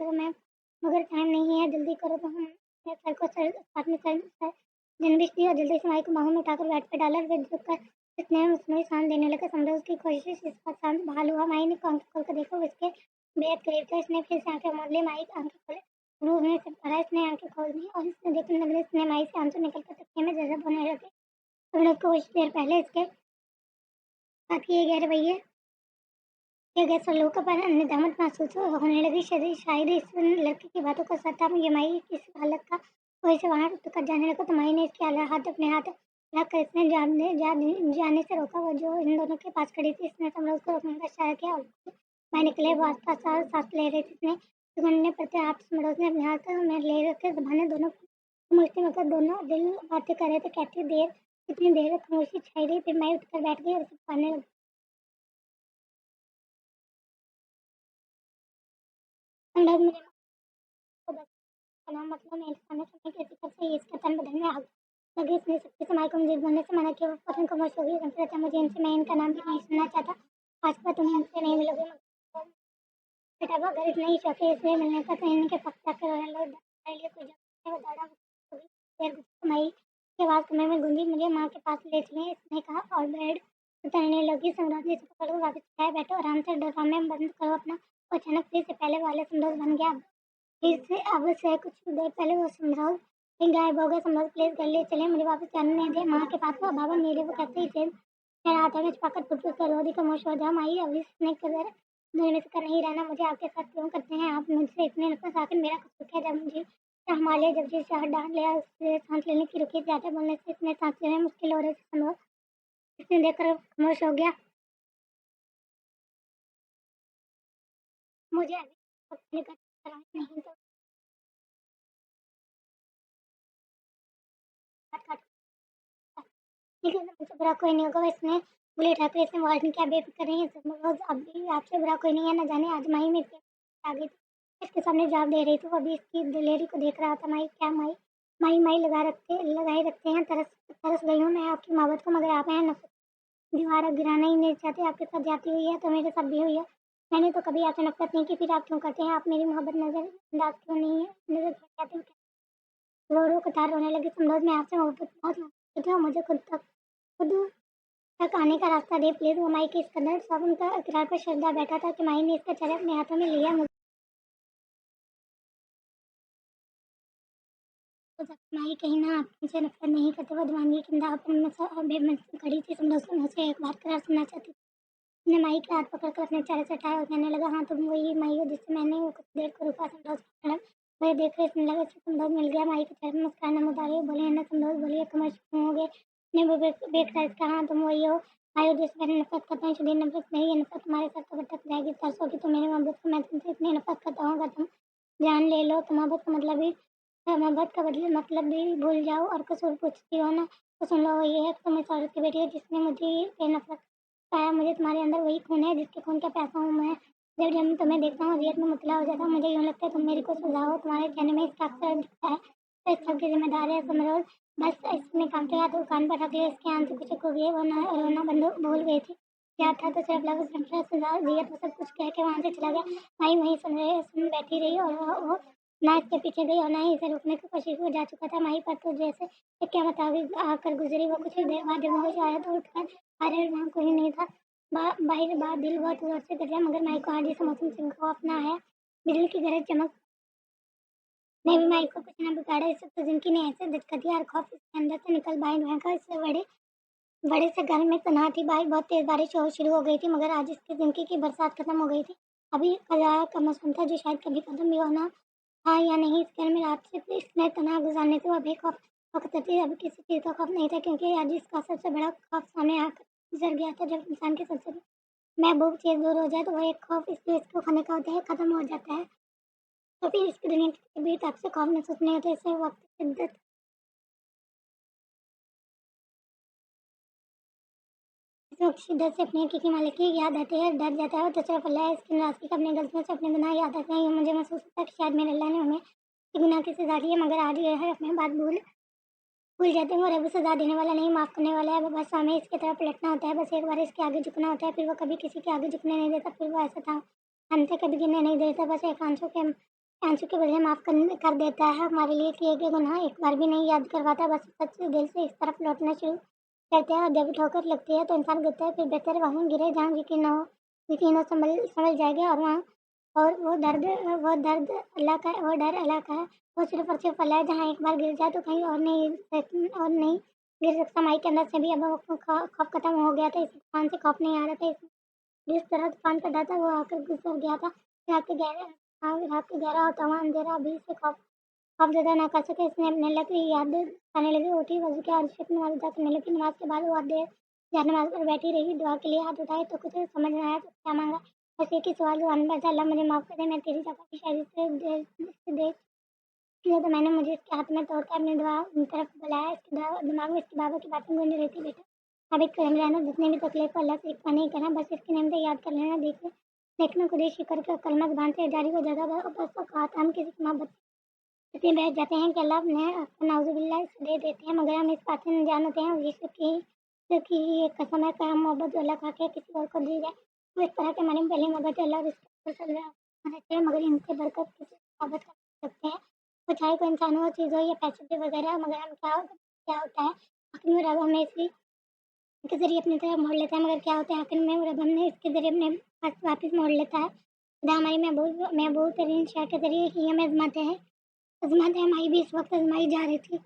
मगर टाइम नहीं है, जल्दी करो। तो हम ने सर को सर साथ में सर जनविश दी और जल्दी से माई को बाहों में उठाकर बेड पे डाला। वे झुककर इतने उसमें सांस देने लगा। समझा उसकी कोशिश इस बात शांत बहाल हुआ। माई ने आंखें खोलकर देखा, वो इसके बेहद करीब था। इसने फिर से आंखें मोड़ ली। माई आंखें खोले, रूह ने से भरा। इसने आंखें खोल दी और इसने देखने लगे। इसने माई से आंसू निकलकर तकिए में जज्ब होने लगे। समझा को कुछ देर पहले इसके साथ किए गए रवैये किया गया सलूक पर निदामत महसूस होने लगी। शायद इस लड़के की बातों का सच था। ये माई इस हालत का वही से वहां कर जाने लगा तो माई ने इसके हाथ अपने हाथ रख कर इसने जाने से रोका। वो जो इन दोनों के पास खड़ी थी, इसने समझ उसको रोकने का इशारा किया और माई निकले। वो आसपास सांस ले रही थी। इसने सुगंधने पड़ते हाथ समरोज ने अपने हाथ में ले रखे जबाने दोनों मुश्किल में दोनों दिल बातें कर रहे थे। कहती देर कितनी देर खामोशी छाई रही। फिर माई उठकर बैठ गई और उसे पुकारने लगी, समरोज मुझे को बस का नाम मतलब मेरे सामने सुनने के फिक्र से ही इसका तन बदलने आग लगी। इसने सख्ती से माई को मुझे बोलने से मना किया। वो फौरन खामोश हो गई। नफरत है मुझे इनसे, मैं इनका नाम भी नहीं सुनना चाहता। आज पर तुम्हें इनसे नहीं मिलोगे। मगर बेटा वो अगर इतना ही चाहते इसलिए मिलने का तो इनके पक्ष जाकर रहने लो। मेरे लिए कोई जगह है, वो दौड़ा होगी। देर गुजर माई की आवाज़ कमरे में गूंजी, मुझे माँ के पास ले चलिए, इसने कहा और बेड उतरने लगी। सम्राट ने इसे पकड़ वापस उठाया। बैठो आराम से, ड्रामे बंद करो अपना। वो अचानक फिर से पहले वाले संदोष बन गया। इससे अब से कुछ देर पहले वो समझाओ कहीं गायब हो गया। समझ प्लीज कर ले चले, मुझे वापस जाने नहीं दे। माँ के पास वो बाबा मेरे वो कहते ही थे मेरा हाथ में छुपाकर फुटफुट कर रोदी खामोश हो जा। माई अभी इसने कदर दुनिया में से कर नहीं रहना। मुझे आपके साथ क्यों करते हैं आप मुझसे इतने नफरत? आखिर मेरा कसूर क्या? जब मुझे संभाल लिया, जब जी शहर डांट लिया, उससे सांस लेने की रुकी। ज्यादा बोलने से इतने सांस लेने में मुश्किल हो रही थी। संभव इसने देखकर खामोश हो गया। मुझे अभी अपने घर नहीं तो बात काट, लेकिन मुझसे बुरा कोई नहीं होगा। इसने बोले ठाकुर, इसने वार्डन क्या बेफिक्र नहीं है सब रोज। अभी आपसे बुरा कोई नहीं है। न जाने आज माई में आ गई थी, इसके सामने जवाब दे रही थी। वो अभी इसकी दिलेरी को देख रहा था। माई क्या माई माई माई लगाए रखते हैं। तरस तरस गई हूँ मैं आपकी मोहब्बत को, मगर आप हैं नफरत दीवार गिराना ही नहीं चाहते। आपके साथ जाती हुई है तो मेरे साथ भी हुई है। मैंने तो कभी आपसे नफरत नहीं की, फिर आप क्यों करते हैं? आप मेरी मोहब्बत नजरअंदाज क्यों नहीं है नजर कहते हो? रो रो कतार रोने लगी। समझ में आपसे मोहब्बत बहुत करती हूँ। मुझे खुद तक आने का रास्ता दे प्लीज। वो माई के इस कदर सब उनका इकरार पर श्रद्धा बैठा था कि माई ने इसका चेहरा अपने हाथों में लिया। मुझे माई कहीं ना आपसे नफरत नहीं करते। वो दीवानगी किंदापन में खड़ी थी। समझो मुझसे एक बार करार सुनना चाहती थी। उसने माई के हाथ पकड़कर अपने चेहरे से उठाया और कहने लगा, हाँ तुम वही माई हो जिससे मैंने वो कुछ देर को रुका। समझो वही देख रहे इसने लगा इससे संदोष मिल गया। माई के चेहरे में मुस्कान नमूद आ रही है। बोले है ना संदोष, बोलिए कमर क्यों हो गए? ने वो बेख कर इसका, हाँ तुम वही हो माई हो जिससे मैंने नफरत करता हूँ। शुद्ध नफरत नहीं, ये नफरत तुम्हारे सर तक अटक जाएगी। तरसोगी तो मेरे मोहब्बत को। मैं तुमसे इतनी नफरत करता हूँ, अगर तुम जान ले लो तो मोहब्बत का मतलब ही मोहब्बत का बदले मतलब भी भूल जाओ। और कसूर पूछती हो ना तो सुन लो, ये है कि तुम इस औरत की बेटी हो जिसने मुझे बेनफरत पाया। मुझे तुम्हारे अंदर वही खून है जिसके खून का प्यासा हूँ मैं। जब जब मैं तुम्हें देखता हूँ रियत में मुतला हो जाता हूँ। मुझे यूँ लगता है तुम मेरी को सुझाव तुम्हारे कहने में इसका अक्सर दिखता है तो इस सब की जिम्मेदार है समरोज। बस इसने कांटे हाथ कान पर रख लिया। इसके आंसू कुछ हो गए। वो रोना बंद भूल गई थी। क्या था तो सिर्फ लफ्ज नफरत सुझाव दिया तो सब कुछ कह के वहाँ से चला गया। वहीं वहीं सुन बैठी रही और वो ना इसके पीछे गई और ना ही इसे रोकने की कोशिश। वो जा चुका था। माही पर तो जैसे एक क्या मुताबिक आकर गुजरी। वो कुछ ही देर बाद जब होश आया तो उठकर अरे वहाँ कोई नहीं था। बाहर बाहर दिल बहुत जोर से कर रहा, मगर माई को आज जैसे मौसम सिंह को अपना आया। बिजली की गरज चमक ने भी माई को कुछ न बिगाड़ा। इससे तो जिनकी ने ऐसे धचका दिया और खौफ इसके अंदर से निकल बाहर भयंकर इससे बड़े बड़े से घर में तनहा थी। बाहर बहुत तेज बारिश शुरू हो गई थी, मगर आज इसकी जिंदगी की बरसात खत्म हो गई थी। अभी कजा का मौसम था जो शायद कभी खत्म भी होना था या नहीं, इसके बारे में रात से इसने तनाव गुज़ारने से वो बेखौफ वक़्त थी, अब किसी चीज़ का खौफ नहीं था क्योंकि आज इसका सबसे बड़ा खौफ सामने आकर गुज़र गया था। जब इंसान की सबसे महबूब चीज़ दूर हो जाए तो वो एक खौफ इसलिए इसको खाने का होता है, ख़त्म हो जाता है। तो फिर इसकी दुनिया के बीच आपसे खौफ महसूस नहीं होता, इससे वक़्त शिद्दत शिद्दत से अपने हकीकी मालिक की याद आती है, डर जाता है और तो सिर्फ अल्लाह है इसकी नाराज़गी का, अपनी गलतियों से अपने गुनाह याद आते हैं। मुझे महसूस होता है कि शायद मेरे अल्लाह ने हमें गुनाह की सज़ा दी है, मगर आज ये है अपनी बात भूल भूल जाते हैं। वो रब सज़ा देने वाला नहीं, माफ़ करने वाला है। बस हमें इसकी तरफ पलटना होता है, बस एक बार इसके आगे झुकना होता है, फिर वो कभी किसी के आगे झुकने नहीं देता। फिर वो ऐसा था हमसे कभी गिरने नहीं देता, बस एक आंसू के बदले माफ़ कर देता है। हमारे लिए किए गए गुनाह एक बार भी नहीं याद करवाता, बस सच्चे दिल से इस तरफ लौटना शुरू करते हैं। और जब ठोकर लगती है तो इंसान गिरता है, फिर बेहतर है वहीं गिरे जहाँ यकीन हो संभल जाएगा। और वहाँ और वो दर्द अल्लाह का, वो डर अल्लाह का है। वो सिर्फ़ और सिर्फ़ अल्लाह है, जहाँ एक बार गिर जाए तो कहीं और नहीं गिर सकता। माई के अंदर से भी अब वो खौफ़ खत्म हो गया था, इस तूफ़ान से खौफ़ नहीं आ रहा था। जिस तरह तूफ़ान का डर था वो आकर गुज़र गया था। रात के गहरा और तमाम अंधेरा भी इसे खौफ़ज़दा ना कर सके। इसने अपने अल्लाह की याद आने लगी, उठी, वज़ू किया और इशक नमाज़ अदा करने लगी। नमाज़ के बाद वो देर जहाँ नमाज़ पर बैठी रही, दुआ के लिए हाथ उठाए तो कुछ समझ ना आया तो क्या माँगा। बस एक ही सवाल ज़ुबान पर था, अल्लाह मुझे माफ़ कर दे, मैं तेरी ज़फ़ा की शायरी से देख लिया तो मैंने मुझे इसके हाथ में तोड़कर अपनी दुआ तरफ बुलाया। इसके दिमाग में इसके बाबा की बातें गूंज रही थी, बेटा अब एक कदम रहना, जितनी भी तकलीफ हो अल्लाह से इक्का नहीं करना, बस इसकी नेमतें याद कर लेना। देखना खुद ही शुक्र का कलमा ज़ुबान से जारी हो जाएगा। बस वो कहा था हम किसी की मोहब्बत इतने बहक जाते हैं कि अल्लाह अपने नाउज़ुबिल्लाह इसे दे देते हैं, मगर हम इस बात से अनजान होते हैं। यीशु की ये कसम है कि हम मोहब्बत जो अल्लाह को आके किसी और को दी जाए, वो इस तरह के हमारी पहली मोहब्बत है। अल्लाह और इसके रसूल सल्लल्लाहु अलैहि वसल्लम हैं, मगर इनसे बढ़कर किसी से मोहब्बत कर सकते हैं। वो चाहे कोई इंसान हो, चीज़ हो या पैसे पे वगैरह, मगर हम क्या होता है आखिर में रब हमें इसी के ज़रिए अपनी तरफ मोड़ लेता है। मगर क्या होता है आखिर में रब हमें इसके ज़रिए अपने पास वापस मोड़ लेता है। खुदा हमारी महबूब तरीन शय के ज़रिए ही हमें आज़माते हैं। हमारी भी इस वक़्त आज़माई जा रही थी।